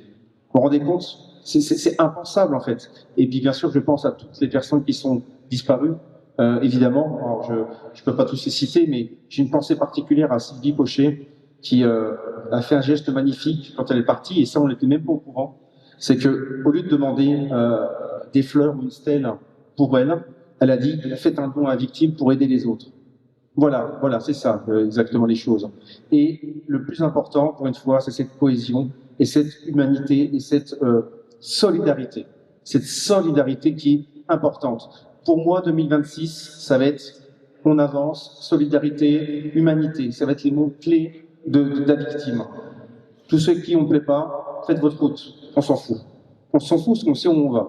vous rendez compte? C'est impensable, en fait. Et puis, bien sûr, je pense à toutes les personnes qui sont disparues. Évidemment, alors je peux pas tous les citer, mais j'ai une pensée particulière à Sylvie Pochet, qui a fait un geste magnifique quand elle est partie, et ça, on n'était même pas au courant. C'est que, au lieu de demander des fleurs ou une stèle pour elle, elle a dit faites un don à la victime pour aider les autres. Voilà, c'est ça exactement les choses. Et le plus important, pour une fois, c'est cette cohésion et cette humanité et cette solidarité. Cette solidarité qui est importante. Pour moi, 2026, ça va être on avance, solidarité, humanité. Ça va être les mots clés de la victime. Tous ceux qui on ne plaît pas, faites votre route. On s'en fout. On s'en fout parce qu'on sait où on va,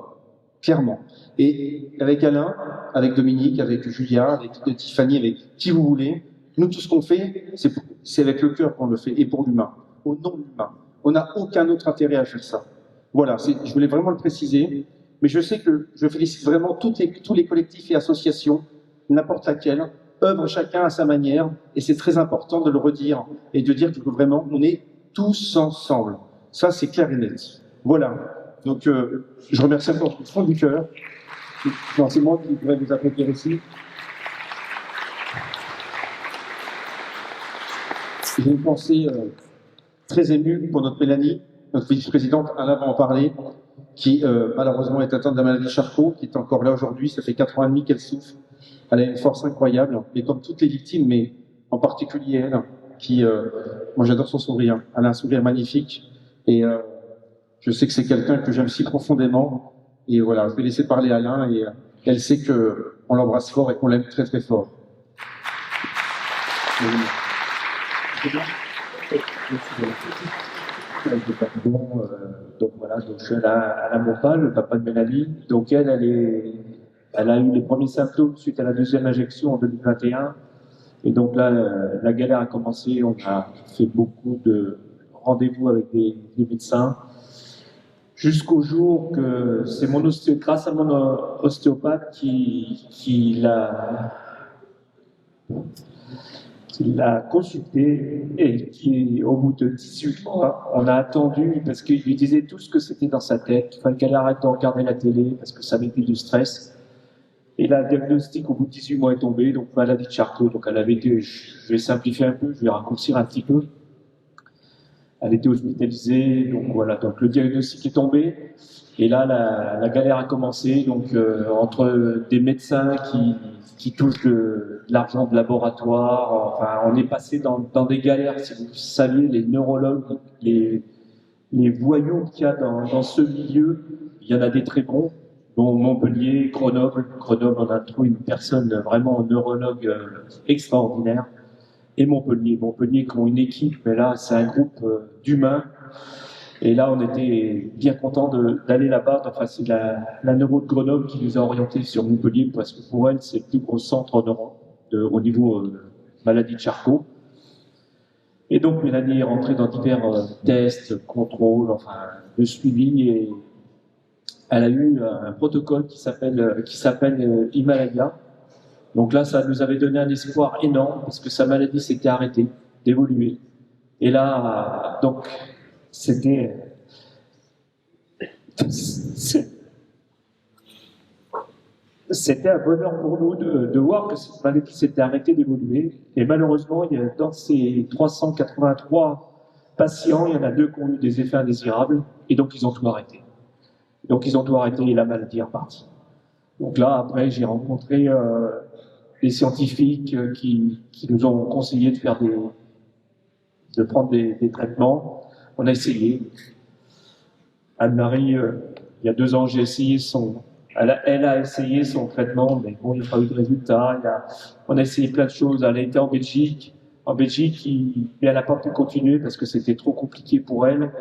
clairement. Et avec Alain, avec Dominique, avec Julia, avec Tiffany, avec qui vous voulez, nous, tout ce qu'on fait, c'est avec le cœur qu'on le fait, et pour l'humain, au nom de l'humain. On n'a aucun autre intérêt à faire ça. Voilà, je voulais vraiment le préciser, mais je sais que je félicite vraiment tous les collectifs et associations, n'importe laquelle, œuvrent chacun à sa manière, et c'est très important de le redire, et de dire que vraiment, on est tous ensemble. Ça, c'est clair et net. Voilà. Donc, je remercie encore du fond du cœur. Non, c'est moi qui voudrais vous applaudir ici. J'ai une pensée très émue pour notre Mélanie, notre vice-présidente, Alain va en parler, qui malheureusement est atteinte de la maladie Charcot, qui est encore là aujourd'hui. Ça fait 4 ans et demi qu'elle souffre. Elle a une force incroyable, et comme toutes les victimes, mais en particulier elle, qui, moi j'adore son sourire. Elle a un sourire magnifique, et je sais que c'est quelqu'un que j'aime si profondément. Et voilà, je vais laisser parler Alain, et elle sait qu'on l'embrasse fort et qu'on l'aime très très fort. Donc voilà, donc je suis Alain Mopa, le papa de Mélanie. Donc elle a eu les premiers symptômes suite à la 2e injection en 2021. Et donc là, la galère a commencé. On a fait beaucoup de rendez-vous avec des médecins. Jusqu'au jour que c'est grâce à mon ostéopathe qui l'a consulté, et qui, au bout de 18 mois, on a attendu, parce qu'il lui disait tout ce que c'était dans sa tête, il fallait qu'elle arrête de regarder la télé, parce que ça mettait du stress. Et là, le diagnostic au bout de 18 mois est tombé, donc maladie de Charcot. Donc elle avait été, je vais simplifier un peu, je vais raccourcir un petit peu. Elle était hospitalisée, donc voilà. Donc le diagnostic est tombé, et là la galère a commencé. Donc entre des médecins qui touchent de l'argent de laboratoire, enfin on est passé dans des galères. Si vous saviez, les neurologues, les voyous qu'il y a dans ce milieu, il y en a des très bons, dont Montpellier, Grenoble, on a trouvé une personne vraiment neurologue extraordinaire. Et Montpellier qui ont une équipe, mais là c'est un groupe d'humains. Et là on était bien contents d'aller là-bas. Enfin c'est la neuro de Grenoble qui nous a orientés sur Montpellier, parce que pour elle c'est le plus gros centre en Europe au niveau maladie de Charcot. Et donc Mélanie est rentrée dans divers tests, contrôles, enfin de suivi, et elle a eu un protocole qui s'appelle Himalaya. Donc là, ça nous avait donné un espoir énorme, parce que sa maladie s'était arrêtée d'évoluer. Et là, donc, c'était un bonheur pour nous de voir que cette maladie s'était arrêtée d'évoluer. Et malheureusement, dans ces 383 patients, il y en a 2 qui ont eu des effets indésirables, et donc ils ont tout arrêté. Et la maladie est repartie. Donc là, après, j'ai rencontré des scientifiques qui nous ont conseillé de faire de prendre des traitements. On a essayé. Anne-Marie, il y a 2 ans, j'ai essayé elle a essayé son traitement, mais bon, il n'y a pas eu de résultat. On a essayé plein de choses. Elle a été en Belgique. Mais elle n'a pas pu continuer parce que c'était trop compliqué pour elle.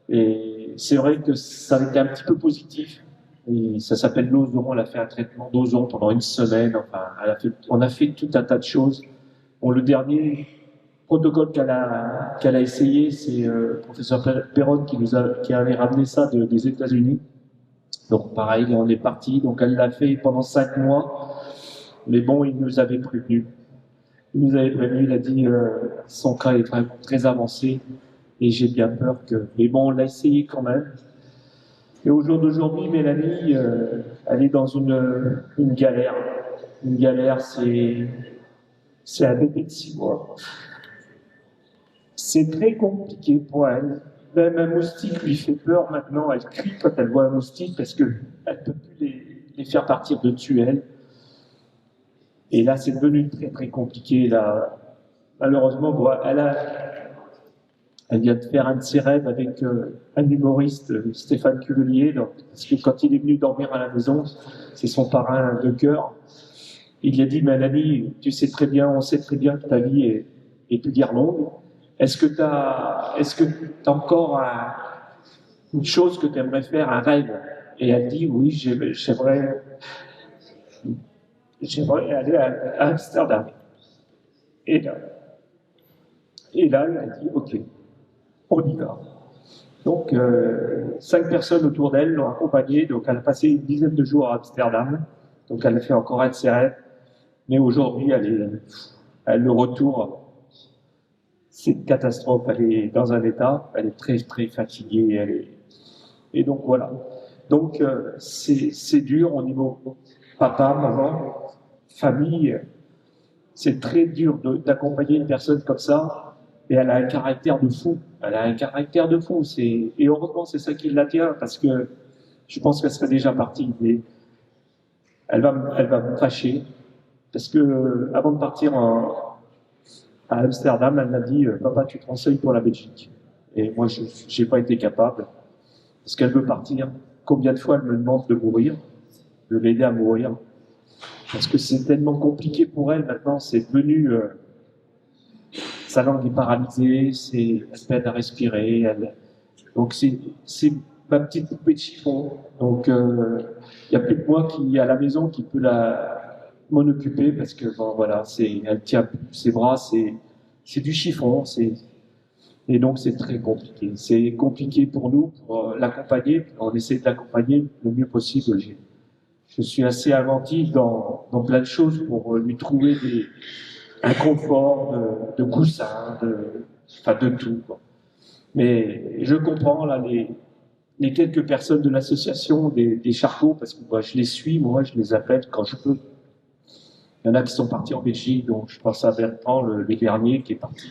Et c'est vrai que ça a été un petit peu positif. Et ça s'appelle l'ozon. Elle a fait un traitement d'ozon pendant 1 semaine. Enfin, on a fait tout un tas de choses. Bon, le dernier protocole qu'elle a essayé, c'est le professeur Perron qui avait ramené ça des États-Unis. Donc pareil, on est parti. Donc elle l'a fait pendant 5 mois. Mais bon, il nous avait prévenu. Il a dit son cas est vraiment très avancé et j'ai bien peur que. Mais bon, on l'a essayé quand même. Et au jour d'aujourd'hui, Mélanie, elle est dans une galère. Une galère, c'est un bébé de 6 mois. C'est très compliqué pour elle. Même un moustique lui fait peur maintenant. Elle crie quand elle voit un moustique parce qu'elle ne peut plus les faire partir de dessus elle. Et là, c'est devenu très très compliqué. Là, malheureusement, bon, elle vient de faire un de ses rêves avec un humoriste, Stéphane Cuvelier, parce que quand il est venu dormir à la maison, c'est son parrain de cœur. Il lui a dit, Mélanie, on sait très bien que ta vie est plus guère longue. Est-ce que tu as encore une chose que tu aimerais faire, un rêve? Et elle dit, oui, j'aimerais aller à Amsterdam. Et là, elle a dit, ok, on y va. Donc, 5 personnes autour d'elle l'ont accompagnée. Donc, elle a passé une dizaine de jours à Amsterdam. Donc, elle a fait encore un de ses rêves. Mais aujourd'hui, le retour, c'est une catastrophe. Elle est dans un état, elle est très, très fatiguée. Et donc, voilà. Donc, c'est dur au niveau papa, maman, famille. C'est très dur d'accompagner une personne comme ça. Et elle a un caractère de fou. Et heureusement, c'est ça qui la tient, parce que je pense qu'elle serait déjà partie. Mais elle va me fâcher, parce que avant de partir à Amsterdam, elle m'a dit, papa, tu te renseignes pour la Belgique. Et moi, je n'ai pas été capable, parce qu'elle veut partir. Combien de fois elle me demande de mourir, de l'aider à mourir, parce que c'est tellement compliqué pour elle maintenant, c'est devenu... sa langue est paralysée, elle peine à respirer. Donc c'est ma petite poupée de chiffon. Donc il n'y a plus que moi qui à la maison qui peut m'en occuper parce que bon, voilà, elle tient plus ses bras, c'est du chiffon, et donc c'est très compliqué. C'est compliqué pour nous pour l'accompagner. On essaie de l'accompagner le mieux possible. Je suis assez inventif dans plein de choses pour lui trouver un confort de coussin, de tout, quoi. Mais je comprends là les quelques personnes de l'association des Charcots, parce que je les suis, moi je les appelle quand je peux. Il y en a qui sont partis en Belgique, donc je pense à Bertrand, le dernier qui est parti.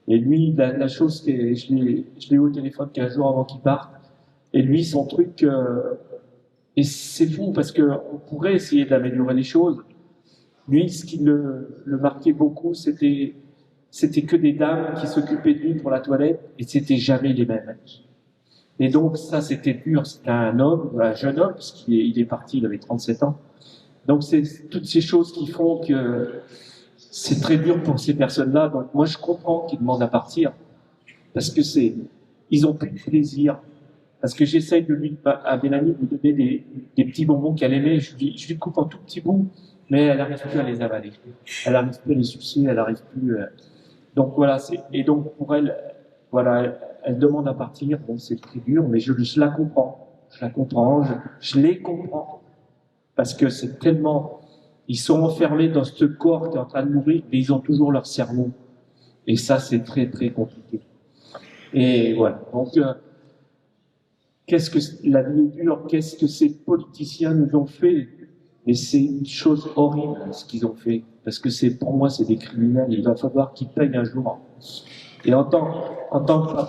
Et lui, la chose que je l'ai eu au téléphone 15 jours avant qu'il parte, et lui, son truc, et c'est fou parce qu'on pourrait essayer d'améliorer les choses. Lui, ce qui le marquait beaucoup, c'était que des dames qui s'occupaient de lui pour la toilette, et c'était jamais les mêmes. Et donc ça, c'était dur. C'était un jeune homme, puisqu'il est parti, il avait 37 ans. Donc c'est toutes ces choses qui font que c'est très dur pour ces personnes-là. Donc moi, je comprends qu'ils demandent à partir, parce que ils ont plus de plaisir. Parce que j'essaye à Mélanie de lui donner des petits bonbons qu'elle aimait. Je lui coupe en tout petits bouts, mais elle n'arrive plus à les avaler. Elle n'arrive plus à les sucer, elle n'arrive plus. Donc voilà, et donc pour elle, voilà, elle demande à partir. Bon, c'est très dur, mais je la comprends. Je les comprends. Parce que c'est tellement. Ils sont enfermés dans ce corps qui est en train de mourir, mais ils ont toujours leur cerveau. Et ça, c'est très, très compliqué. Et voilà. Donc, qu'est-ce que la vie est dure, qu'est-ce que ces politiciens nous ont fait? Et c'est une chose horrible ce qu'ils ont fait, parce que pour moi c'est des criminels. Il va falloir qu'ils payent un jour. Et en tant que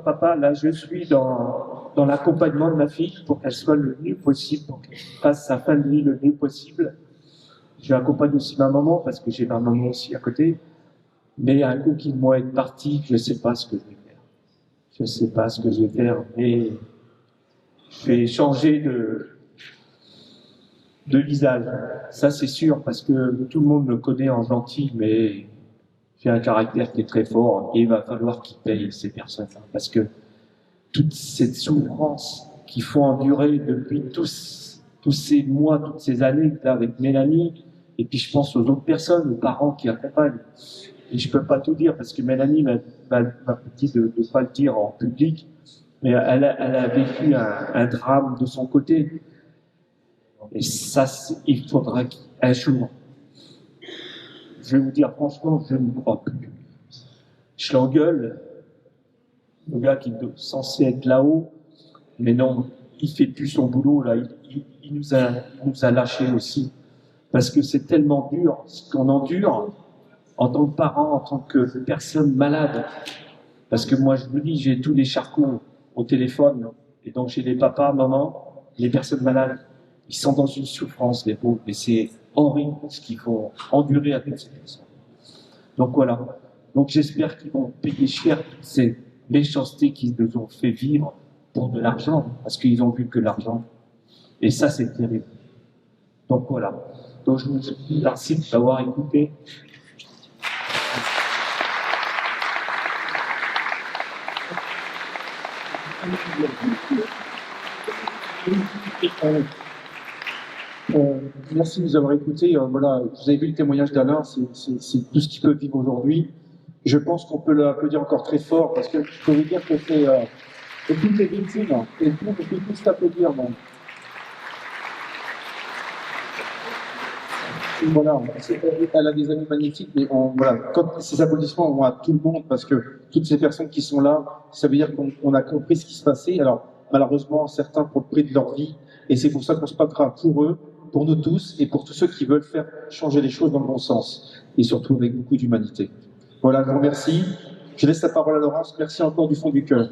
papa, là je suis dans dans l'accompagnement de ma fille pour qu'elle soit le mieux possible, pour qu'elle fasse sa fin de vie le mieux possible. J'accompagne aussi ma maman parce que j'ai ma maman aussi à côté. Mais un coup qu'ils vont être partis, je ne sais pas ce que je vais faire. Je ne sais pas ce que je vais faire, mais je vais changer de visage. Ça, c'est sûr, parce que tout le monde me connaît en gentil, mais j'ai un caractère qui est très fort et il va falloir qu'ils payent ces personnes-là. Parce que toute cette souffrance qu'ils font endurer depuis tous ces mois, toutes ces années là, avec Mélanie, et puis je pense aux autres personnes, aux parents qui accompagnent. Et je peux pas tout dire parce que Mélanie m'a dit de ne pas le dire en public, mais elle a vécu un drame de son côté. Et ça, il faudra qu'un jour, je vais vous dire franchement, je ne crois plus. Je l'engueule, le gars qui est censé être là-haut, mais non, il fait plus son boulot là. Il nous a lâchés aussi, parce que c'est tellement dur ce qu'on endure en tant que parent, en tant que personne malade. Parce que moi, je vous dis, j'ai tous les charcots au téléphone, et donc j'ai les papas, mamans, les personnes malades. Ils sont dans une souffrance, les pauvres, et c'est horrible ce qu'ils font endurer à toutes ces personnes. Donc voilà. Donc j'espère qu'ils vont payer cher toutes ces méchancetés qu'ils nous ont fait vivre pour de l'argent, parce qu'ils ont vu que l'argent. Et ça, c'est terrible. Donc voilà. Donc je vous remercie d'avoir écouté. Merci de nous avoir écoutés. Voilà, vous avez vu le témoignage d'Alain, c'est tout ce qu'il peut vivre aujourd'hui. Je pense qu'on peut l'applaudir encore très fort parce que je peux vous dire que c'est toutes les victimes et tout, on peut tous l'applaudir. Voilà, elle a des amis magnifiques, mais voilà, quand ces applaudissements vont à tout le monde, parce que toutes ces personnes qui sont là, ça veut dire qu'on a compris ce qui se passait. Alors, malheureusement, certains pour le prix de leur vie, et c'est pour ça qu'on se battra pour eux, pour nous tous, et pour tous ceux qui veulent faire changer les choses dans le bon sens, et surtout avec beaucoup d'humanité. Voilà, je vous remercie. Je laisse la parole à Laurence. Merci encore du fond du cœur.